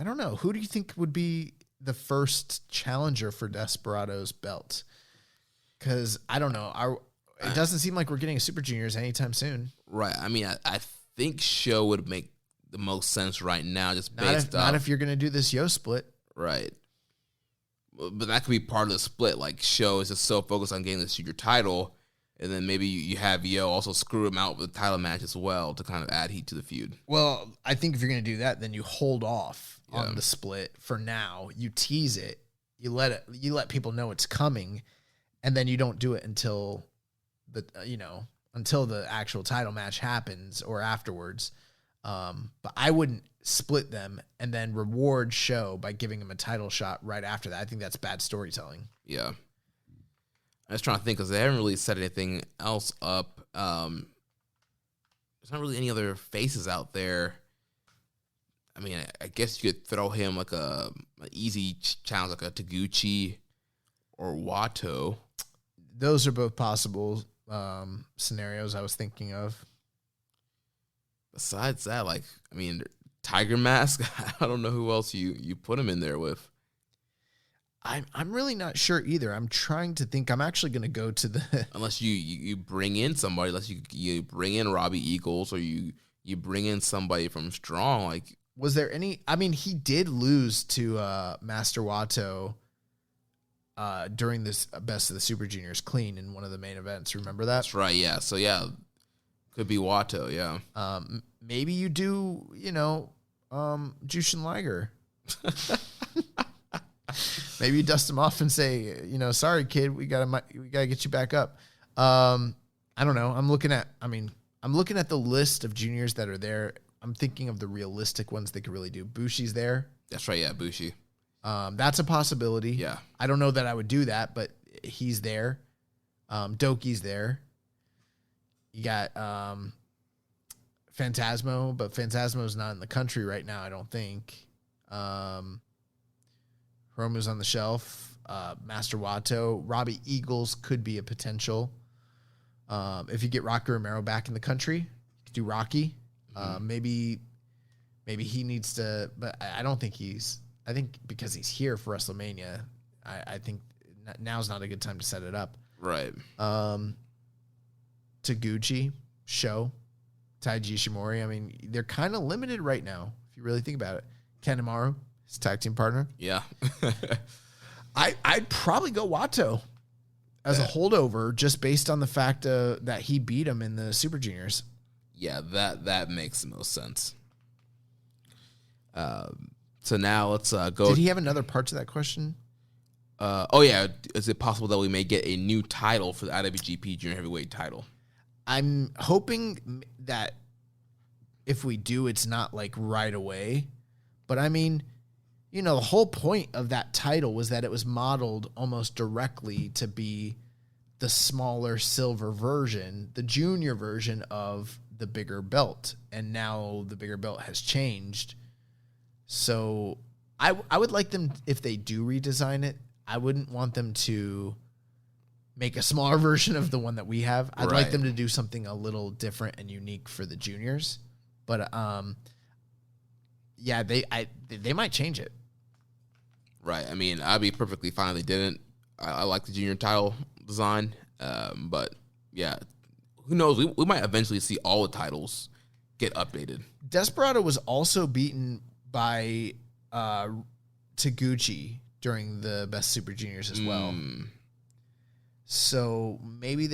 S7: don't know. Who do you think would be the first challenger for Desperado's belt? Because I don't know. It doesn't seem like we're getting a Super Juniors anytime soon.
S6: Right. I mean, I think Sho would make the most sense right now, just
S7: not if you're going to do this Yo split.
S6: Right. But that could be part of the split. Like, Sho is just so focused on getting the Super title, and then maybe you have Yo also screw him out with the title match as well to kind of add heat to the feud.
S7: Well, I think if you're going to do that, then you hold off on the split for now. You tease it. You let people know it's coming, and then you don't do it until the actual title match happens or afterwards. But I wouldn't split them and then reward Sho by giving him a title shot right after that. I think that's bad storytelling.
S6: Yeah. I was trying to think because they haven't really set anything else up. There's not really any other faces out there. I mean, I guess you could throw him like an easy challenge, like a Taguchi or Wato.
S7: Those are both possible scenarios I was thinking of.
S6: Besides that, Tiger Mask, I don't know who else you put him in there with.
S7: I'm really not sure either. I'm trying to think. I'm actually going to go to the...
S6: Unless you bring in somebody, unless you bring in Robbie Eagles or you bring in somebody from Strong.
S7: Was there any... I mean, he did lose to Master Wato during this Best of the Super Juniors clean in one of the main events. Remember that?
S6: That's right, yeah. So, yeah, could be Wato, yeah.
S7: Maybe you do, Jushin Liger. Maybe you dust him off and say, sorry, kid, we gotta get you back up. I don't know. I'm I'm looking at the list of juniors that are there. I'm thinking of the realistic ones they could really do. Bushi's there.
S6: That's right, yeah, Bushi.
S7: That's a possibility.
S6: Yeah.
S7: I don't know that I would do that, but he's there. Doki's there. You got Phantasmo, but Phantasmo's not in the country right now, I don't think. Hiromu's on the shelf. Master Wato. Robbie Eagles could be a potential. If you get Rocky Romero back in the country, you could do Rocky. Maybe he needs to, but I don't think I think because he's here for WrestleMania, I think now's not a good time to set it up.
S6: Right.
S7: Taguchi, Sho, Taiji Ishimori. I mean, they're kind of limited right now, if you really think about it. Kanemaru, his tag team partner.
S6: Yeah.
S7: I'd probably go Wato as a holdover just based on the fact that he beat him in the Super Juniors.
S6: Yeah, that makes the most sense. So now let's go.
S7: Did he have another part to that question?
S6: Is it possible that we may get a new title for the IWGP Junior Heavyweight title?
S7: I'm hoping that if we do, it's not like right away. But I mean, you know, the whole point of that title was that it was modeled almost directly to be the smaller silver version, the junior version of the bigger belt. And now the bigger belt has changed. So I would like them, if they do redesign it, I wouldn't want them to make a smaller version of the one that we have. I'd like them to do something a little different and unique for the juniors. But yeah, they might change it.
S6: Right. I mean, I'd be perfectly fine if they didn't. I like the junior title design. But yeah, who knows? We might eventually see all the titles get updated.
S7: Desperado was also beaten by Taguchi during the Best Super Juniors as well. So maybe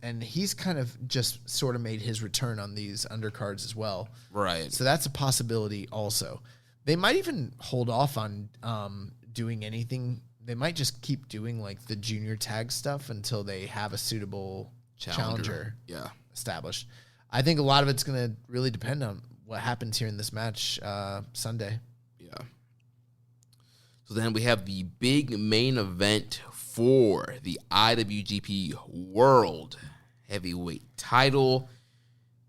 S7: and he's kind of just sort of made his return on these undercards as well.
S6: Right.
S7: So that's a possibility also. They might even hold off on doing anything. They might just keep doing like the junior tag stuff until they have a suitable challenger established. I think a lot of it's going to really depend on what happens here in this match Sunday.
S6: Yeah. So then we have the big main event for the IWGP World Heavyweight title.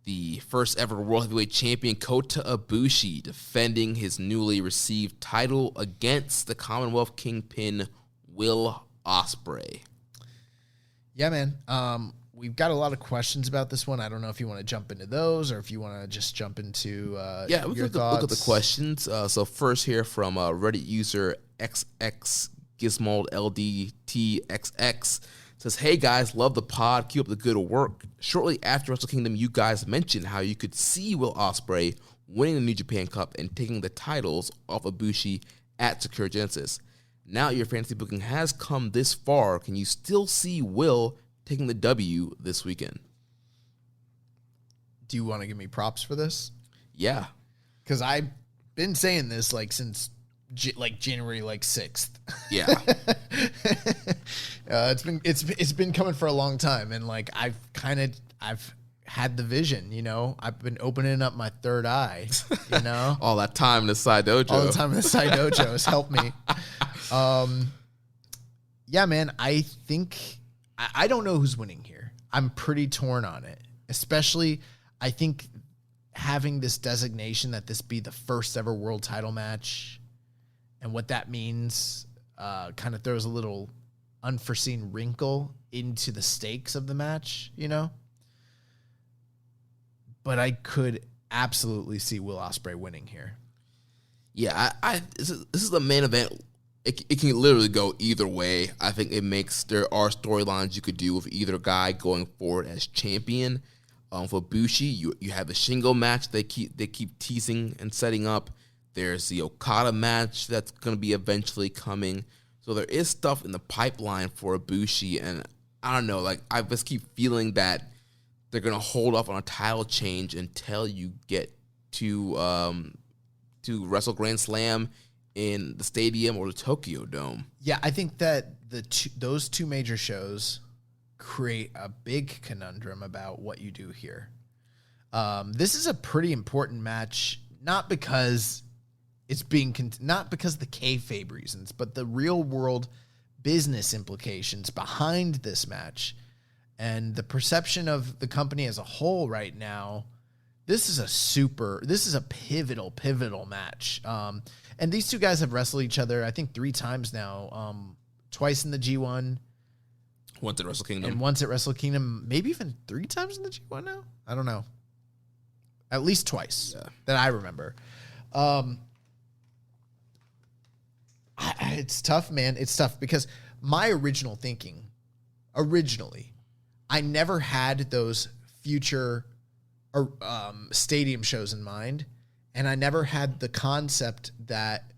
S6: The first ever World Heavyweight Champion Kota Bushi defending his newly received title against the Commonwealth Kingpin Will Ospreay.
S7: Yeah, man. We've got a lot of questions about this one. I don't know if you want to jump into those or if you want to just jump into
S6: we can look at the questions. So first here from Reddit user XX Gizmold LDTXX says, "Hey guys, love the pod. Keep up the good work. Shortly after Wrestle Kingdom, you guys mentioned how you could see Will Ospreay winning the New Japan Cup and taking the titles off of Bushi at Sakura Genesis. Now your fantasy booking has come this far. Can you still see Will taking the W this weekend?"
S7: Do you want to give me props for this?
S6: Yeah.
S7: Because I've been saying this like since January 6th.
S6: Yeah.
S7: It's been coming for a long time, and like I've had the vision, you know. I've been opening up my third eye, you know.
S6: All that time in the side dojo.
S7: All the time in the side dojo has helped me. Yeah, man. I think I don't know who's winning here. I'm pretty torn on it. Especially, I think having this designation that this be the first ever world title match, and what that means, kind of throws a little unforeseen wrinkle into the stakes of the match, you know. But I could absolutely see Will Ospreay winning here.
S6: Yeah, this is the main event. It can literally go either way. I think there are storylines you could do with either guy going forward as champion. For Bushi, you have the Shingo match they keep teasing and setting up. There's the Okada match that's going to be eventually coming. So there is stuff in the pipeline for Bushi, and I don't know, like I just keep feeling that they're going to hold off on a title change until you get to Wrestle Grand Slam in the stadium or the Tokyo Dome.
S7: Yeah, I think that those two major shows create a big conundrum about what you do here. This is a pretty important match, not because it's being not because of the kayfabe reasons, but the real world business implications behind this match and the perception of the company as a whole right now. This is a pivotal match. And these two guys have wrestled each other, I think 3 times now, twice in the G1.
S6: Once at Wrestle Kingdom.
S7: And once at Wrestle Kingdom, maybe even 3 times in the G1 now? I don't know. At least twice that I remember. It's tough, man. It's tough because my original thinking, I never had those future stadium shows in mind, and I never had the concept that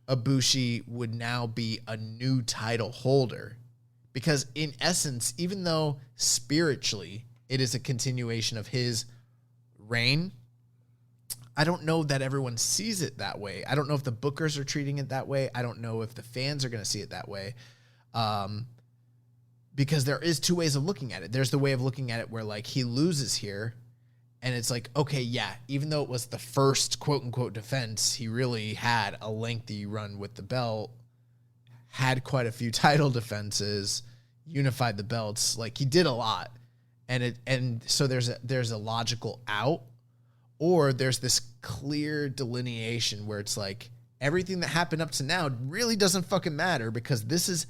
S7: Ibushi would now be a new title holder. Because in essence, even though spiritually it is a continuation of his reign, I don't know that everyone sees it that way. I don't know if the bookers are treating it that way. I don't know if the fans are going to see it that way. Because there is 2 ways of looking at it. There's the way of looking at it where like he loses here and it's like, okay, yeah, even though it was the first quote unquote defense, he really had a lengthy run with the belt, had quite a few title defenses, unified the belts. Like he did a lot. And so there's a logical out, or there's this clear delineation where it's like everything that happened up to now really doesn't fucking matter because this is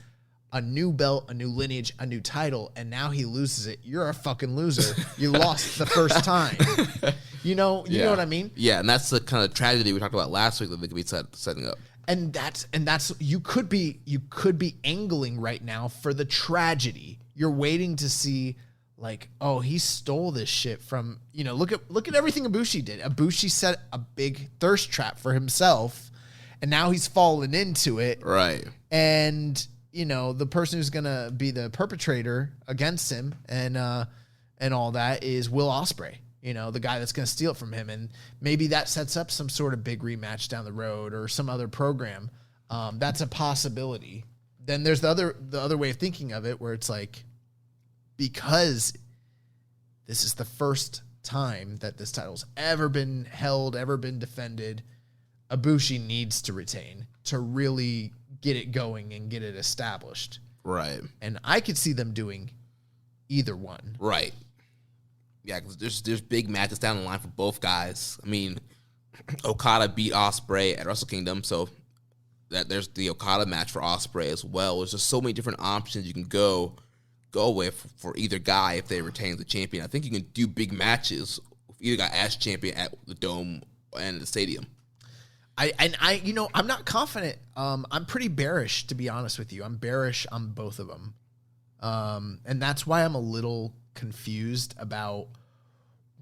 S7: a new belt, a new lineage, a new title, and now he loses it. You're a fucking loser. You lost the first time. You know what I mean?
S6: Yeah, and that's the kind of tragedy we talked about last week that they could be setting up.
S7: And that's you could be angling right now for the tragedy. You're waiting to see like, oh, he stole this shit from, look at everything Ibushi did. Ibushi set a big thirst trap for himself, and now he's fallen into it.
S6: Right.
S7: And the person who's gonna be the perpetrator against him and all that is Will Ospreay. The guy that's going to steal it from him. And maybe that sets up some sort of big rematch down the road or some other program. That's a possibility. Then there's the other way of thinking of it where it's like, because this is the first time that this title's ever been held, ever been defended, Ibushi needs to retain to really get it going and get it established.
S6: Right.
S7: And I could see them doing either one.
S6: Right. Yeah, because there's big matches down the line for both guys. I mean, Okada beat Ospreay at Wrestle Kingdom, so that there's the Okada match for Ospreay as well. There's just so many different options you can go with for either guy if they retain the champion. I think you can do big matches with either guy as champion at the Dome and the stadium.
S7: I'm not confident. I'm pretty bearish, to be honest with you. I'm bearish on both of them. And that's why I'm a little confused about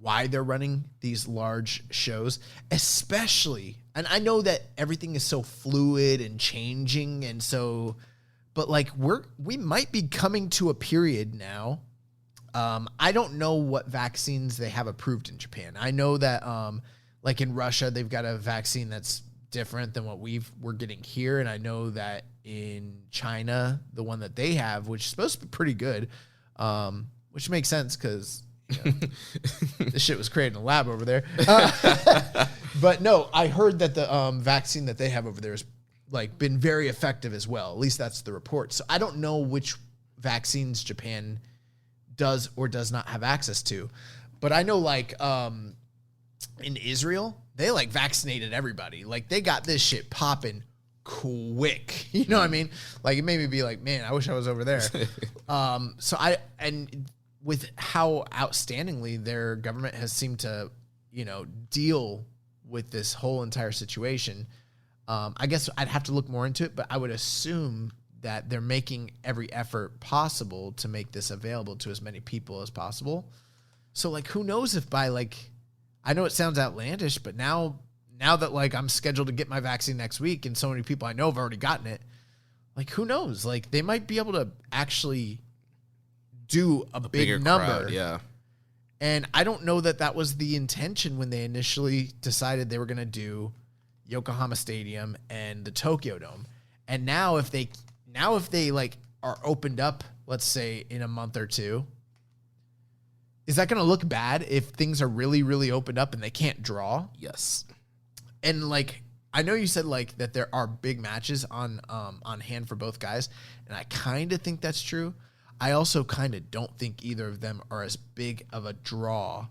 S7: why they're running these large shows, especially, and I know that everything is so fluid and changing, and so, but like we might be coming to a period now. I don't know what vaccines they have approved in Japan. I know that like in Russia, they've got a vaccine that's different than what we're getting here, and I know that in China, the one that they have, which is supposed to be pretty good, which makes sense because this shit was created in a lab over there. But no, I heard that the vaccine that they have over there has like been very effective as well. At least that's the report. So I don't know which vaccines Japan does or does not have access to, but I know like in Israel, they like vaccinated everybody. Like they got this shit popping quick. You know what I mean? Like it made me be like, man, I wish I was over there. And with how outstandingly their government has seemed to, deal with this whole entire situation, I guess I'd have to look more into it, but I would assume that they're making every effort possible to make this available to as many people as possible. So like, who knows if by like, I know it sounds outlandish, but now that like I'm scheduled to get my vaccine next week and so many people I know have already gotten it, like who knows? Like they might be able to actually do a big number.
S6: Crowd, yeah.
S7: And I don't know that was the intention when they initially decided they were going to do Yokohama Stadium and the Tokyo Dome. And now if they like are opened up, let's say in a month or two, Is that going to look bad if things are really, really opened up and they can't draw?
S6: Yes.
S7: And like, I know you said like that there are big matches on hand for both guys, and I kind of think that's true. I also kind of don't think either of them are as big of a draw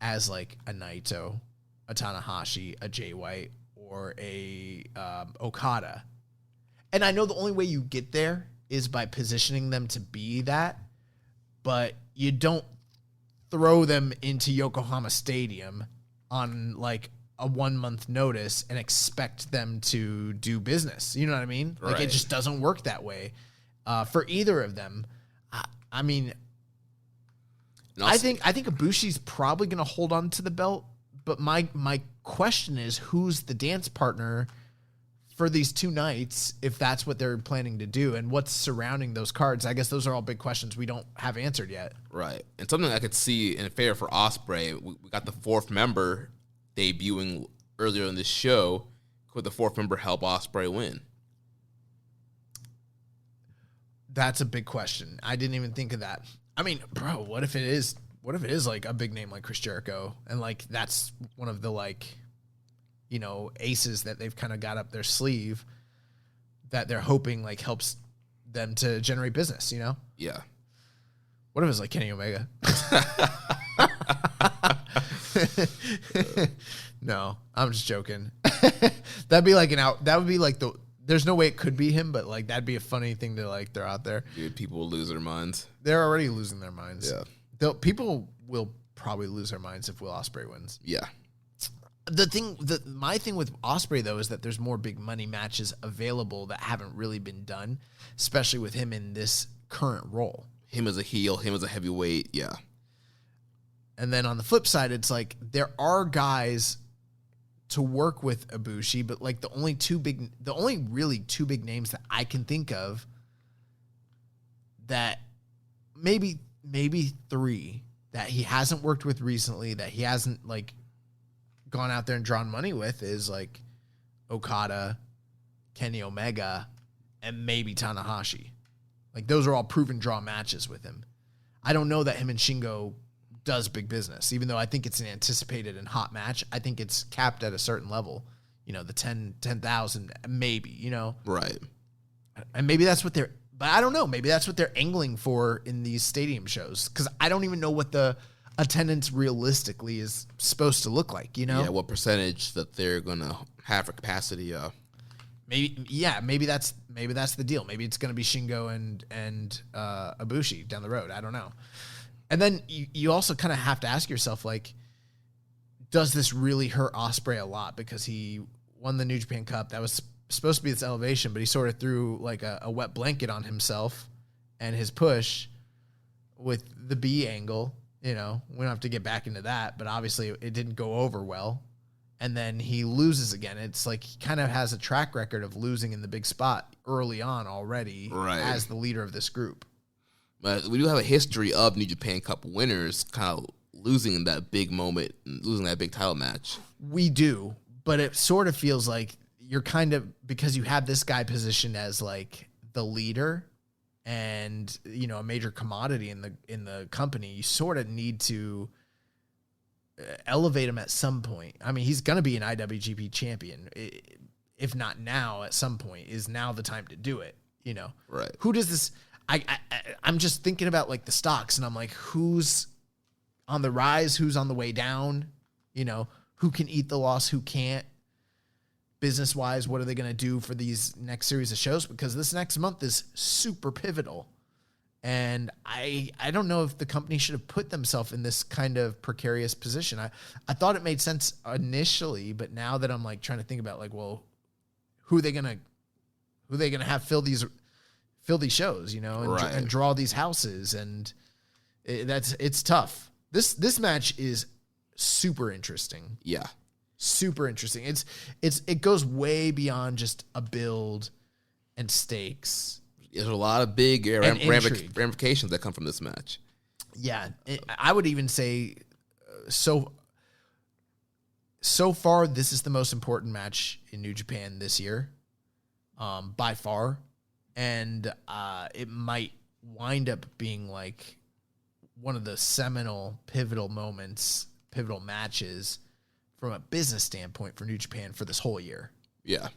S7: as like a Naito, a Tanahashi, a Jay White, or a Okada. And I know the only way you get there is by positioning them to be that, but you don't throw them into Yokohama Stadium on like a 1 month notice and expect them to do business. You know what I mean? Like it just doesn't work that way for either of them. I mean, I think Ibushi's probably going to hold on to the belt, but my question is, who's the dance partner for these 2 nights, if that's what they're planning to do, and what's surrounding those cards? I guess those are all big questions we don't have answered yet.
S6: Right. And something I could see in favor for Ospreay, we got the 4th member debuting earlier in this show. Could the 4th member help Ospreay win?
S7: That's a big question. I didn't even think of that. I mean, bro, what if it is like a big name like Chris Jericho, and like that's one of the like, you know, aces that they've kind of got up their sleeve that they're hoping like helps them to generate business, you know?
S6: Yeah.
S7: What if it was like Kenny Omega? No, I'm just joking. That'd be like that would be like there's no way it could be him, but like that'd be a funny thing to like throw out there.
S6: Dude, people will lose their minds.
S7: They're already losing their minds.
S6: Yeah.
S7: People will probably lose their minds if Will Ospreay wins.
S6: Yeah.
S7: My thing with Ospreay though is that there's more big money matches available that haven't really been done, especially with him in this current role.
S6: Him as a heel, him as a heavyweight, yeah.
S7: And then on the flip side, it's like there are guys to work with Ibushi, but like the only really 2 big names that I can think of, that maybe 3 that he hasn't worked with recently, that he hasn't like gone out there and drawn money with, is like Okada, Kenny Omega, and maybe Tanahashi. Like those are all proven draw matches with him. I don't know that him and Shingo does big business, even though I think it's an anticipated and hot match. I think it's capped at a certain level, you know, the 10,000 maybe, you know?
S6: Right.
S7: And maybe that's what but I don't know. Maybe that's what they're angling for in these stadium shows. Cause I don't even know what the attendance realistically is supposed to look like, you know?
S6: Yeah. What percentage that they're going to have for capacity.
S7: Maybe that's the deal. Maybe it's going to be Shingo and Ibushi down the road. I don't know. And then you also kind of have to ask yourself, like, does this really hurt Ospreay a lot? Because he won the New Japan Cup. That was supposed to be its elevation, but he sort of threw like a wet blanket on himself and his push with the B angle. You know, we don't have to get back into that, but obviously it didn't go over well. And then he loses again. It's like he kind of has a track record of losing in the big spot early on already as the leader of this group.
S6: But we do have a history of New Japan Cup winners kind of losing in that big moment, losing that big title match.
S7: We do, but it sort of feels like you're kind of, because you have this guy positioned as like the leader and, you know, a major commodity in the company, you sort of need to elevate him at some point. I mean, he's going to be an IWGP champion. If not now, at some point. Is now the time to do it, you know?
S6: Right.
S7: Who does this... I'm just thinking about like the stocks, and I'm like, who's on the rise, who's on the way down, you know, who can eat the loss, who can't, business wise, what are they going to do for these next series of shows? Because this next month is super pivotal. And I don't know if the company should have put themselves in this kind of precarious position. I thought it made sense initially, but now that I'm like trying to think about like, well, who are they going to have fill these shows, you know, and draw these houses, and it's tough. This match is super interesting.
S6: Yeah,
S7: super interesting. It goes way beyond just a build and stakes.
S6: There's a lot of big ramifications that come from this match.
S7: Yeah, I would even say so far this is the most important match in New Japan this year, by far. And it might wind up being like one of the seminal, pivotal moments, pivotal matches from a business standpoint for New Japan for this whole year.
S6: Yeah.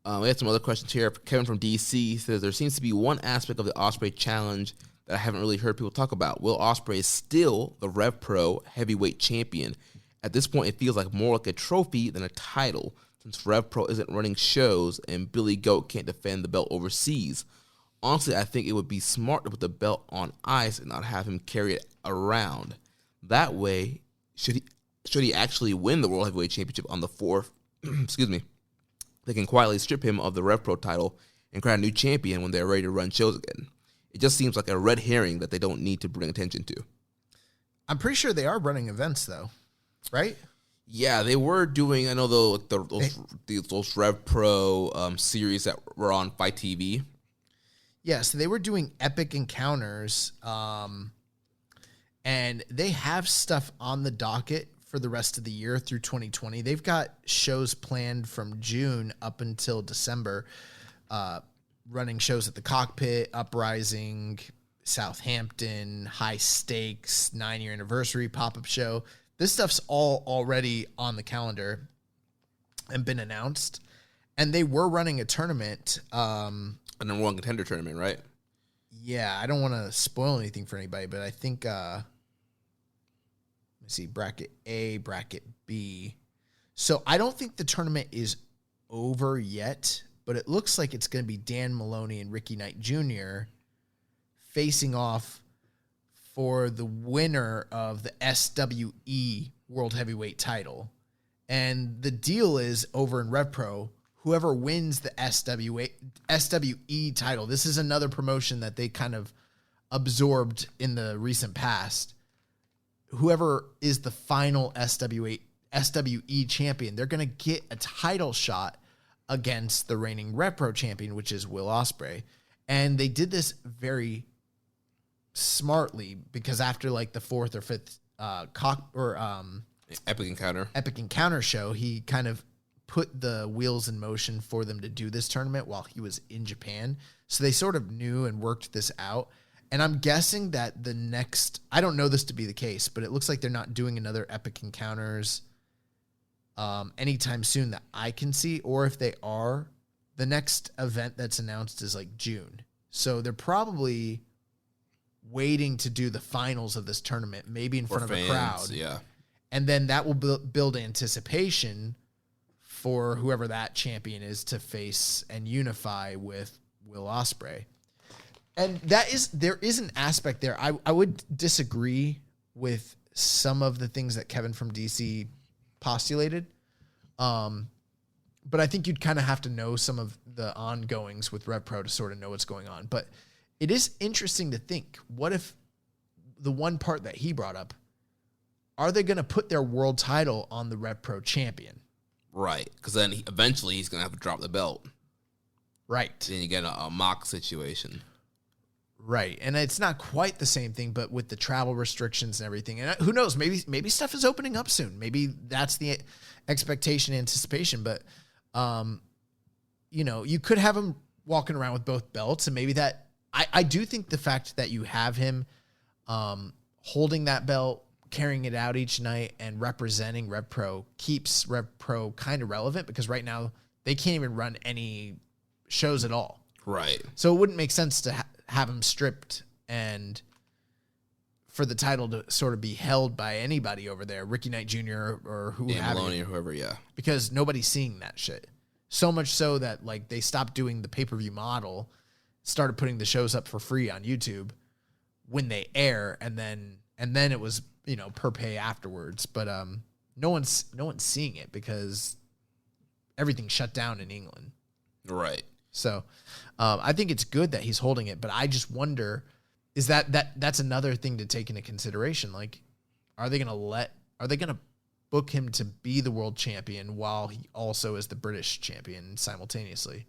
S6: We had some other questions here. Kevin from DC says there seems to be one aspect of the Ospreay challenge that I haven't really heard people talk about. Will Ospreay is still the Rev Pro heavyweight champion. At this point, it feels like more like a trophy than a title, since Rev Pro isn't running shows and Billy Goat can't defend the belt overseas. Honestly, I think it would be smart to put the belt on ice and not have him carry it around. That way, should he actually win the World Heavyweight Championship on the 4th, excuse me, they can quietly strip him of the Rev Pro title and crown a new champion when they're ready to run shows again. It just seems like a red herring that they don't need to bring attention to.
S7: I'm pretty sure they are running events, though, right?
S6: Yeah, they were doing, I know those Rev Pro series that were on Fight TV.
S7: Yeah, so they were doing epic encounters, and they have stuff on the docket for the rest of the year through 2020. They've got shows planned from June up until December, running shows at the Cockpit, Uprising, Southampton, High Stakes, 9-year anniversary pop-up show. This stuff's all already on the calendar and been announced. And they were running a tournament.
S6: A number one contender tournament, right?
S7: Yeah, I don't want to spoil anything for anybody, but I think, let me see, bracket A, bracket B. So I don't think the tournament is over yet, but it looks like it's going to be Dan Maloney and Ricky Knight Jr. facing off for the winner of the SWE World Heavyweight title. And the deal is over in Rev Pro, whoever wins the SWE title, this is another promotion that they kind of absorbed in the recent past. Whoever is the final SWE champion, they're going to get a title shot against the reigning Rev Pro champion, which is Will Ospreay. And they did this very smartly because after like the 4th or 5th Epic Encounter show, he kind of put the wheels in motion for them to do this tournament while he was in Japan. So they sort of knew and worked this out. And I'm guessing that the next, I don't know this to be the case, but it looks like they're not doing another Epic Encounters anytime soon that I can see. Or if they are, the next event that's announced is like June. So they're probably waiting to do the finals of this tournament, maybe in front of a crowd.
S6: Yeah.
S7: And then that will build anticipation for whoever that champion is to face and unify with Will Ospreay. And there is an aspect there. I would disagree with some of the things that Kevin from DC postulated. But I think you'd kind of have to know some of the ongoings with Rev Pro to sort of know what's going on. But it is interesting to think, what if the one part that he brought up, are they going to put their world title on the Rev Pro champion?
S6: Right, because then eventually he's going to have to drop the belt.
S7: Right.
S6: Then you get a mock situation.
S7: Right, and it's not quite the same thing, but with the travel restrictions and everything, and who knows, maybe stuff is opening up soon. Maybe that's the expectation, anticipation, but you could have him walking around with both belts, and maybe that I do think the fact that you have him holding that belt, carrying it out each night, and representing Rev Pro keeps Rev Pro kind of relevant, because right now they can't even run any shows at all.
S6: Right.
S7: So it wouldn't make sense to have him stripped and for the title to sort of be held by anybody over there, Ricky Knight Jr. or who have
S6: Maloney or whoever, yeah.
S7: Because nobody's seeing that shit. So much so that like they stopped doing the pay-per-view model, started putting the shows up for free on YouTube when they air, and then it was, per pay afterwards. But no one's seeing it because everything's shut down in England.
S6: Right.
S7: So I think it's good that he's holding it, but I just wonder, is that's another thing to take into consideration? Like, are they going to book him to be the world champion while he also is the British champion simultaneously?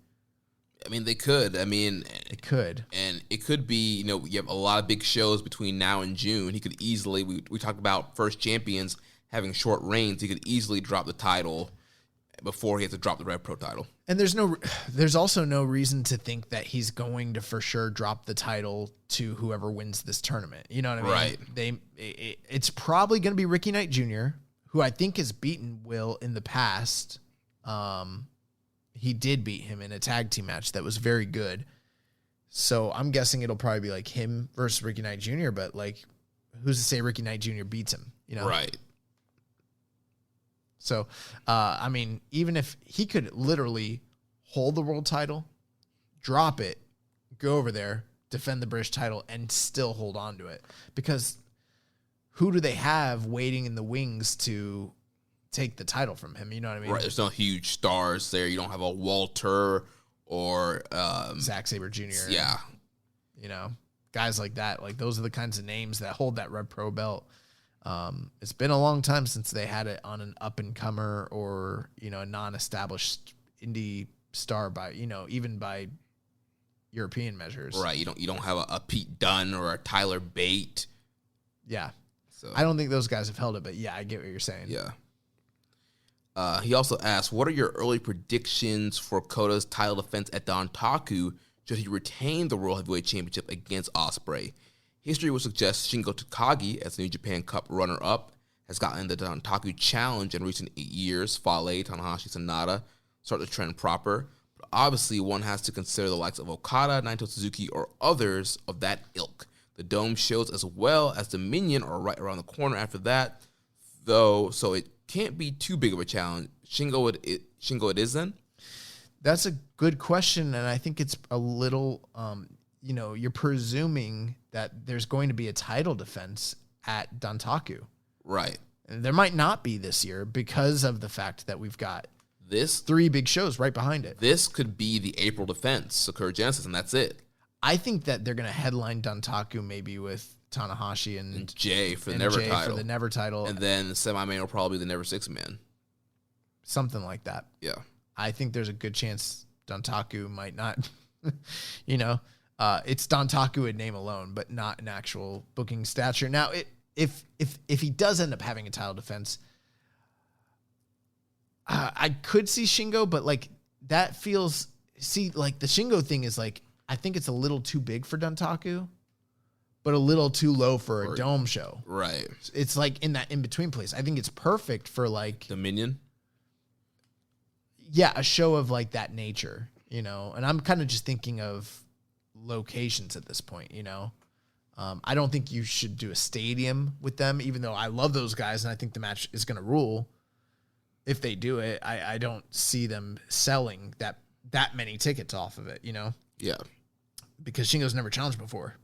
S6: I mean, they could.
S7: It could.
S6: And it could be, you have a lot of big shows between now and June. He could easily, we talked about first champions having short reigns. He could easily drop the title before he has to drop the Rev Pro title.
S7: And there's also no reason to think that he's going to for sure drop the title to whoever wins this tournament. You know what I mean?
S6: Right.
S7: It's probably going to be Ricky Knight Jr., who I think has beaten Will in the past. He did beat him in a tag team match that was very good. So I'm guessing it'll probably be like him versus Ricky Knight Jr., but like, who's to say Ricky Knight Jr. beats him? You know?
S6: Right.
S7: So, I mean, even if he could literally hold the world title, drop it, go over there, defend the British title, and still hold on to it. Because who do they have waiting in the wings to take the title from him? You know what I mean?
S6: Right. There's no huge stars there. You don't have a Walter or
S7: Zack Sabre Jr.
S6: Yeah.
S7: You know, guys like that. Like, those are the kinds of names that hold that Red Pro belt. It's been a long time since they had it on an up-and-comer or, you know, a non-established indie star by, you know, even by European measures.
S6: Right. You don't have a Pete Dunne or a Tyler Bate.
S7: Yeah.
S6: So
S7: I don't think those guys have held it, but yeah, I get what you're saying.
S6: Yeah. He also asked, what are your early predictions for Kota's title defense at Dontaku should he retain the World Heavyweight Championship against Ospreay? History would suggest Shingo Takagi, as the New Japan Cup runner-up, has gotten the Dontaku Challenge in recent years. Fale, Tanahashi, Sanada start the trend proper. But obviously, one has to consider the likes of Okada, Naito Suzuki, or others of that ilk. The Dome shows as well as Dominion are right around the corner after that, though, so it can't be too big of a challenge. Shingo it is then?
S7: That's a good question, and I think it's a little, you know, you're presuming that there's going to be a title defense at Dontaku.
S6: Right.
S7: And there might not be this year because of the fact that we've got
S6: this
S7: 3 big shows right behind it.
S6: This could be the April defense, Sakura Genesis, and that's it.
S7: I think that they're going to headline Dontaku maybe with Tanahashi and
S6: Jay for the
S7: Never title.
S6: And then the semi-main will probably be the Never Six-Man.
S7: Something like that.
S6: Yeah. I
S7: think there's a good chance Dontaku might not, you know, it's Dontaku in name alone, but not in actual booking stature. Now, if he does end up having a title defense, I could see Shingo, but like that feels, like the Shingo thing is like, I think it's a little too big for Dontaku, but a little too low for a Dome show.
S6: Right.
S7: It's like in that in-between place. I think it's perfect for like
S6: Dominion.
S7: Yeah, a show of like that nature, you know, and I'm kind of just thinking of locations at this point, you know. I don't think you should do a stadium with them, even though I love those guys and I think the match is going to rule. If they do it, I don't see them selling that many tickets off of it, you know?
S6: Yeah.
S7: Because Shingo's never challenged before.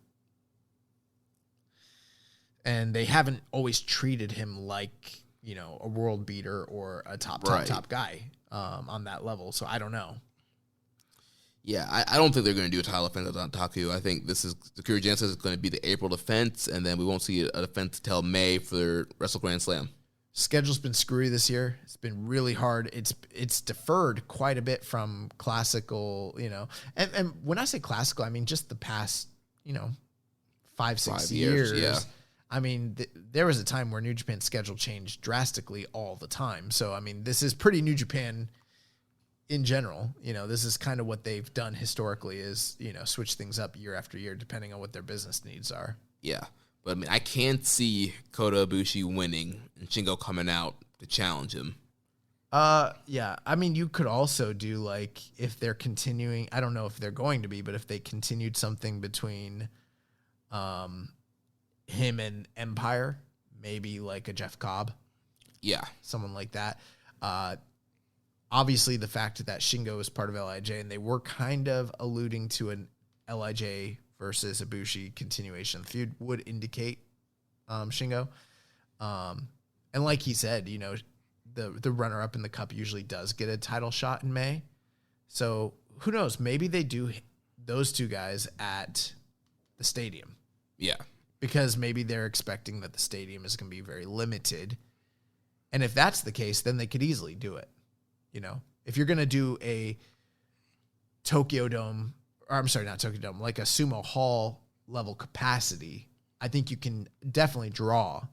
S7: And they haven't always treated him like, you know, a world beater or a top guy on that level. So I don't know.
S6: Yeah, I don't think they're going to do a title defense at Dontaku. I think Sakura Genesis is going to be the April defense, and then we won't see a defense until May for Wrestle Grand Slam.
S7: Schedule's been screwy this year. It's been really hard. It's deferred quite a bit from classical, you know. And when I say classical, I mean just the past, you know, 5-6 years.
S6: Yeah.
S7: I mean, there was a time where New Japan's schedule changed drastically all the time. So, I mean, this is pretty New Japan in general. You know, this is kind of what they've done historically is, you know, switch things up year after year depending on what their business needs are.
S6: Yeah. But, I mean, I can't see Kota Bushi winning and Shingo coming out to challenge him.
S7: Yeah. I mean, you could also do, like, if they're continuing, I don't know if they're going to be, but if they continued something between him and Empire, maybe like a Jeff Cobb.
S6: Yeah.
S7: Someone like that. Obviously, the fact that Shingo is part of LIJ, and they were kind of alluding to an LIJ versus Ibushi continuation of the feud would indicate Shingo. And like he said, you know, the runner-up in the Cup usually does get a title shot in May. So who knows? Maybe they do those two guys at the stadium.
S6: Yeah.
S7: Because maybe they're expecting that the stadium is going to be very limited. And if that's the case, then they could easily do it. You know, if you're going to do a Tokyo Dome, or I'm sorry, not Tokyo Dome, like a Sumo Hall level capacity, I think you can definitely draw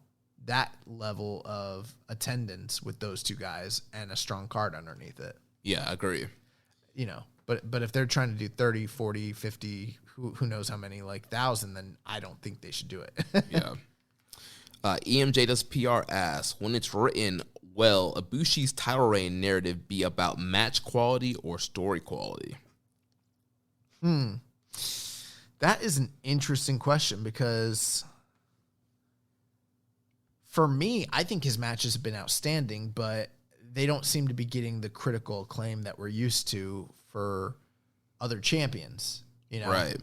S7: that level of attendance with those two guys and a strong card underneath it.
S6: Yeah, I agree.
S7: But if they're trying to do 30, 40, 50, who knows how many, like 1,000, then I don't think they should do it.
S6: Yeah. EMJ does PR asks, when it's written, will Ibushi's title reign narrative be about match quality or story quality?
S7: That is an interesting question because for me, I think his matches have been outstanding, but they don't seem to be getting the critical acclaim that we're used to for other champions,
S6: Right.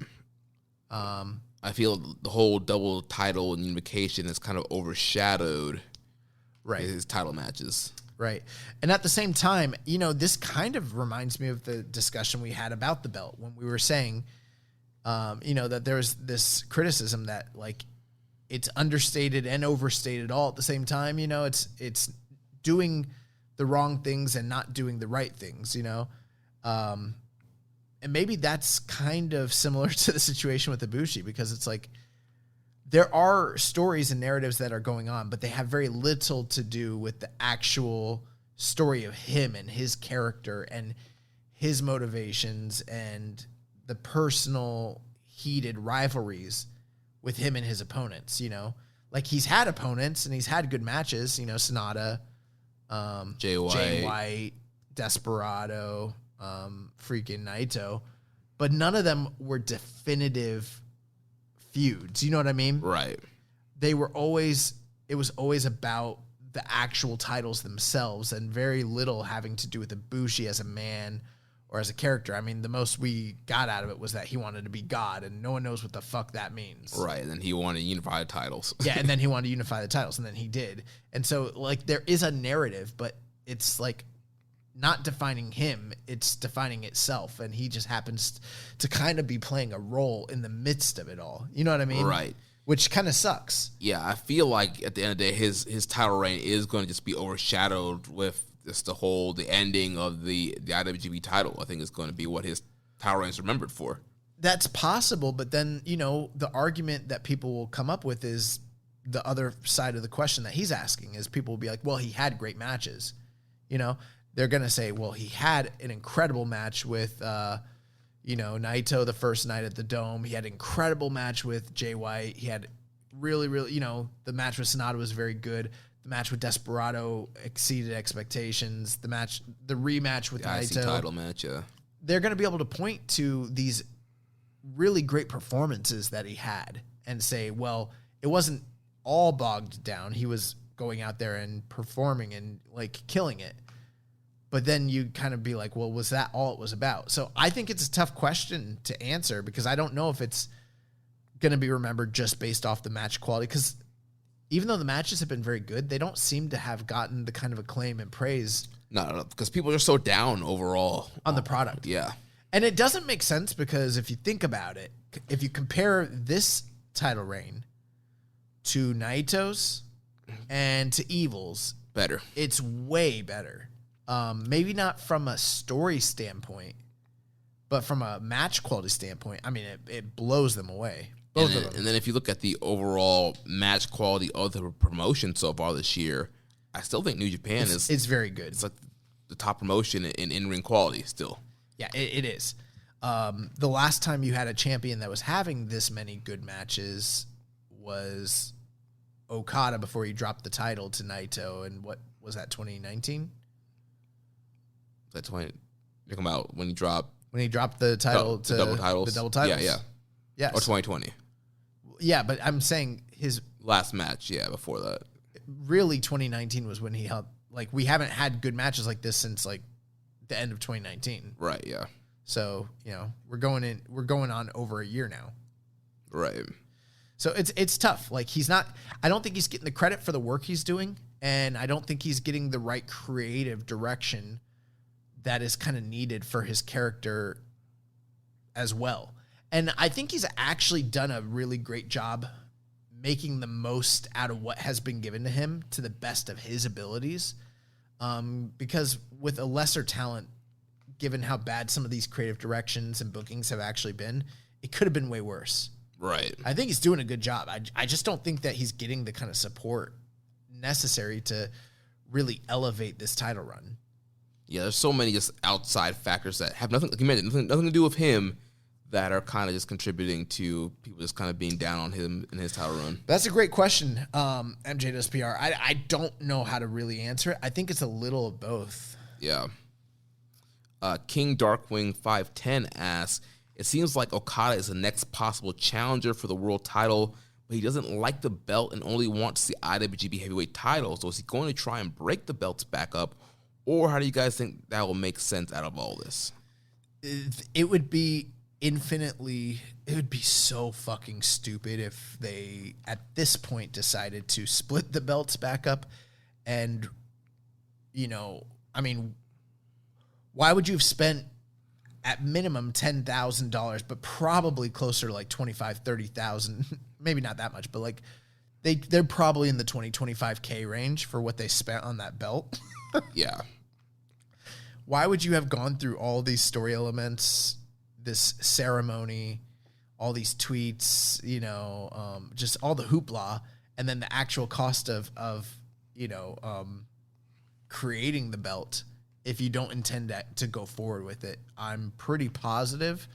S6: I feel the whole double title and unification is kind of overshadowed his title matches.
S7: Right. And at the same time, this kind of reminds me of the discussion we had about the belt when we were saying, that there's this criticism that like it's understated and overstated all at the same time. It's doing the wrong things and not doing the right things, and maybe that's kind of similar to the situation with Ibushi because it's like there are stories and narratives that are going on, but they have very little to do with the actual story of him and his character and his motivations and the personal heated rivalries with him and his opponents, Like he's had opponents and he's had good matches, Sonata,
S6: Jay
S7: White, Desperado, freaking Naito, but none of them were definitive feuds. You know what I mean?
S6: Right.
S7: It was always about the actual titles themselves and very little having to do with Ibushi as a man or as a character. I mean, the most we got out of it was that he wanted to be God, and no one knows what the fuck that means.
S6: Right, and then he wanted to unify the titles.
S7: Yeah, and then he wanted to unify the titles, and then he did. And so, like, there is a narrative, but it's, like, not defining him, it's defining itself, and he just happens to kind of be playing a role in the midst of it all. You know what I mean?
S6: Right.
S7: Which kind of sucks.
S6: Yeah, I feel like at the end of the day, his title reign is going to just be overshadowed with just the ending of the IWGP title. I think is going to be what his title reign is remembered for.
S7: That's possible, but then, the argument that people will come up with is the other side of the question that he's asking is people will be like, well, he had great matches. They're going to say, well, he had an incredible match with, Naito the first night at the Dome. He had an incredible match with Jay White. He had really, the match with Sonata was very good. The match with Desperado exceeded expectations. The rematch with Naito.
S6: IC title match, yeah.
S7: They're going to be able to point to these really great performances that he had and say, well, it wasn't all bogged down. He was going out there and performing and, like, killing it. But then you kind of be like, well, was that all it was about? So I think it's a tough question to answer because I don't know if it's going to be remembered just based off the match quality. Because even though the matches have been very good, they don't seem to have gotten the kind of acclaim and praise.
S6: No, because people are so down overall
S7: on the product.
S6: Yeah.
S7: And it doesn't make sense because if you think about it, if you compare this title reign to Naito's and to Evil's,
S6: better.
S7: It's way better. Maybe not from a story standpoint, but from a match quality standpoint, I mean, it blows them away. Both of them.
S6: And then if you look at the overall match quality of the promotion so far this year, I still think New Japan
S7: it's very good.
S6: It's like the top promotion in in-ring quality still.
S7: Yeah, it is. The last time you had a champion that was having this many good matches was Okada before he dropped the title to Naito. And what was that, 2019?
S6: That's when you're talking about when he dropped
S7: the title to
S6: the double titles.
S7: The double titles.
S6: Yeah.
S7: Yes.
S6: Or 2020.
S7: Yeah, but I'm saying his
S6: last match, before that.
S7: Really 2019 was when he held, like, we haven't had good matches like this since like the end of 2019.
S6: Right, yeah.
S7: So, we're going on over a year now.
S6: Right.
S7: So it's tough. Like, I don't think he's getting the credit for the work he's doing, and I don't think he's getting the right creative direction that is kind of needed for his character as well. And I think he's actually done a really great job making the most out of what has been given to him to the best of his abilities. Because with a lesser talent, given how bad some of these creative directions and bookings have actually been, it could have been way worse.
S6: Right.
S7: I think he's doing a good job. I just don't think that he's getting the kind of support necessary to really elevate this title run.
S6: Yeah, there's so many just outside factors that have nothing, like you mentioned, nothing to do with him, that are kind of just contributing to people just kind of being down on him in his title run.
S7: That's a great question, MJ.PR. I don't know how to really answer it. I think it's a little of both.
S6: Yeah. King Darkwing 510 asks, it seems like Okada is the next possible challenger for the world title, but he doesn't like the belt and only wants the IWGP Heavyweight title. So is he going to try and break the belts back up? Or how do you guys think that will make sense out of all this?
S7: It would be so fucking stupid if they, at this point, decided to split the belts back up. And, why would you have spent at minimum $10,000, but probably closer to like $25,000, $30,000, maybe not that much, but like they're probably in the $20,000, $25,000 range for what they spent on that belt.
S6: Yeah.
S7: Why would you have gone through all these story elements, this ceremony, all these tweets, just all the hoopla, and then the actual cost of creating the belt if you don't intend to go forward with it? I'm pretty positive.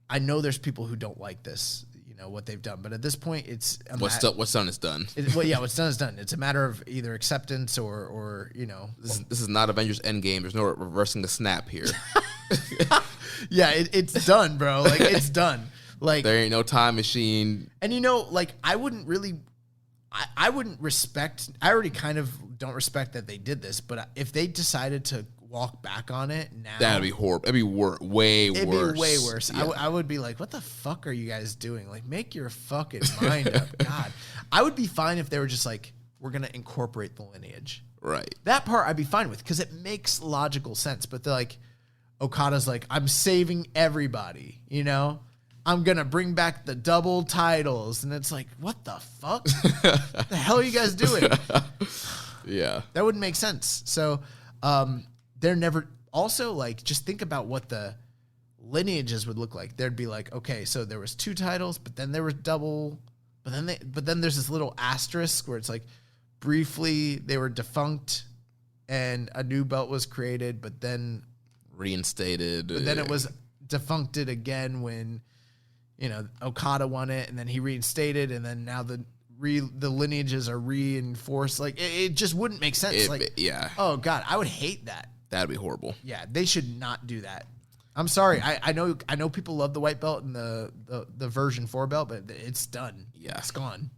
S7: I know there's people who don't like this, what they've done, but at this point, it's
S6: what's done is done.
S7: What's done is done. It's a matter of either acceptance or.
S6: This is not Avengers Endgame. There's no reversing the snap here.
S7: Yeah, it's done, bro. Like, it's done. Like,
S6: there ain't no time machine.
S7: And I wouldn't really. I wouldn't respect. I already kind of don't respect that they did this, but if they decided to walk back on it now,
S6: that'd be horrible. It'd be way worse.
S7: It'd be way worse.
S6: Yeah.
S7: I would be like, what the fuck are you guys doing? Like, make your fucking mind up. God, I would be fine if they were just like, we're gonna incorporate the lineage.
S6: Right.
S7: That part I'd be fine with because it makes logical sense. But they're like, Okada's like, I'm saving everybody. I'm going to bring back the double titles. And it's like, what the fuck? What the hell are you guys doing?
S6: Yeah.
S7: That wouldn't make sense. So they're never... Also, like, just think about what the lineages would look like. There'd be like, okay, so there was 2 titles, but then there was double... But then there's this little asterisk where it's like, briefly they were defunct and a new belt was created, but then...
S6: Reinstated.
S7: But then it was defuncted again when... Okada won it, and then he reinstated, and then now the lineages are reinforced. Like, it just wouldn't make sense.
S6: Yeah.
S7: Oh, God, I would hate that.
S6: That'd be horrible.
S7: Yeah, they should not do that. I'm sorry. I know people love the white belt and the version 4 belt, but it's done.
S6: Yeah.
S7: It's gone.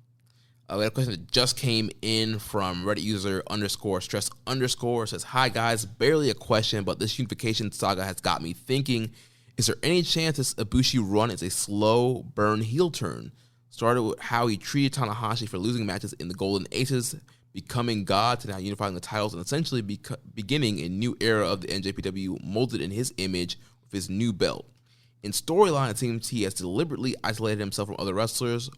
S6: We got a question that just came in from Reddit user _stress_ says, hi, guys. Barely a question, but this unification saga has got me thinking, is there any chance this Ibushi run is a slow burn heel turn? Started with how he treated Tanahashi for losing matches in the Golden Aces, becoming God, to now unifying the titles and essentially beginning a new era of the NJPW molded in his image with his new belt. In storyline, it seems he has deliberately isolated himself from other wrestlers,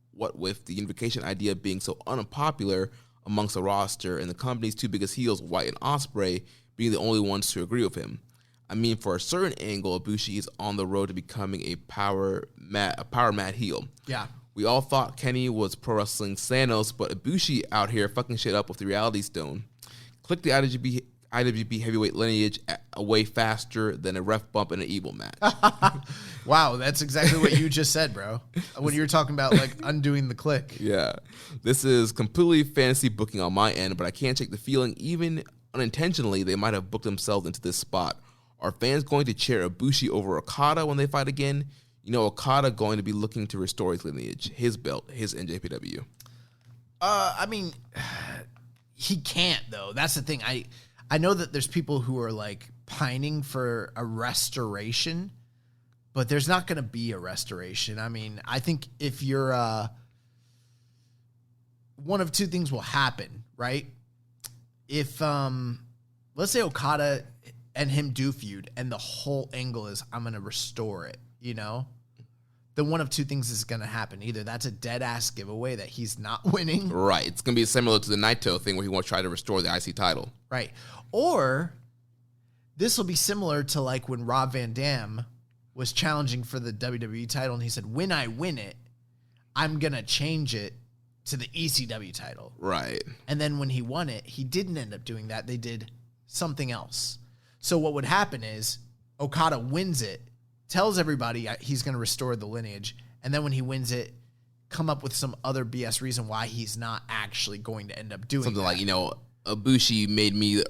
S6: what with the unification idea being so unpopular amongst the roster and the company's 2 biggest heels, White and Ospreay, being the only ones to agree with him. I mean, for a certain angle, Ibushi is on the road to becoming a power mad heel.
S7: Yeah.
S6: We all thought Kenny was pro wrestling Thanos, but Ibushi out here fucking shit up with the Reality Stone. Click the IWGP heavyweight lineage away faster than a ref bump in an Evil match.
S7: Wow, that's exactly what you just said, bro. When you were talking about like undoing the click.
S6: Yeah. This is completely fantasy booking on my end, but I can't shake the feeling, even unintentionally, they might have booked themselves into this spot. Are fans going to cheer Ibushi over Okada when they fight again? Okada going to be looking to restore his lineage, his belt, his NJPW.
S7: I mean, he can't, though. That's the thing. I know that there's people who are like pining for a restoration, but there's not going to be a restoration. I mean, I think if you're one of 2 things will happen, right? If let's say Okada and him do feud, and the whole angle is I'm going to restore it, then one of 2 things is going to happen. Either that's a dead-ass giveaway that he's not winning.
S6: Right. It's going to be similar to the Naito thing where he wants to try to restore the IC title.
S7: Right. Or this will be similar to like when Rob Van Dam was challenging for the WWE title, and he said, when I win it, I'm going to change it to the ECW title.
S6: Right.
S7: And then when he won it, he didn't end up doing that. They did something else. So what would happen is Okada wins it, tells everybody he's going to restore the lineage, and then when he wins it, come up with some other BS reason why he's not actually going to end up doing
S6: something
S7: that.
S6: like, Ibushi made me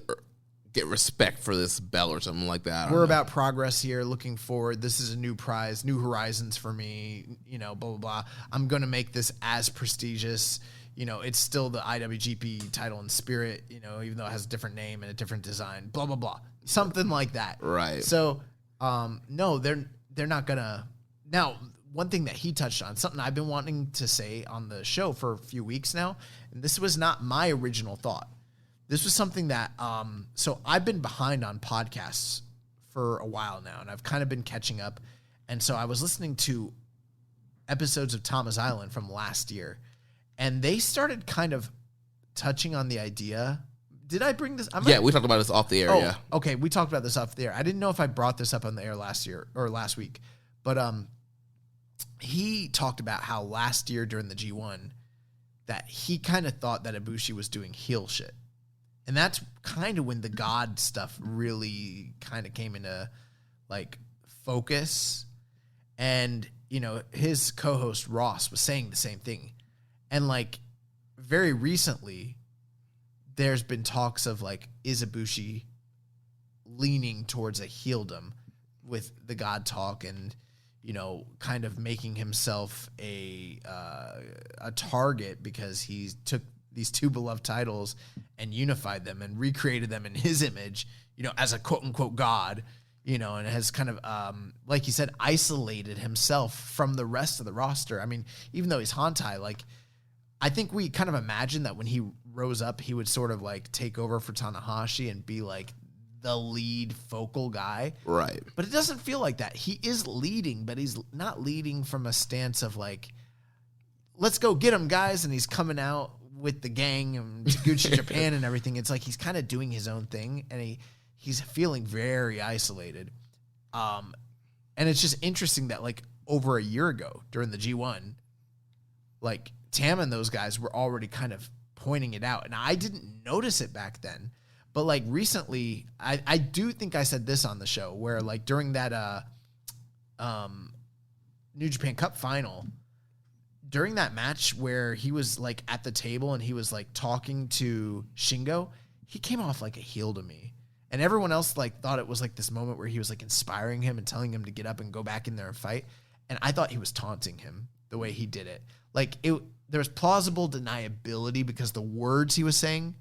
S6: get respect for this belt or something like that.
S7: We're about progress here, looking forward. This is a new prize, new horizons for me, blah, blah, blah. I'm going to make this as prestigious. It's still the IWGP title in spirit, even though it has a different name and a different design, blah, blah, blah. Something like that.
S6: Right.
S7: So, no, they're not going to. Now, one thing that he touched on, something I've been wanting to say on the show for a few weeks now, and this was not my original thought. This was something that, so I've been behind on podcasts for a while now, and I've kind of been catching up. And so I was listening to episodes of Thomas Island from last year, and they started kind of touching on the idea. Did I bring this?
S6: We talked about this off the air, yeah.
S7: Okay, we talked about this off the air. I didn't know if I brought this up on the air last week, but he talked about how last year during the G1 that he kind of thought that Ibushi was doing heel shit. And that's kind of when the God stuff really kind of came into focus. And, his co-host Ross was saying the same thing. And very recently, there's been talks of is Ibushi leaning towards a heeldom with the God talk and, kind of making himself a target because he took these two beloved titles and unified them and recreated them in his image, as a quote unquote God, and has kind of, like you said, isolated himself from the rest of the roster. I mean, even though he's Hantai, I think we kind of imagined that when he rose up, he would sort of take over for Tanahashi and be the lead focal guy.
S6: Right.
S7: But it doesn't feel like that. He is leading, but he's not leading from a stance of let's go get him, guys. And he's coming out with the gang and Taguchi Japan and everything. It's he's kind of doing his own thing, and he's feeling very isolated. And it's just interesting that over a year ago during the G1, Tam and those guys were already kind of pointing it out. And I didn't notice it back then. But recently, I do think I said this on the show where during that New Japan Cup final, during that match where he was at the table and he was talking to Shingo, he came off like a heel to me. And everyone else thought it was this moment where he was inspiring him and telling him to get up and go back in there and fight. And I thought he was taunting him the way he did it. There was plausible deniability because the words he was saying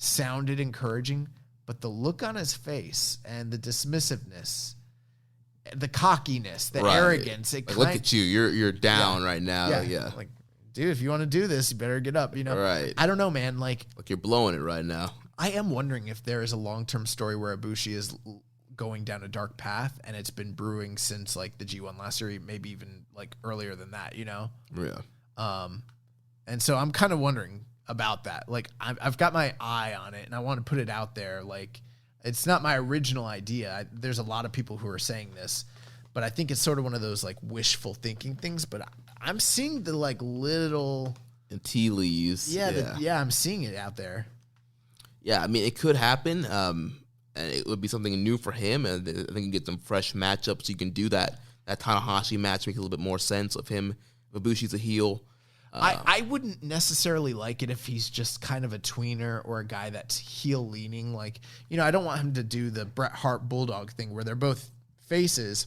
S7: sounded encouraging, but the look on his face and the dismissiveness, the cockiness, the arrogance.
S6: Look at you. You're down right now. Yeah.
S7: Dude, if you want to do this, you better get up,
S6: Right.
S7: I don't know, man.
S6: You're blowing it right now.
S7: I am wondering if there is a long-term story where Ibushi is going down a dark path, and it's been brewing since the G1 last year, maybe even earlier than that,
S6: Yeah.
S7: And so I'm kind of wondering about that. I've got my eye on it, and I want to put it out there. It's not my original idea. There's a lot of people who are saying this, but I think it's sort of one of those wishful thinking things. But I'm seeing the little
S6: and tea leaves.
S7: Yeah, I'm seeing it out there.
S6: Yeah, I mean, it could happen, and it would be something new for him. And I think you can get some fresh matchups. You can do that. That Tanahashi match makes a little bit more sense of him. Ibushi's a heel.
S7: I wouldn't necessarily like it if he's just kind of a tweener or a guy that's heel leaning. I don't want him to do the Bret Hart Bulldog thing where they're both faces,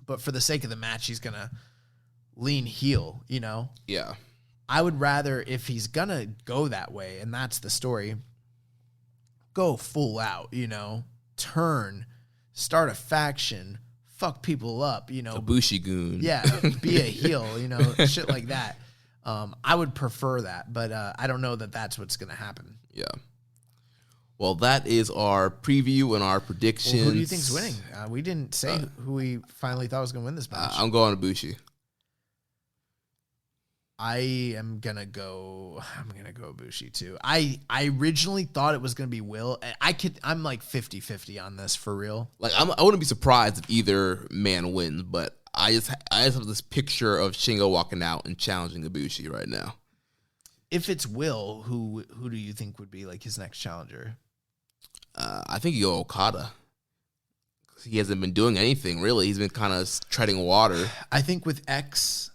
S7: but for the sake of the match, he's going to lean heel,
S6: Yeah.
S7: I would rather, if he's going to go that way, and that's the story, go full out, turn, start a faction, fuck people up,
S6: A Bushi goon.
S7: Yeah, be a heel, shit like that. I would prefer that, but I don't know that that's what's going to happen.
S6: Yeah. Well, that is our preview and our predictions.
S7: Well, who do you think's winning? We didn't say who we finally thought was going to win this match.
S6: I'm going to Bushi.
S7: I'm gonna go Bushi too. I originally thought it was gonna be Will. I'm 50-50 on this for real.
S6: I wouldn't be surprised if either man wins, but I just have this picture of Shingo walking out and challenging Ibushi right now.
S7: If it's Will, who do you think would be his next challenger?
S6: I think you go Okada. He hasn't been doing anything, really. He's been kind of treading water.
S7: I think with X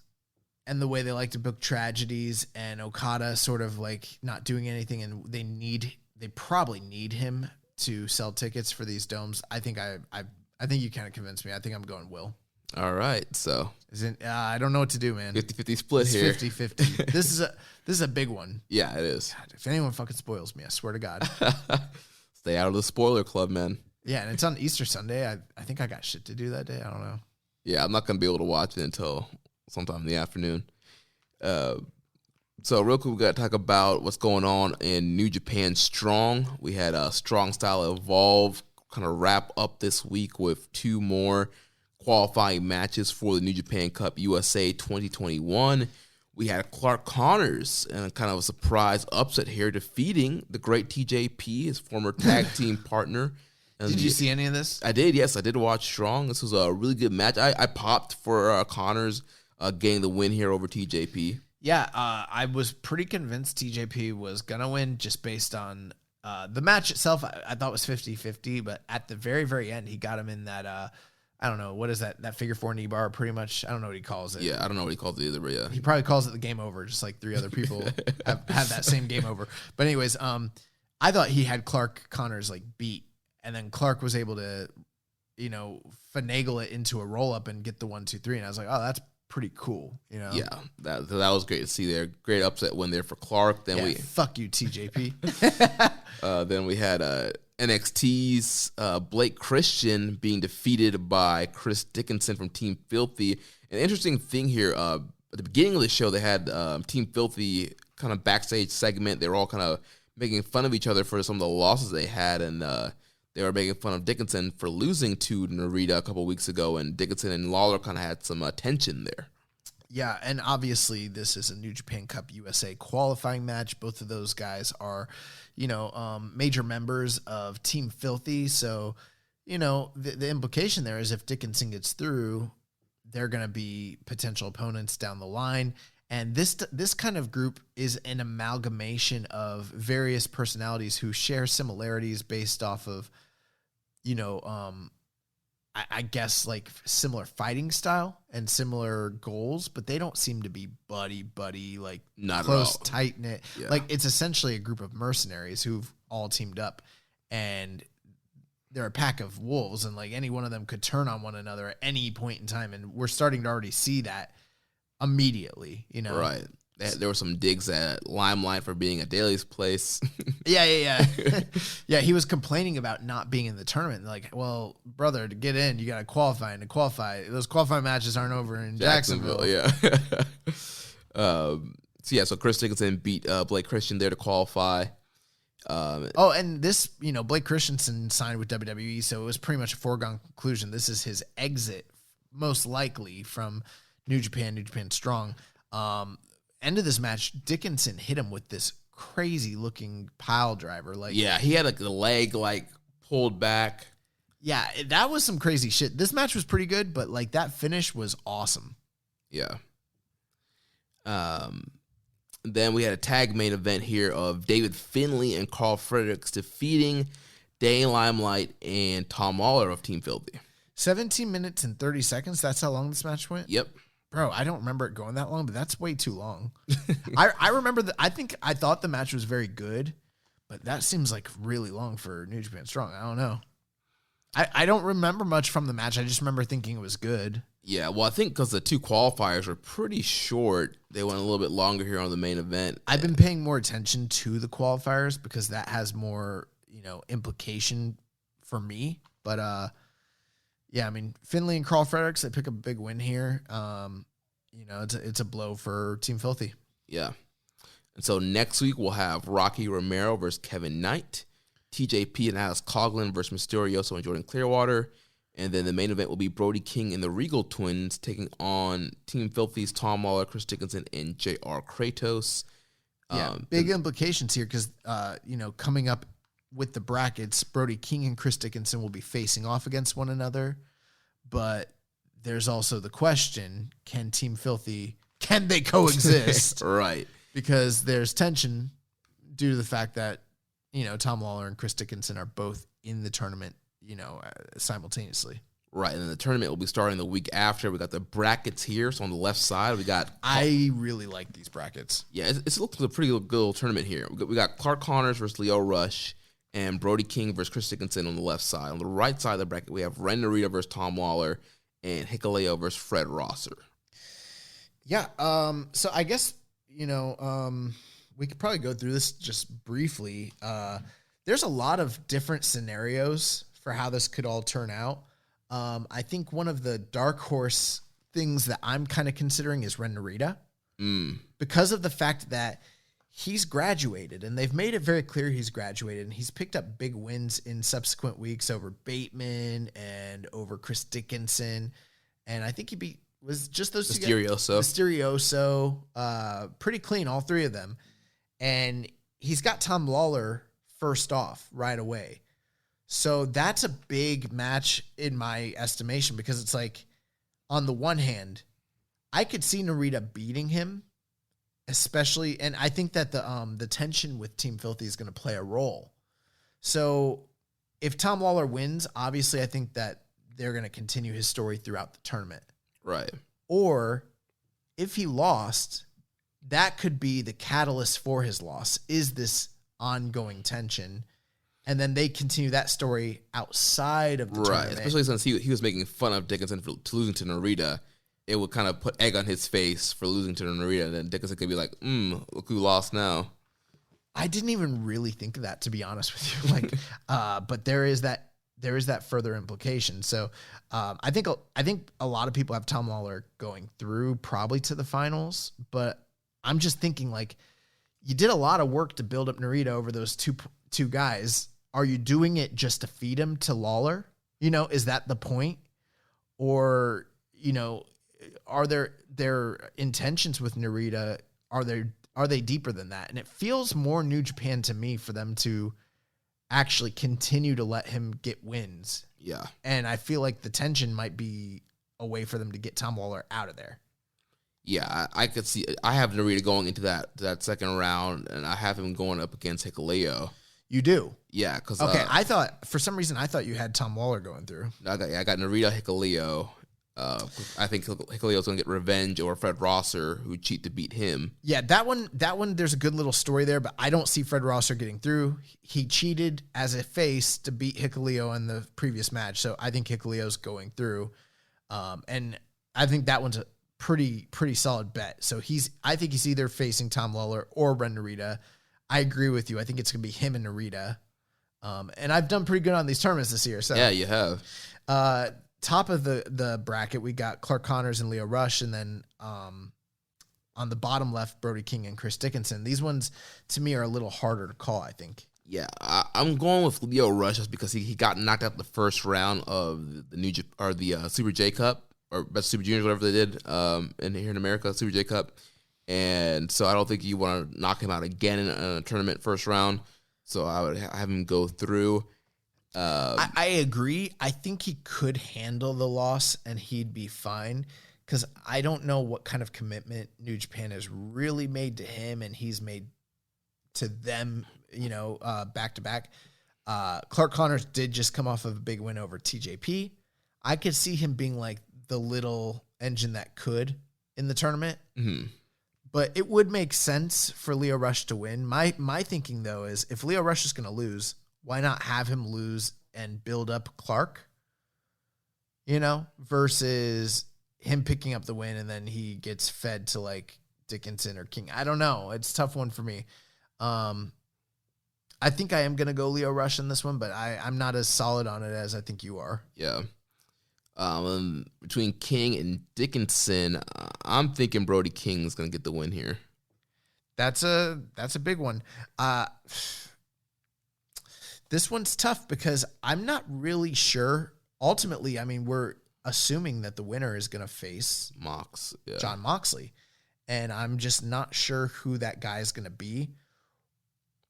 S7: and the way they like to book tragedies and Okada sort of like not doing anything, and they probably need him to sell tickets for these domes. I think you kind of convinced me. I think I'm going Will.
S6: All right, so
S7: I don't know what to do, man.
S6: 50-50 split
S7: it's
S6: here.
S7: 50-50. This is a big one.
S6: Yeah, it is.
S7: God, if anyone fucking spoils me, I swear to God.
S6: Stay out of the spoiler club, man.
S7: Yeah, and it's on Easter Sunday. I think I got shit to do that day. I don't know.
S6: Yeah, I'm not going to be able to watch it until sometime in the afternoon. So real quick, we got to talk about what's going on in New Japan Strong. We had a Strong Style Evolve kind of wrap up this week with 2 more qualifying matches for the New Japan Cup USA 2021. We had Clark Connors and kind of a surprise upset here, defeating the great TJP, his former tag team partner.
S7: Did you see any of this?
S6: I did, yes. I did watch Strong. This was a really good match. I popped for Connors getting the win here over TJP.
S7: Yeah, I was pretty convinced TJP was going to win just based on the match itself. I thought was 50-50, but at the very, very end, he got him in that, I don't know, what is that figure 4 knee bar pretty much? I don't know what he calls it.
S6: Yeah, I don't know what he calls it either, but yeah.
S7: He probably calls it the game over, just like 3 other people have had that same game over. But anyways, I thought he had Clark Connors like beat, and then Clark was able to, finagle it into a roll up and get the 1, 2, 3. And I was like, oh, that's pretty cool.
S6: Yeah, that was great to see there. Great upset win there for Clark. Then
S7: fuck you, TJP.
S6: Then we had NXT's Blake Christian being defeated by Chris Dickinson from Team Filthy. An interesting thing here, at the beginning of the show, they had Team Filthy kind of backstage segment. They were all kind of making fun of each other for some of the losses they had, and they were making fun of Dickinson for losing to Narita a couple weeks ago, and Dickinson and Lawler kind of had some tension there.
S7: Yeah, and obviously this is a New Japan Cup USA qualifying match. Both of those guys are, major members of Team Filthy. So, the implication there is if Dickinson gets through, they're going to be potential opponents down the line. And this kind of group is an amalgamation of various personalities who share similarities based off of, I guess like similar fighting style and similar goals, but they don't seem to be buddy, like
S6: not
S7: close,
S6: at all.
S7: tight knit.
S6: Yeah.
S7: Like it's essentially a group of mercenaries who've all teamed up, and they're a pack of wolves, and like any one of them could turn on one another at any point in time. And we're starting to already see that immediately,
S6: Right. There were some digs at Limelight for being at Daly's place.
S7: Yeah. Yeah, he was complaining about not being in the tournament. Like, well, brother, to get in, you got to qualify. And to qualify, those qualifying matches aren't over in Jacksonville.
S6: Yeah. So Chris Dickinson beat Blake Christian there to qualify.
S7: And this, Blake Christensen signed with WWE, so it was pretty much a foregone conclusion. This is his exit, most likely, from New Japan Strong. End of this match, Dickinson hit him with this crazy looking pile driver.
S6: He had the leg pulled back.
S7: Yeah, that was some crazy shit. This match was pretty good, but that finish was awesome.
S6: Yeah. Then we had a tag main event here of David Finlay and Carl Fredericks defeating Dane Limelight and Tom Mahler of Team Filthy.
S7: 17 minutes and 30 seconds. That's how long this match went?
S6: Yep.
S7: Bro, I don't remember it going that long, but that's way too long. I remember that. I thought the match was very good, but that seems like really long for New Japan Strong. I don't know. I don't remember much from the match. I just remember thinking it was good.
S6: Yeah, well, I think because the 2 qualifiers were pretty short, they went a little bit longer here on the main event.
S7: I've been paying more attention to the qualifiers because that has more, implication for me. But yeah, I mean, Finlay and Carl Fredericks, they pick up a big win here. It's a blow for Team Filthy.
S6: Yeah. And so next week we'll have Rocky Romero versus Kevin Knight, TJP and Alex Coughlin versus Mysterioso and Jordan Clearwater. And then the main event will be Brody King and the Regal Twins taking on Team Filthy's Tom Mahler, Chris Dickinson, and J.R. Kratos.
S7: Yeah, big implications here because, coming up with the brackets, Brody King and Chris Dickinson will be facing off against one another. But there's also the question, can Team Filthy, can they coexist?
S6: Right.
S7: Because there's tension due to the fact that, Tom Lawler and Chris Dickinson are both in the tournament, simultaneously.
S6: Right, and then the tournament will be starting the week after. We got the brackets here. So on the left side, we got...
S7: I really like these brackets.
S6: Yeah, it looks like a pretty good little tournament here. We got Clark Connors versus Leo Rush and Brody King versus Chris Dickinson on the left side. On the right side of the bracket, we have Ren Narita versus Tom Lawler and Hikuleo versus Fred Rosser.
S7: Yeah, so I guess, we could probably go through this just briefly. There's a lot of different scenarios for how this could all turn out. I think one of the dark horse things that I'm kind of considering is Ren Narita. Because of the fact that he's graduated, and they've made it very clear he's graduated, and he's picked up big wins in subsequent weeks over Bateman and over Chris Dickinson. And I think he was just those two guys. Mysterioso. Pretty clean, all three of them. And he's got Tom Lawler first off right away. So that's a big match in my estimation, because it's like, on the one hand, I could see Narita beating him, especially, and I think that the tension with Team Filthy is going to play a role. So if Tom Lawler wins, obviously I think that they're going to continue his story throughout the tournament.
S6: Right.
S7: Or if he lost, that could be the catalyst for his loss, is this ongoing tension. And then they continue that story outside of the tournament.
S6: Especially since he was making fun of Dickinson for losing to Narita. It would kind of put egg on his face for losing to Narita. And then Dickinson could be like, look who lost now.
S7: I didn't even really think of that, to be honest with you. But there is that further implication. So I think a lot of people have Tom Lawler going through probably to the finals. But I'm just thinking, like, you did a lot of work to build up Narita over those two guys. Are you doing it just to feed him to Lawler? Is that the point? Or, are their intentions with Narita, are they deeper than that? And it feels more New Japan to me for them to actually continue to let him get wins.
S6: Yeah.
S7: And I feel like the tension might be a way for them to get Tom Lawler out of there.
S6: Yeah, I could see. I have Narita going into that second round, and I have him going up against Hikuleo.
S7: You do?
S6: Yeah, because
S7: I thought, for some reason, you had Tom Lawler going through.
S6: I got Narita, Hikuleo. I think Hikuleo's going to get revenge over Fred Rosser, who cheat to beat him.
S7: Yeah, that one, there's a good little story there, but I don't see Fred Rosser getting through. He cheated as a face to beat Hikuleo in the previous match, so I think Hikuleo's going through. And I think that one's a pretty solid bet. So I think he's either facing Tom Lawler or Ren Narita. I agree with you. I think it's going to be him and Narita. And I've done pretty good on these tournaments this year. So
S6: yeah, you have.
S7: Top of the bracket, we got Clark Connors and Leo Rush. And then on the bottom left, Brody King and Chris Dickinson. These ones, to me, are a little harder to call, I think.
S6: Yeah, I'm going with Leo Rush just because he got knocked out the first round of the Super J Cup, or Best Super Juniors, whatever they did here in America, Super J Cup. And so I don't think you want to knock him out again in a tournament first round. So I would have him go through.
S7: I agree. I think he could handle the loss and he'd be fine, because I don't know what kind of commitment New Japan has really made to him and he's made to them, back to back. Clark Connors did just come off of a big win over TJP. I could see him being like the little engine that could in the tournament.
S6: Mm-hmm.
S7: But it would make sense for Leo Rush to win. My thinking, though, is if Leo Rush is going to lose, why not have him lose and build up Clark? Versus him picking up the win and then he gets fed to like Dickinson or King. I don't know. It's a tough one for me. I think I am going to go Leo Rush in this one, but I'm not as solid on it as I think you are.
S6: Yeah. Between King and Dickinson, I'm thinking Brody King is going to get the win here.
S7: That's a big one. This one's tough because I'm not really sure. Ultimately, I mean, we're assuming that the winner is going to face John Moxley, and I'm just not sure who that guy is going to be.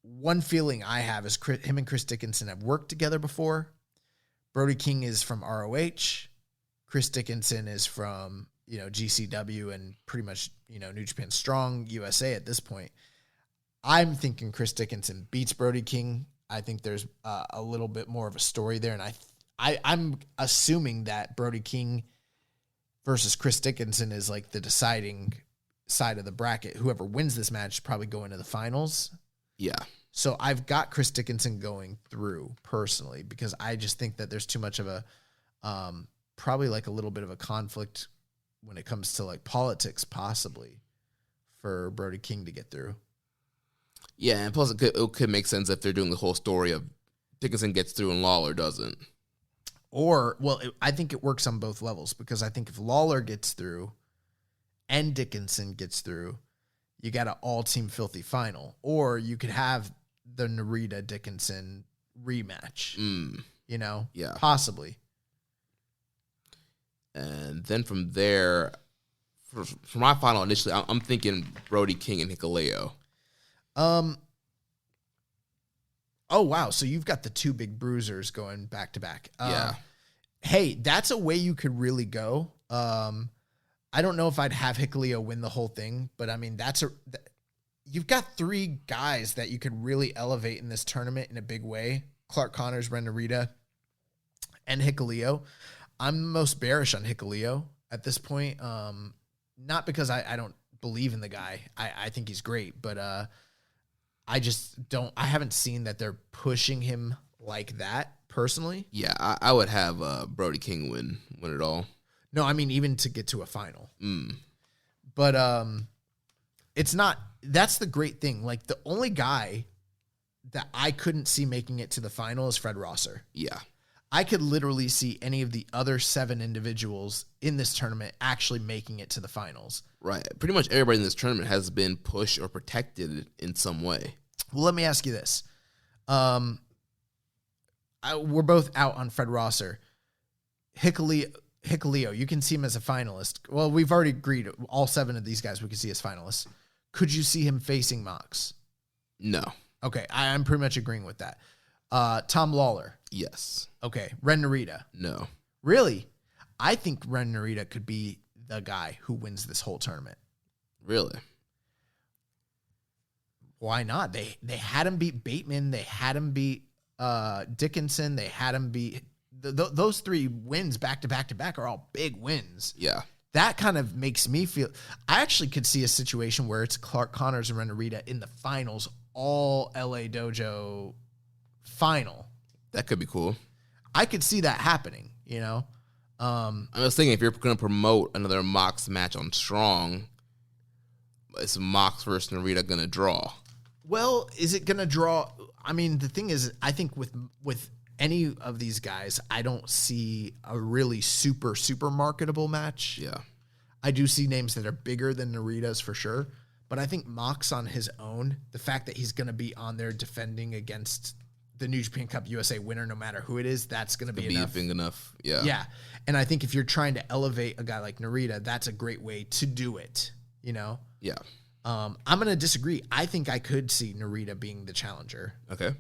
S7: One feeling I have is him and Chris Dickinson have worked together before. Brody King is from ROH. Chris Dickinson is from, GCW and pretty much, New Japan Strong USA at this point. I'm thinking Chris Dickinson beats Brody King I think there's a little bit more of a story there, and I'm assuming that Brody King versus Chris Dickinson is like the deciding side of the bracket. Whoever wins this match probably go into the finals.
S6: Yeah.
S7: So I've got Chris Dickinson going through personally because I just think that there's too much of a probably like a little bit of a conflict when it comes to like politics possibly for Brody King to get through.
S6: Yeah, and plus it could make sense if they're doing the whole story of Dickinson gets through and Lawler doesn't.
S7: Or, well, I think it works on both levels because I think if Lawler gets through and Dickinson gets through, you got an all-team filthy final. Or you could have the Narita-Dickinson rematch, you know?
S6: Yeah.
S7: Possibly.
S6: And then from there, for my final initially, I'm thinking Brody King and Hikuleo.
S7: Oh, wow. So you've got the two big bruisers going back to back.
S6: Yeah.
S7: Hey, that's a way you could really go. I don't know if I'd have Hikuleo win the whole thing, but I mean, you've got three guys that you could really elevate in this tournament in a big way. Clark Connors, Ren Narita, and Hikuleo. I'm most bearish on Hikuleo at this point. Not because I don't believe in the guy. I think he's great, but I haven't seen that they're pushing him like that personally.
S6: Yeah, I would have Brody King win it all.
S7: No, I mean, even to get to a final. But it's not, that's the great thing. Like the only guy that I couldn't see making it to the final is Fred Rosser.
S6: Yeah.
S7: I could literally see any of the other 7 individuals in this tournament actually making it to the finals.
S6: Right. Pretty much everybody in this tournament has been pushed or protected in some way.
S7: Well, let me ask you this. We're both out on Fred Rosser. Hikuleo, you can see him as a finalist. Well, we've already agreed. All 7 of these guys we can see as finalists. Could you see him facing Mox?
S6: No.
S7: Okay, I'm pretty much agreeing with that. Tom Lawler.
S6: Yes.
S7: Okay, Ren Narita.
S6: No.
S7: Really? I think Ren Narita could be the guy who wins this whole tournament.
S6: Really?
S7: Why not? They had him beat Bateman. They had him beat Dickinson. They had him beat... those 3 wins back to back to back are all big wins.
S6: Yeah.
S7: That kind of makes me feel... I actually could see a situation where it's Clark Connors and Ren Narita in the finals, all LA Dojo final.
S6: That could be cool.
S7: I could see that happening, you know?
S6: I was thinking if you're going to promote another Mox match on Strong, is Mox versus Narita going to draw?
S7: Well, is it going to draw? I mean, the thing is, I think with any of these guys, I don't see a really super marketable match.
S6: Yeah.
S7: I do see names that are bigger than Narita's for sure, but I think Mox on his own, the fact that he's going to be on there defending against the New Japan Cup USA winner, no matter who it is, that's going to be enough.
S6: Big enough. Yeah.
S7: Yeah. And I think if you're trying to elevate a guy like Narita, that's a great way to do it, you know?
S6: Yeah.
S7: I'm going to disagree. I think I could see Narita being the challenger.
S6: Okay.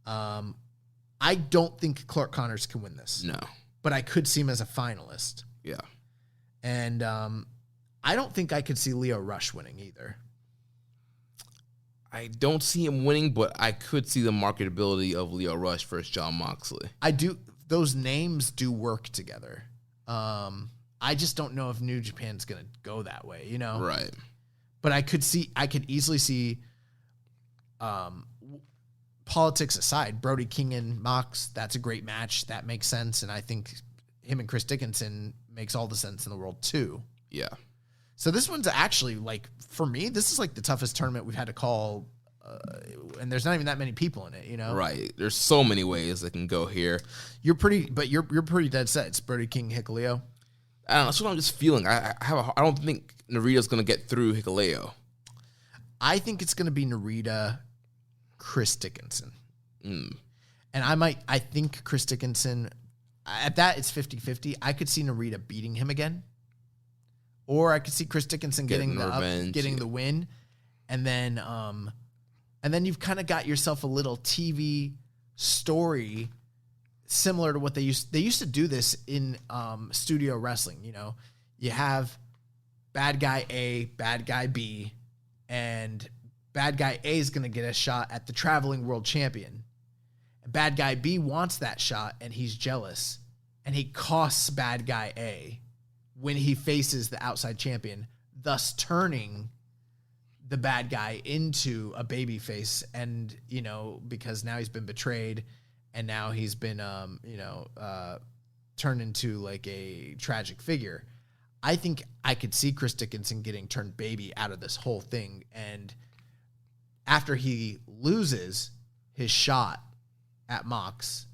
S7: I don't think Clark Connors can win this.
S6: No.
S7: But I could see him as a finalist.
S6: Yeah.
S7: And I don't think I could see Leo Rush winning either.
S6: I don't see him winning, but I could see the marketability of Leo Rush versus Jon Moxley.
S7: I do. Those names do work together. I just don't know if New Japan's going to go that way, you know?
S6: Right.
S7: But I could easily see, politics aside, Brody King and Mox, that's a great match. That makes sense. And I think him and Chris Dickinson makes all the sense in the world too.
S6: Yeah.
S7: So this one's actually, like, for me, this is like the toughest tournament we've had to call, and there's not even that many people in it, you know?
S6: Right. There's so many ways that can go here.
S7: You're pretty dead set. It's Brody King, Hikuleo.
S6: I don't know. That's what I'm just feeling. I don't think Narita's going to get through Hikuleo.
S7: I think it's going to be Narita, Chris Dickinson. And I think Chris Dickinson, at that, it's 50-50. I could see Narita beating him again. Or I could see Chris Dickinson getting the win, and then you've kind of got yourself a little TV story similar to what they used to do this in studio wrestling. You know, you have bad guy A, bad guy B, and bad guy A is going to get a shot at the traveling world champion, Bad guy B wants that shot, and he's jealous, and he costs bad guy A when he faces the outside champion, thus turning the bad guy into a babyface. And, you know, because now he's been betrayed, and now he's been, turned into like a tragic figure. I think I could see Chris Dickinson getting turned baby out of this whole thing. And after he loses his shot at Mox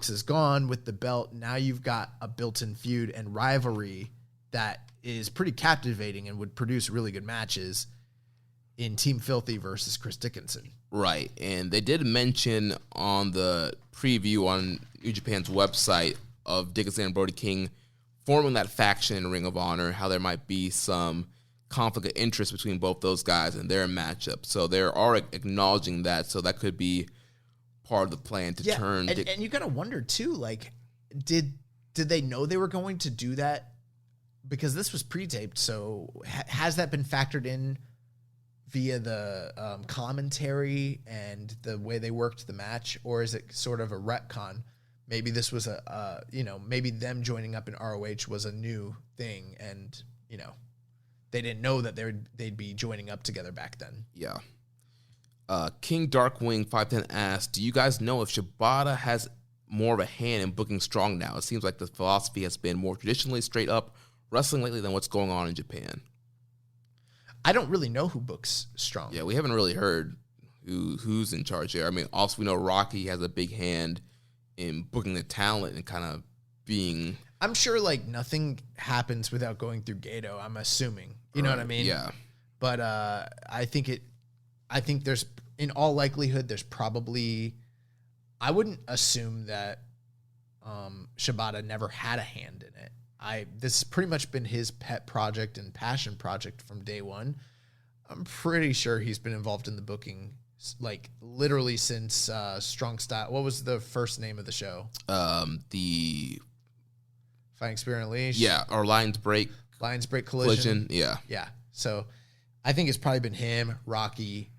S7: is gone with the belt. Now you've got a built-in feud and rivalry that is pretty captivating and would produce really good matches in Team Filthy versus Chris Dickinson.
S6: Right. And they did mention on the preview on New Japan's website of Dickinson and Brody King forming that faction in Ring of Honor, how there might be some conflict of interest between both those guys and their matchup. So they are acknowledging that. So that could be part of the plan to turn.
S7: And you got to wonder too, like, did they know they were going to do that? Because this was pre-taped. So has that been factored in via the commentary and the way they worked the match? Or is it sort of a retcon? Maybe this was maybe them joining up in ROH was a new thing, and, you know, they didn't know that they'd be joining up together back then.
S6: Yeah. King Darkwing 510 asked, do you guys know if Shibata has more of a hand in booking Strong now? It seems like the philosophy has been more traditionally straight up wrestling lately than what's going on in Japan.
S7: I don't really know who books Strong.
S6: Yeah, we haven't really heard who's in charge there. I mean, also we know Rocky has a big hand in booking the talent and kind of being...
S7: I'm sure, like, nothing happens without going through Gato, I'm assuming. You know what I mean?
S6: Yeah.
S7: But I think there's, in all likelihood, there's probably... I wouldn't assume that Shibata never had a hand in it. This has pretty much been his pet project and passion project from day one. I'm pretty sure he's been involved in the booking, like, literally since Strong Style. What was the first name of the show?
S6: The
S7: Fighting Spirit Unleashed.
S6: Yeah, or Lions Break
S7: Collision.
S6: Yeah.
S7: Yeah. So I think it's probably been him, Rocky,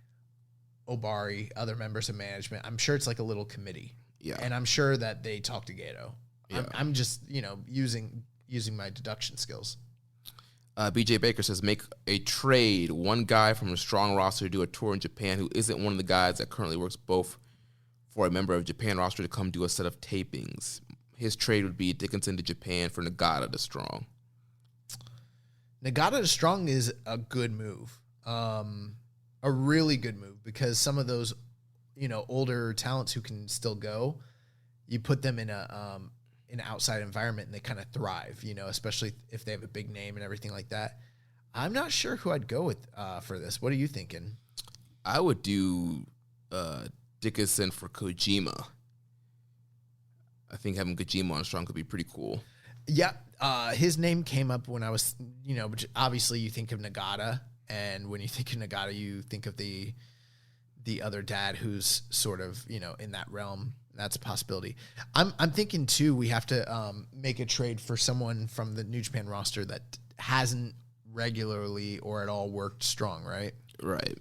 S7: Obari, other members of management. I'm sure it's like a little committee.
S6: Yeah.
S7: And I'm sure that they talk to Gato.
S6: Yeah.
S7: I'm just, using my deduction skills.
S6: BJ Baker says, make a trade. One guy from a Strong roster to do a tour in Japan who isn't one of the guys that currently works both for a member of Japan roster to come do a set of tapings. His trade would be Dickinson to Japan for Nagata to Strong.
S7: Nagata to Strong is a good move. A really good move, because some of those, older talents who can still go, you put them in an outside environment and they kind of thrive, especially if they have a big name and everything like that. I'm not sure who I'd go with for this. What are you thinking?
S6: I would do Dickinson for Kojima. I think having Kojima on Strong could be pretty cool.
S7: Yeah, his name came up when I was, obviously you think of Nagata, and when you think of Nagata, you think of the other dad who's sort of, in that realm. That's a possibility. I'm thinking too, we have to make a trade for someone from the New Japan roster that hasn't regularly or at all worked Strong, right?
S6: Right.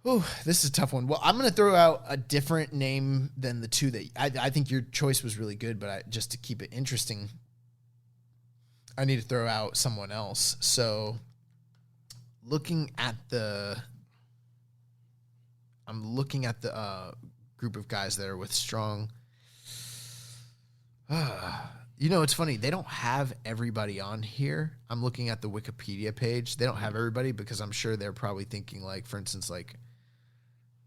S7: Ooh, this is a tough one. Well, I'm going to throw out a different name than the two that I think your choice was really good, but just to keep it interesting, I need to throw out someone else. So looking at the group of guys that are with Strong. It's funny. They don't have everybody on here. I'm looking at the Wikipedia page. They don't have everybody because I'm sure they're probably thinking, like, for instance, like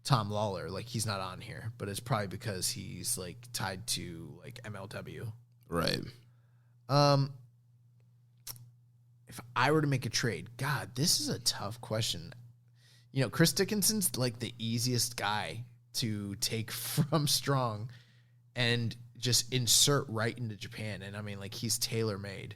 S7: Tom Lawler, like, he's not on here, but it's probably because he's, like, tied to, like, MLW.
S6: Right.
S7: If I were to make a trade, God, this is a tough question. Chris Dickinson's, like, the easiest guy to take from Strong and just insert right into Japan. And I mean, like, he's tailor-made.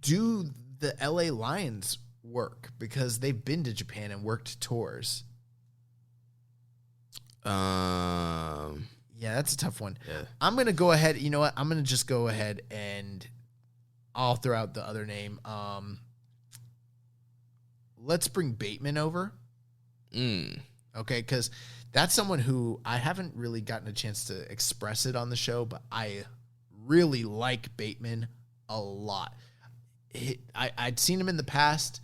S7: Do the LA Lions work? Because they've been to Japan and worked tours. Yeah, that's a tough one.
S6: Yeah.
S7: I'm going to go ahead. You know what? I'm going to just go ahead and I'll throw out the other name. Let's bring Bateman over. Okay, because that's someone who I haven't really gotten a chance to express it on the show, but I really like Bateman a lot. I'd seen him in the past.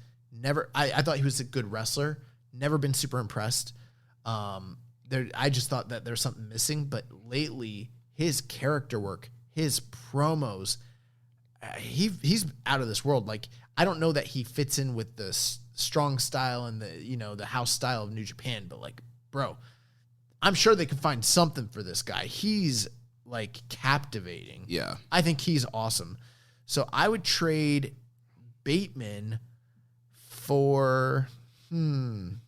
S7: I thought he was a good wrestler. Never been super impressed. I just thought that there's something missing. But lately, his character work, his promos, he's out of this world. Like, I don't know that he fits in with the strong style and the house style of New Japan, but like, bro, I'm sure they can find something for this guy. He's like captivating.
S6: Yeah.
S7: I think he's awesome. So I would trade Bateman for, man,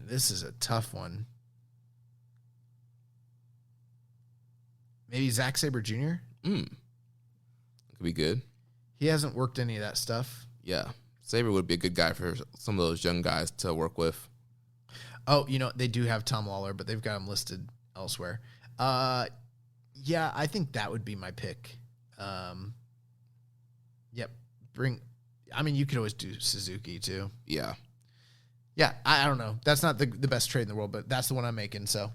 S7: this is a tough one. Maybe Zack Sabre Jr.?
S6: Could be good.
S7: He hasn't worked any of that stuff.
S6: Yeah. Sabre would be a good guy for some of those young guys to work with.
S7: Oh, they do have Tom Lawler, but they've got him listed elsewhere. Yeah, I think that would be my pick. Yep. You could always do Suzuki too.
S6: Yeah.
S7: Yeah, I don't know. That's not the best trade in the world, but that's the one I'm making, so.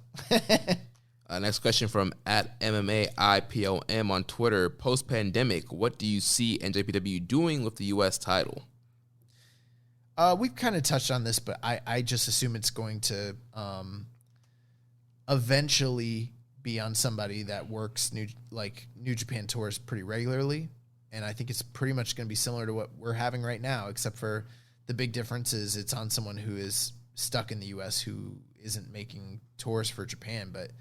S6: Next question from @MMAIPOM on Twitter. Post-pandemic, what do you see NJPW doing with the U.S. title?
S7: We've kind of touched on this, but I just assume it's going to eventually be on somebody that works New Japan tours pretty regularly. And I think it's pretty much going to be similar to what we're having right now, except for the big difference is it's on someone who is stuck in the U.S. who isn't making tours for Japan. But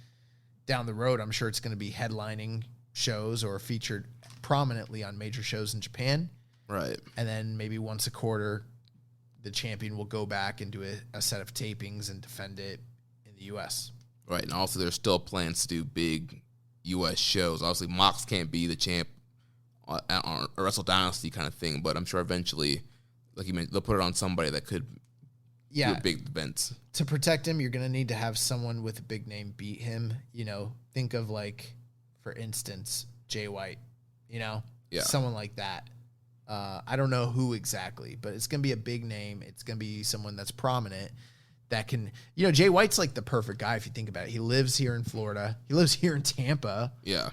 S7: down the road, I'm sure it's going to be headlining shows or featured prominently on major shows in Japan.
S6: Right.
S7: And then maybe once a quarter, the champion will go back and do a set of tapings and defend it in the U.S.
S6: Right, and also there's still plans to do big U.S. shows. Obviously, Mox can't be the champ on a Wrestle Dynasty kind of thing, but I'm sure eventually, like you mentioned, they'll put it on somebody that could do big events.
S7: To protect him, you're going to need to have someone with a big name beat him. Think of, like, for instance, Jay White, someone like that. I don't know who exactly, but it's going to be a big name. It's going to be someone that's prominent that can, Jay White's like the perfect guy if you think about it. He lives here in Florida. He lives here in Tampa.
S6: Yeah.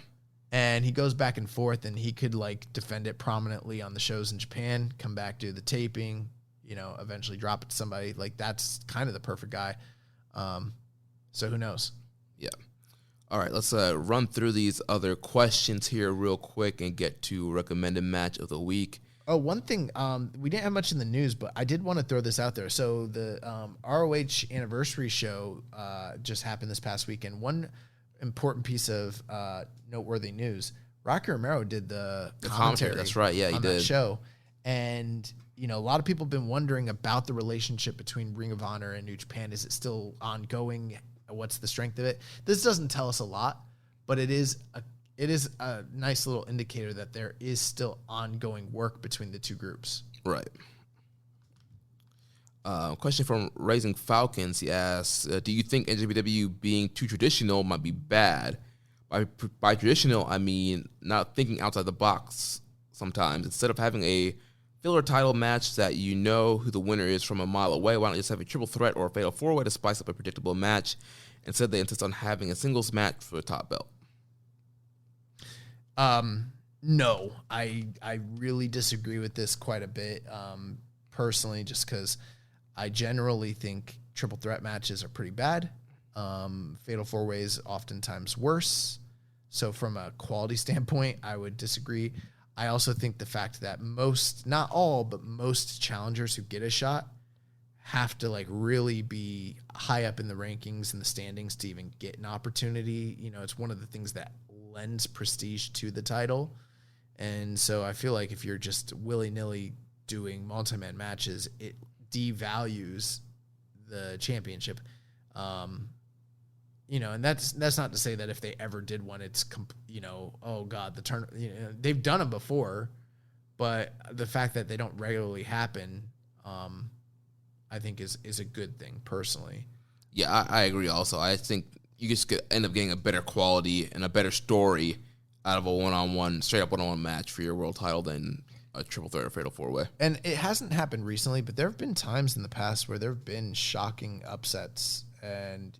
S7: And he goes back and forth, and he could like defend it prominently on the shows in Japan, come back, do the taping, eventually drop it to somebody. Like, that's kind of the perfect guy. So who knows?
S6: Yeah. All right, let's run through these other questions here real quick and get to recommended match of the week.
S7: Oh, one thing, we didn't have much in the news, but I did want to throw this out there. So the ROH anniversary show just happened this past weekend. One important piece of noteworthy news: Rocky Romero did the commentary.
S6: That's right, yeah, he
S7: on
S6: did.
S7: That show, and a lot of people have been wondering about the relationship between Ring of Honor and New Japan. Is it still ongoing? What's the strength of it? This doesn't tell us a lot, but it is a nice little indicator that there is still ongoing work between the two groups.
S6: Right. Question from Raising Falcons. He asks, do you think NJPW being too traditional might be bad? By traditional, I mean not thinking outside the box sometimes. Instead of having a filler title match that you know who the winner is from a mile away, why not just have a triple threat or a fatal four-way to spice up a predictable match? Instead, they insist on having a singles match for the top belt.
S7: No, I really disagree with this quite a bit, personally, just because I generally think triple threat matches are pretty bad. Fatal four ways oftentimes worse. So from a quality standpoint, I would disagree. I also think the fact that most, not all, but most challengers who get a shot have to like really be high up in the rankings and the standings to even get an opportunity. It's one of the things that lends prestige to the title. And so I feel like if you're just willy-nilly doing multi-man matches, it devalues the championship. And that's not to say that if they ever did one, it's, oh God, the turn, they've done them before, but the fact that they don't regularly happen, I think is a good thing personally.
S6: Yeah, I agree also. I think you just end up getting a better quality and a better story out of a straight up one-on-one match for your world title than a triple threat or fatal 4-way.
S7: And it hasn't happened recently, but there have been times in the past where there have been shocking upsets and,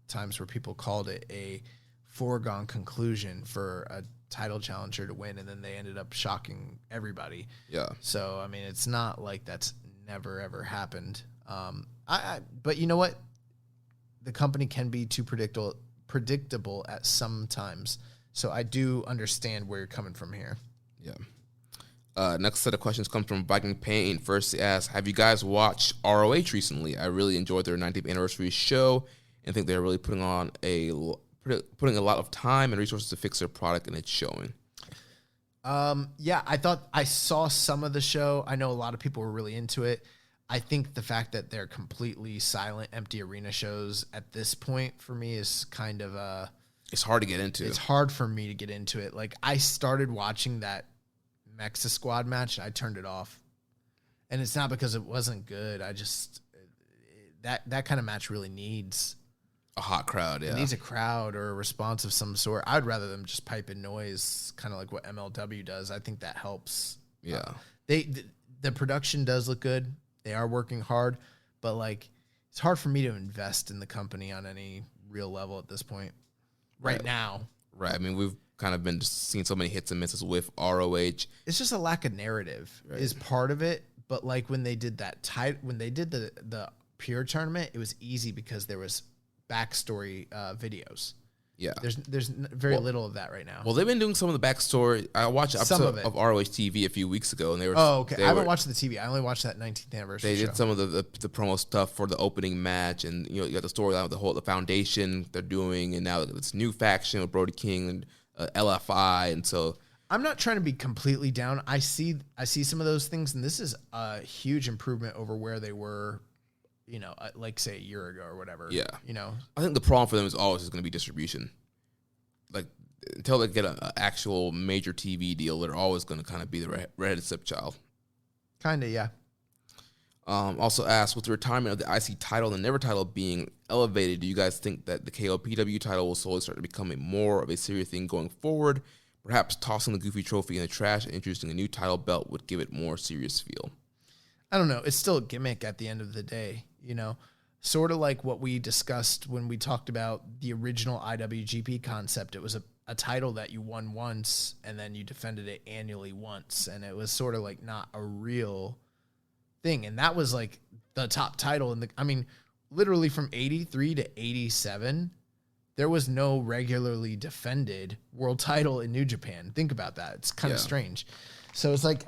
S7: times where people called it a foregone conclusion for a title challenger to win, and then they ended up shocking everybody.
S6: Yeah.
S7: So, I mean, it's not like that's never, ever happened. But you know what? The company can be too predictable at some times. So I do understand where you're coming from here.
S6: Yeah. Next set of questions comes from Viking Pain. First, he asks, have you guys watched ROH recently? I really enjoyed their 90th anniversary show and think they're really putting a lot of time and resources to fix their product, and it's showing.
S7: Yeah, I thought I saw some of the show. I know a lot of people were really into it. I think the fact that they're completely silent, empty arena shows at this point for me is kind of
S6: it's hard to get into.
S7: It's hard for me to get into it. Like, I started watching that Mexa Squad match, and I turned it off. And it's not because it wasn't good. I just that kind of match really needs
S6: a hot crowd. Yeah,
S7: it needs a crowd or a response of some sort. I'd rather them just pipe in noise, kind of like what MLW does. I think that helps.
S6: Yeah,
S7: the production does look good. They are working hard, but like, it's hard for me to invest in the company on any real level at this point. Right now.
S6: Right. I mean, we've kind of been seeing so many hits and misses with ROH.
S7: It's just a lack of narrative is part of it. But like when they did when they did the Pure tournament, it was easy because there was backstory videos.
S6: Yeah.
S7: There's very little of that right now.
S6: Well, they've been doing some of the backstory. I watched an episode of ROH TV a few weeks ago, and they were.
S7: Oh, okay. I haven't watched the TV. I only watched that 19th anniversary.
S6: They did some of the promo stuff for the opening match, and you got the storyline with the foundation they're doing, and now this new faction with Brody King and LFI, and so.
S7: I'm not trying to be completely down. I see some of those things, and this is a huge improvement over where they were. Like say a year ago or whatever.
S6: Yeah. I think the problem for them is always going to be distribution. Like, until they get an actual major TV deal, they're always going to kind of be the redheaded stepchild.
S7: Kind of, yeah.
S6: Also asked, with the retirement of the IC title and the Never title being elevated, do you guys think that the KOPW title will slowly start to become more of a serious thing going forward? Perhaps tossing the Goofy trophy in the trash and introducing a new title belt would give it more serious feel.
S7: I don't know. It's still a gimmick at the end of the day, sort of like what we discussed when we talked about the original IWGP concept. It was a title that you won once and then you defended it annually once. And it was sort of like not a real thing. And that was like the top title. Literally from 83 to 87, there was no regularly defended world title in New Japan. Think about that. It's kind of strange. So it's like,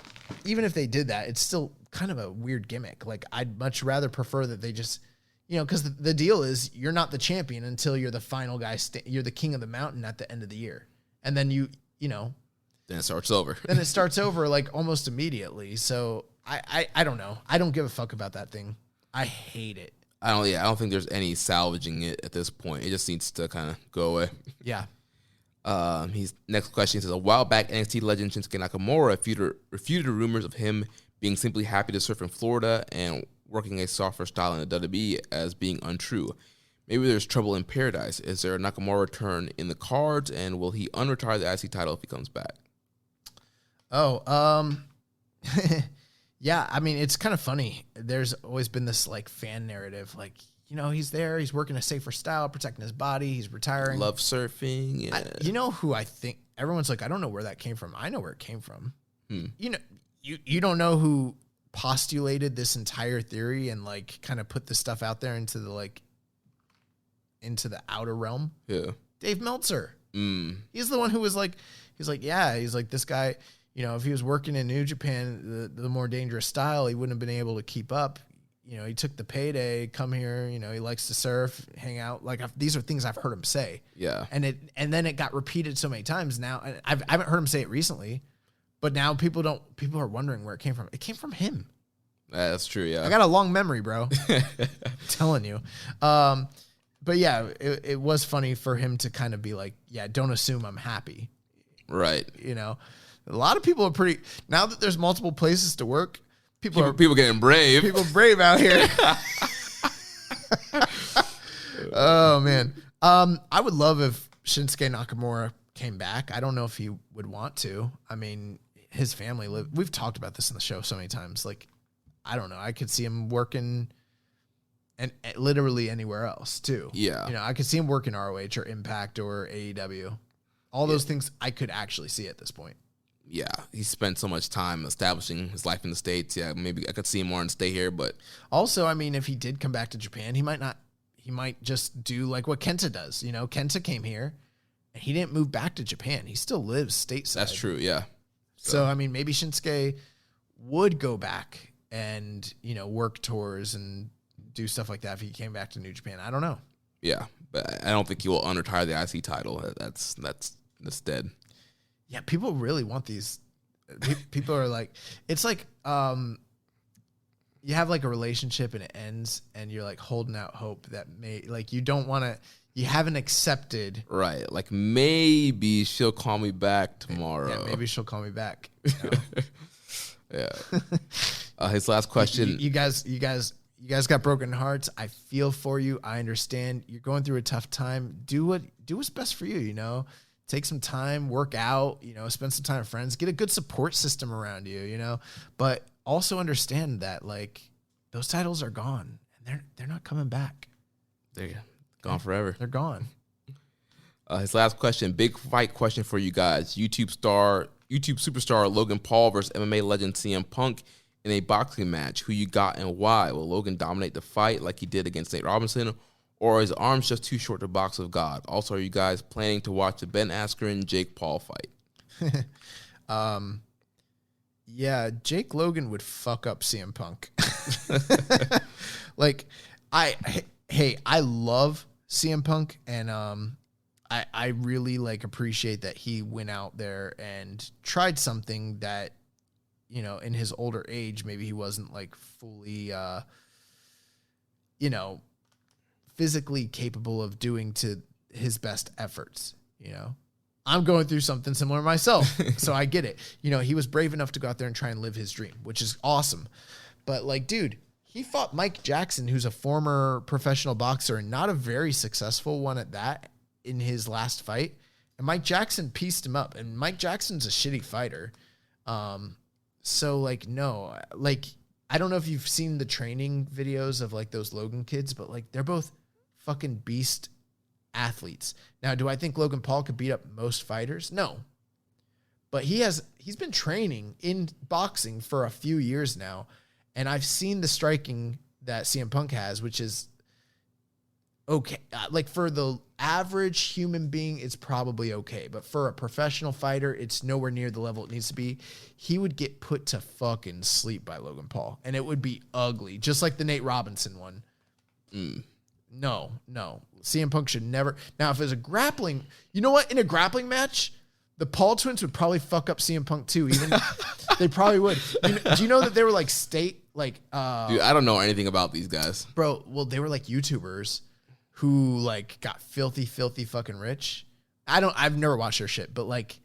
S7: even if they did that, it's still kind of a weird gimmick. Like, I'd much rather prefer that they just, because the deal is you're not the champion until you're the final guy. You're the king of the mountain at the end of the year. And then then
S6: it starts over.
S7: Then it starts over like almost immediately. So I don't know. I don't give a fuck about that thing. I hate it.
S6: I don't think there's any salvaging it at this point. It just needs to kind of go away.
S7: Yeah.
S6: Next question says, a while back, NXT legend Shinsuke Nakamura refuted rumors of him being simply happy to surf in Florida and working a softer style in the WWE as being untrue. Maybe there's trouble in paradise. Is there a Nakamura return in the cards, and will he unretire the IC title if he comes back?
S7: Yeah, it's kind of funny. There's always been this like fan narrative, like, he's there, he's working a safer style, protecting his body, he's retiring.
S6: Love surfing. Yeah.
S7: Who I think everyone's like, I don't know where that came from. I know where it came from. You don't know who postulated this entire theory and like kind of put this stuff out there into the outer realm.
S6: Yeah.
S7: Dave Meltzer. He's the one who was like, he's like, this guy, if he was working in New Japan, the more dangerous style, he wouldn't have been able to keep up. He took the payday, come here, he likes to surf, hang out. Like, these are things I've heard him say.
S6: Yeah.
S7: And then it got repeated so many times now. And I haven't heard him say it recently, but now people are wondering where it came from. It came from him.
S6: That's true. Yeah.
S7: I got a long memory, bro. I'm telling you. But yeah, it was funny for him to kind of be like, yeah, don't assume I'm happy.
S6: Right.
S7: A lot of people are pretty, now that there's multiple places to work, people
S6: getting brave.
S7: People brave out here. Oh, man. I would love if Shinsuke Nakamura came back. I don't know if he would want to. his family live. We've talked about this in the show so many times. Like, I don't know. I could see him working and literally anywhere else too.
S6: Yeah.
S7: You know, I could see him working ROH or Impact or AEW. All those things I could actually see at this point.
S6: Yeah, he spent so much time establishing his life in the States. Yeah, maybe I could see him more and stay here, but
S7: also, I mean, if he did come back to Japan, he might just do like what Kenta does. You know, Kenta came here and he didn't move back to Japan. He still lives stateside.
S6: That's true, yeah.
S7: So I mean, maybe Shinsuke would go back and, you know, work tours and do stuff like that if he came back to New Japan. I don't know.
S6: Yeah, but I don't think he will unretire the IC title. That's dead.
S7: Yeah, people really want these. People are like, it's like you have like a relationship and it ends and you're like holding out hope that you haven't accepted.
S6: Right, like maybe she'll call me back tomorrow.
S7: Yeah, maybe she'll call me back. You know?
S6: Yeah. His last question.
S7: You guys got broken hearts. I feel for you. I understand. You're going through a tough time. Do what's best for you, you know? Take some time, work out, you know, spend some time with friends, get a good support system around you, you know, but also understand that like those titles are gone and they're not coming back.
S6: They're gone forever.
S7: They're gone.
S6: His last question, big fight question for you guys. YouTube superstar Logan Paul versus MMA legend CM Punk in a boxing match. Who you got and why? Will Logan dominate the fight like he did against Nate Robinson? Or is arms just too short to box with God? Also, are you guys planning to watch the Ben Askren Jake Paul fight?
S7: Yeah, Jake Logan would fuck up CM Punk. Like, I love CM Punk, and I really like appreciate that he went out there and tried something that, you know, in his older age, maybe he wasn't like fully, you know, physically capable of doing to his best efforts. You know, I'm going through something similar myself, so I get it. You know, he was brave enough to go out there and try and live his dream, which is awesome. But like, dude, he fought Mike Jackson, who's a former professional boxer and not a very successful one at that, in his last fight. And Mike Jackson pieced him up, and Mike Jackson's a shitty fighter. So like, no, like, I don't know if you've seen the training videos of like those Logan kids, but like they're both fucking beast athletes. Now, do I think Logan Paul could beat up most fighters? No. But he's been training in boxing for a few years now, and I've seen the striking that CM Punk has, which is okay. Like for the average human being, it's probably okay. But for a professional fighter, it's nowhere near the level it needs to be. He would get put to fucking sleep by Logan Paul, and it would be ugly, just like the Nate Robinson one. No. CM Punk should never. Now, if it was a grappling, you know what? In a grappling match, the Paul twins would probably fuck up CM Punk too. Even they probably would. Do you know that they were like dude,
S6: I don't know anything about these guys,
S7: bro. Well, they were like YouTubers who like got filthy fucking rich. I've never watched their shit, but like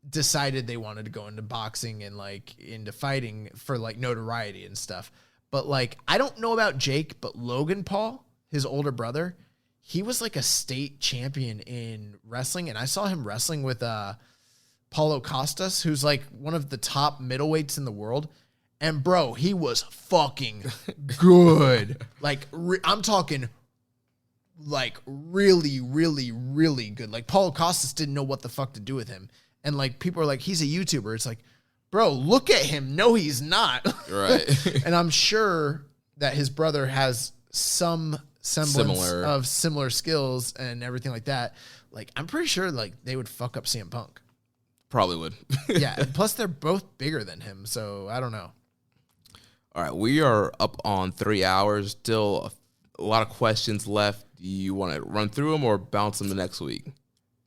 S7: decided they wanted to go into boxing and like into fighting for like notoriety and stuff. But like, I don't know about Jake, but Logan Paul, his older brother, he was like a state champion in wrestling. And I saw him wrestling with Paulo Costas, who's like one of the top middleweights in the world. And bro, he was fucking good. Like, I'm talking like really, really, really good. Like Paulo Costas didn't know what the fuck to do with him. And like, people are like, he's a YouTuber. It's like, bro, look at him. No, he's not.
S6: Right.
S7: And I'm sure that his brother has some semblance of similar skills and everything like that. Like, I'm pretty sure like they would fuck up CM Punk.
S6: Probably would.
S7: Yeah. And plus, they're both bigger than him. So I don't know.
S6: All right. We are up on 3 hours. Still a lot of questions left. Do you want to run through them or bounce them the next week?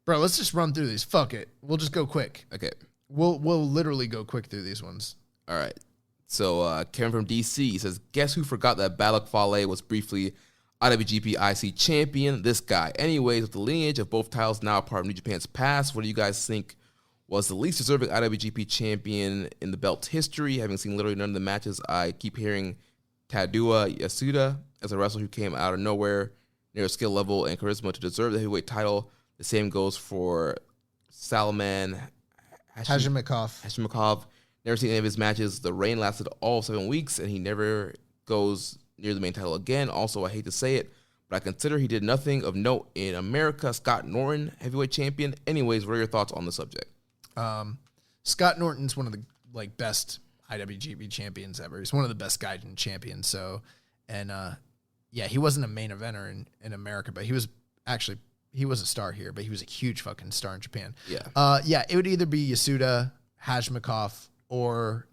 S7: Bro, let's just run through these. Fuck it. We'll just go quick.
S6: Okay.
S7: We'll literally go quick through these ones.
S6: All right. So Kevin from DC says, guess who forgot that Balak Fale was briefly IWGP IC champion? This guy. Anyways, with the lineage of both titles now a part of New Japan's past, what do you guys think was the least deserving IWGP champion in the belt's history? Having seen literally none of the matches, I keep hearing Tadua Yasuda as a wrestler who came out of nowhere, near skill level and charisma to deserve the heavyweight title. The same goes for Salman Hashimikov. Never seen any of his matches. The reign lasted all 7 weeks, and he never goes near the main title again. Also, I hate to say it, but I consider he did nothing of note in America. Scott Norton, heavyweight champion. Anyways, what are your thoughts on the subject?
S7: Scott Norton's one of the best IWGP champions ever. He's one of the best Gaijin champions. So, and he wasn't a main eventer in America, but he was a star here, but he was a huge fucking star in Japan.
S6: Yeah.
S7: It would either be Yasuda, Hashimikov, or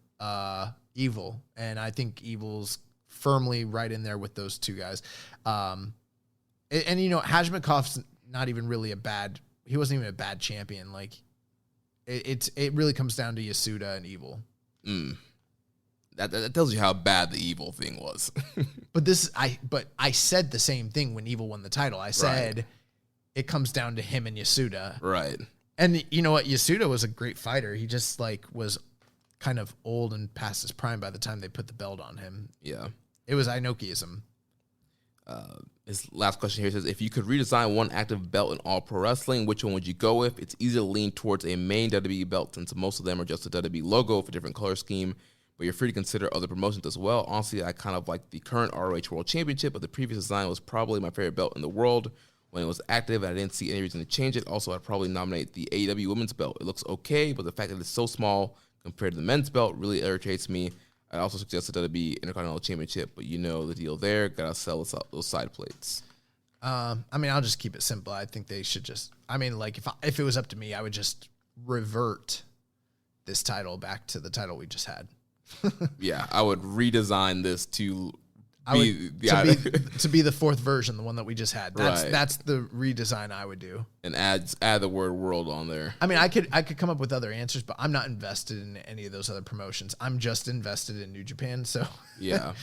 S7: Evil, and I think Evil's firmly right in there with those two guys. And Hashimikov's not even really he wasn't even a bad champion. Like it really comes down to Yasuda and Evil.
S6: That tells you how bad the Evil thing was.
S7: But I said the same thing when Evil won the title. I said it comes down to him and Yasuda.
S6: Right.
S7: And you know what? Yasuda was a great fighter. He just was kind of old and past his prime by the time they put the belt on him.
S6: Yeah.
S7: It was Inokiism.
S6: His last question here says, if you could redesign one active belt in all pro wrestling, which one would you go with? It's easy to lean towards a main WWE belt since most of them are just a WWE logo with a different color scheme, but you're free to consider other promotions as well. Honestly, I kind of like the current ROH World Championship, but the previous design was probably my favorite belt in the world when it was active, and I didn't see any reason to change it. Also, I'd probably nominate the AEW Women's belt. It looks okay, but the fact that it's so small compared to the men's belt really irritates me. I also suggested that it be Intercontinental Championship, but you know the deal there. Gotta sell those side plates.
S7: I'll just keep it simple. I think they should if it was up to me, I would just revert this title back to the title we just had.
S6: Yeah, I would redesign this to
S7: be the fourth version, the one that we just had. That's the redesign I would do.
S6: And add the word world on there.
S7: I mean, I could come up with other answers, but I'm not invested in any of those other promotions. I'm just invested in New Japan. So
S6: yeah.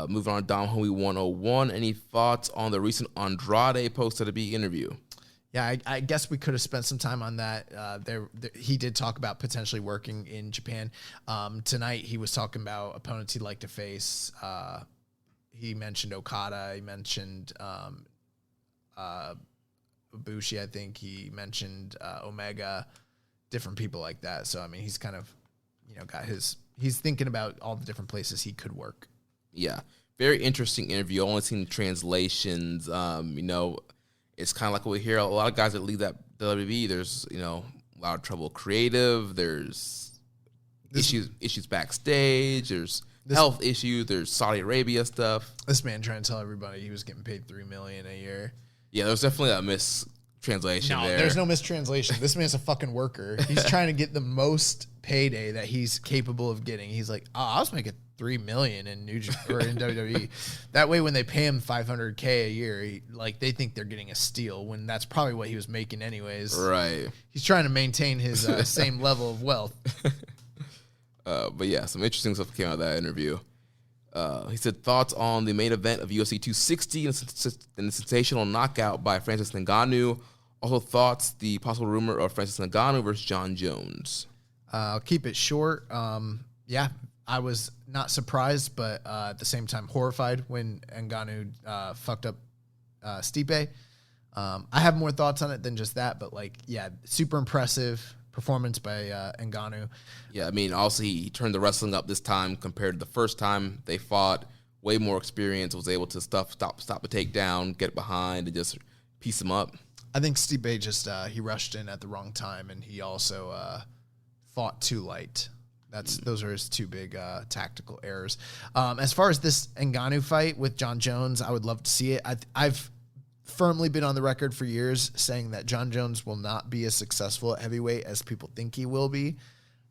S6: Moving on, Dom Homie 101. Any thoughts on the recent Andrade post-WWE interview?
S7: Yeah, I guess we could have spent some time on that. He did talk about potentially working in Japan. Tonight, he was talking about opponents he'd like to face. He mentioned Okada. He mentioned Bushi, I think. He mentioned Omega, different people like that. So, I mean, he's kind of, he's thinking about all the different places he could work.
S6: Yeah, very interesting interview. Only seen translations, It's kind of like what we hear. A lot of guys that leave that WWE, there's, a lot of trouble creative. There's issues backstage. There's health issues. There's Saudi Arabia stuff.
S7: This man trying to tell everybody he was getting paid $3 million a year.
S6: Yeah, there's definitely a mistranslation there.
S7: There's no mistranslation. This man's a fucking worker. He's trying to get the most payday that he's capable of getting. He's like, I was making $3 million in in WWE. That way, when they pay him $500K a year, they think they're getting a steal when that's probably what he was making anyways.
S6: Right.
S7: He's trying to maintain his same level of wealth.
S6: But yeah, some interesting stuff came out of that interview. He said thoughts on the main event of UFC 260 and the sensational knockout by Francis Ngannou. Also thoughts the possible rumor of Francis Ngannou versus John Jones.
S7: I'll keep it short. Yeah. I was not surprised, but at the same time horrified when Ngannou fucked up Stipe. I have more thoughts on it than just that, but super impressive performance by Ngannou.
S6: Yeah, I mean, also he turned the wrestling up this time compared to the first time they fought. Way more experience, was able to stop a takedown, get behind, and just piece him up.
S7: I think Stipe just he rushed in at the wrong time, and he also fought too light. Those are his two big tactical errors. As far as this Ngannou fight with John Jones, I would love to see it. I've firmly been on the record for years saying that John Jones will not be as successful at heavyweight as people think he will be,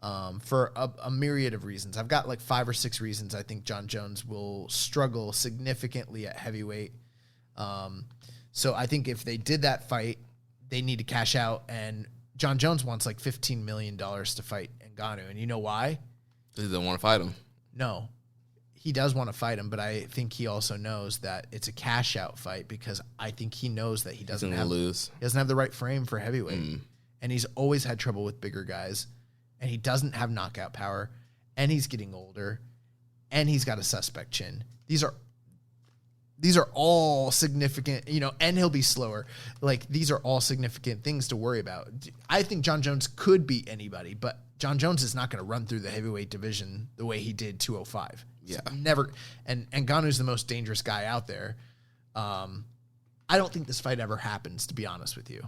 S7: for a myriad of reasons. I've got 5 or 6 reasons I think John Jones will struggle significantly at heavyweight. So I think if they did that fight, they need to cash out, and John Jones wants $15 million to fight Ngannou, and you know why?
S6: He doesn't want to fight him.
S7: No, he does want to fight him, but I think he also knows that it's a cash out fight because I think he knows that he doesn't have the right frame for heavyweight, and he's always had trouble with bigger guys, and he doesn't have knockout power, and he's getting older, and he's got a suspect chin. These are all significant, and he'll be slower. Like, these are all significant things to worry about. I think John Jones could beat anybody, but John Jones is not going to run through the heavyweight division the way he did 205.
S6: Yeah.
S7: Never. And Ngannou's the most dangerous guy out there. I don't think this fight ever happens, to be honest with you.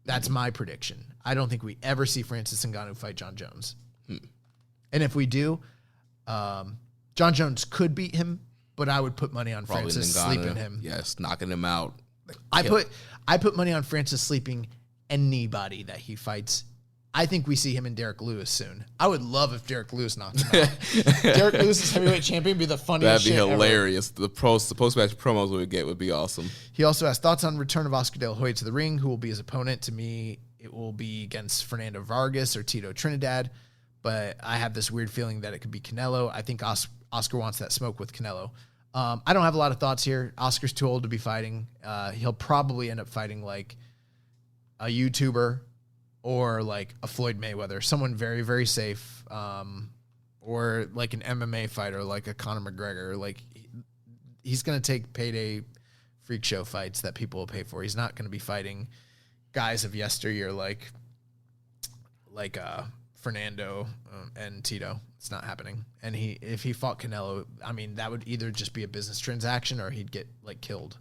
S7: That's my prediction. I don't think we ever see Francis Ngannou fight John Jones. And if we do, John Jones could beat him, but I would put money on
S6: Probably
S7: Francis
S6: Ngannou.
S7: sleeping him.
S6: Yes, knocking him out.
S7: I put money on Francis sleeping anybody that he fights. I think we see him and Derek Lewis soon. I would love if Derek Lewis knocked him out. Derek Lewis is heavyweight champion, be the funniest
S6: That'd be
S7: shit
S6: hilarious.
S7: ever.
S6: The post-match promos we would get would be awesome.
S7: He also has thoughts on return of Oscar De La Hoya to the ring. Who will be his opponent? To me, it will be against Fernando Vargas or Tito Trinidad, but I have this weird feeling that it could be Canelo. I think Oscar wants that smoke with Canelo. I don't have a lot of thoughts here. Oscar's too old to be fighting. He'll probably end up fighting like a YouTuber or like a Floyd Mayweather, someone very, very safe, or like an MMA fighter like a Conor McGregor. Like, he's going to take payday freak show fights that people will pay for. He's not going to be fighting guys of yesteryear like Fernando and Tito. It's not happening. And if he fought Canelo, I mean, that would either just be a business transaction or he'd get like killed.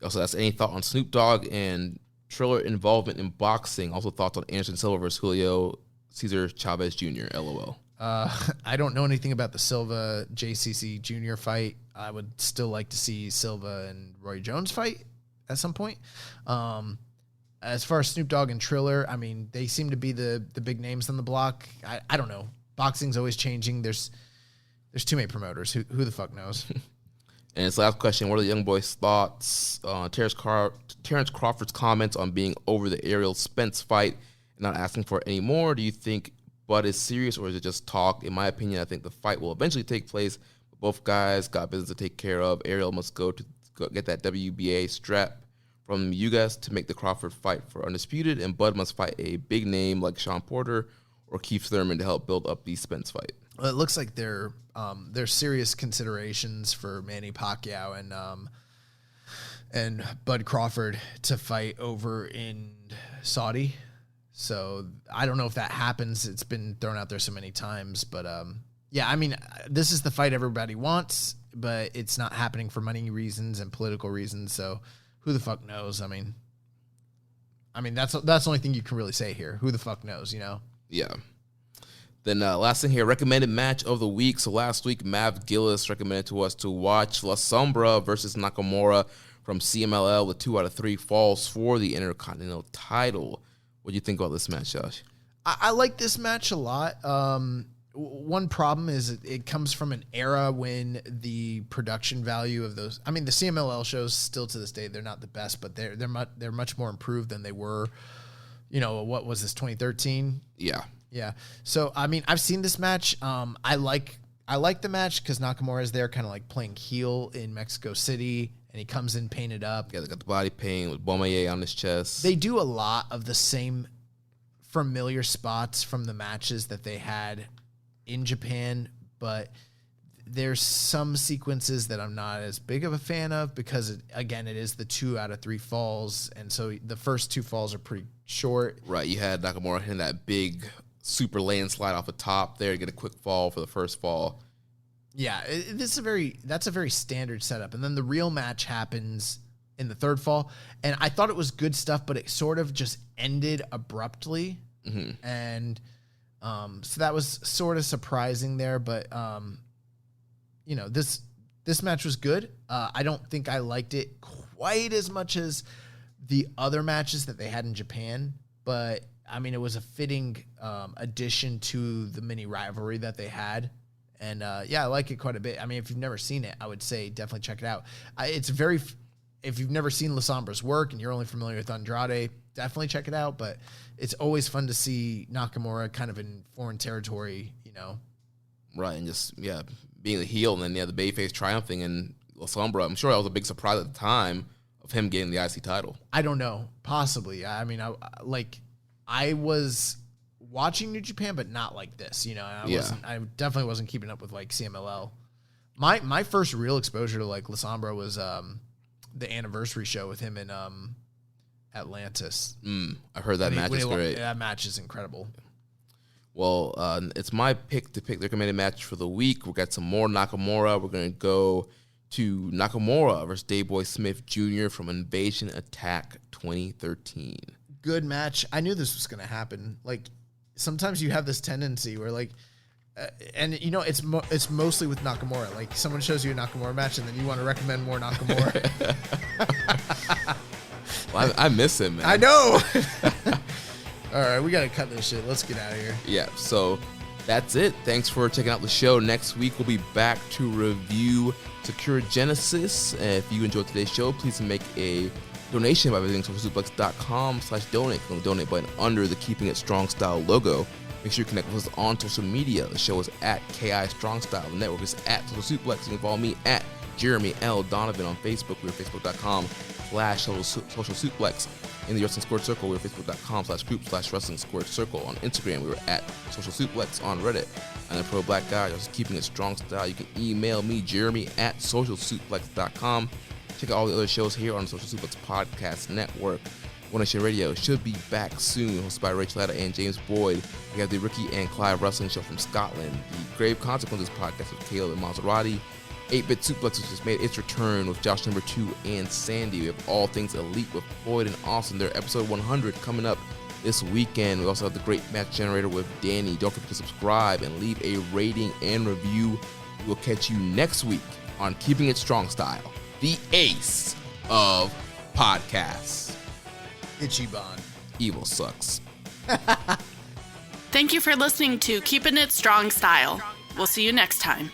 S6: Also, that's any thought on Snoop Dogg and Triller involvement in boxing. Also, thoughts on Anderson Silva versus Julio Cesar Chavez Jr. LOL.
S7: I don't know anything about the Silva JCC Jr. fight. I would still like to see Silva and Roy Jones fight at some point. As far as Snoop Dogg and Triller, I mean, they seem to be the big names on the block. I don't know. Boxing's always changing. There's too many promoters. Who the fuck knows?
S6: And his last question, what are the young boys' thoughts on Terrence Crawford's comments on being over the Ariel Spence fight and not asking for it anymore? Do you think Bud is serious or is it just talk? In my opinion, I think the fight will eventually take place. Both guys got business to take care of. Ariel must go get that WBA strap from you guys to make the Crawford fight for undisputed, and Bud must fight a big name like Sean Porter or Keith Thurman to help build up the Spence fight.
S7: Well, it looks like there's serious considerations for Manny Pacquiao and Bud Crawford to fight over in Saudi. So I don't know if that happens. It's been thrown out there so many times, but yeah, I mean, this is the fight everybody wants, but it's not happening for money reasons and political reasons. So who the fuck knows? I mean, that's the only thing you can really say here. Who the fuck knows,
S6: Yeah. Then last thing here, recommended match of the week. So last week, Mav Gillis recommended to us to watch La Sombra versus Nakamura from CMLL with 2 out of 3 falls for the Intercontinental title. What do you think about this match, Josh?
S7: I like this match a lot. One problem is it comes from an era when the production value of those, I mean, the CMLL shows still to this day, they're not the best, but they're much more improved than they were, what was this, 2013?
S6: Yeah.
S7: Yeah. So, I mean, I've seen this match. I like the match because Nakamura is there kind of like playing heel in Mexico City, and he comes in painted up.
S6: Yeah, they got the body paint with Bomaye on his chest.
S7: They do a lot of the same familiar spots from the matches that they had in Japan, but there's some sequences that I'm not as big of a fan of because, it is the 2 out of 3 falls, and so the first 2 falls are pretty short.
S6: Right, you had Nakamura hitting that big super landslide off the top there to get a quick fall for the first fall.
S7: Yeah, that's a very standard setup, and then the real match happens in the 3rd fall, and I thought it was good stuff, but it sort of just ended abruptly, and so that was sort of surprising there, but this match was good. I don't think I liked it quite as much as the other matches that they had in Japan, but I mean, it was a fitting addition to the mini rivalry that they had. And I like it quite a bit. I mean, if you've never seen it, I would say definitely check it out. If you've never seen La Sombra's work and you're only familiar with Andrade, definitely check it out. But it's always fun to see Nakamura kind of in foreign territory,
S6: Right, and just, being the heel and then, the babyface triumphing in La Sombra. I'm sure that was a big surprise at the time of him getting the IC title.
S7: I don't know. Possibly. I mean, I was watching New Japan, but not like this, I definitely wasn't keeping up with like CMLL. My first real exposure to like La Sombra was the anniversary show with him in Atlantis.
S6: I heard that match is great.
S7: That match is incredible.
S6: Well, it's my pick to pick the recommended match for the week. We got some more Nakamura. We're going to go to Nakamura versus Dave Boy Smith Jr. from Invasion Attack 2013.
S7: Good match. I knew this was going to happen. Like, sometimes you have this tendency where, like, and you know, it's mostly with Nakamura. Like, someone shows you a Nakamura match, and then you want to recommend more Nakamura.
S6: Well, I miss him, man.
S7: I know. All right, we got to cut this shit. Let's get out of here.
S6: Yeah, so that's it. Thanks for checking out the show. Next week, we'll be back to review Sakura Genesis. If you enjoyed today's show, please make a donation by visiting socialsuplex.com/donate. Click on the donate button under the Keeping It Strong Style logo. Make sure you connect with us on social media. The show is at KI Strong Style. The network is at Social Suplex. You can follow me at Jeremy L. Donovan on Facebook. We're facebook.com/Social Suplex. In the Wrestling Squared Circle, we're facebook.com/group/Wrestling Squared Circle. On Instagram, we were at Social Suplex. On Reddit, I'm the Pro Black Guy. Just Keeping It Strong Style. You can email me, Jeremy, at socialsuplex.com. Check out all the other shows here on the Social Suplex Podcast Network. One Nation Radio should be back soon, hosted by Rachel Latta and James Boyd. We have the Ricky and Clive Wrestling Show from Scotland, the Grave Consequences Podcast with Caleb and Maserati, 8-Bit Suplex, which has made its return with Josh Number 2 and Sandy. We have All Things Elite with Floyd and Austin. Their episode 100 coming up this weekend. We also have the Great Match Generator with Danny. Don't forget to subscribe and leave a rating and review. We'll catch you next week on Keeping It Strong Style, the ace of podcasts.
S7: Ichiban.
S6: Evil sucks.
S3: Thank you for listening to Keepin' It Strong Style. We'll see you next time.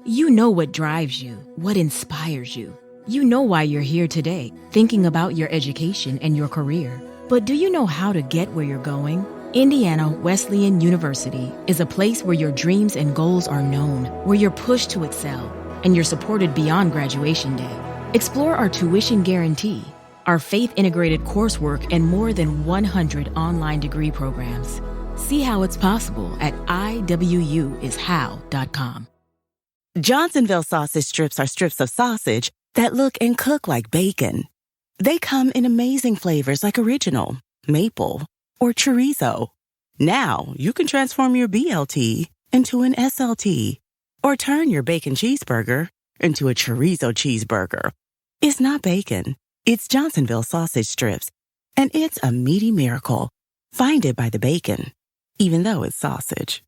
S8: You know what drives you, what inspires you. You know why you're here today, thinking about your education and your career. But do you know how to get where you're going? Indiana Wesleyan University is a place where your dreams and goals are known, where you're pushed to excel, and you're supported beyond graduation day. Explore our tuition guarantee, our faith-integrated coursework, and more than 100 online degree programs. See how it's possible at iwuishow.com.
S2: Johnsonville sausage strips are strips of sausage that look and cook like bacon. They come in amazing flavors like original, maple, or chorizo. Now you can transform your BLT into an SLT or turn your bacon cheeseburger into a chorizo cheeseburger. It's not bacon. It's Johnsonville sausage strips. And it's a meaty miracle. Find it by the bacon, even though it's sausage.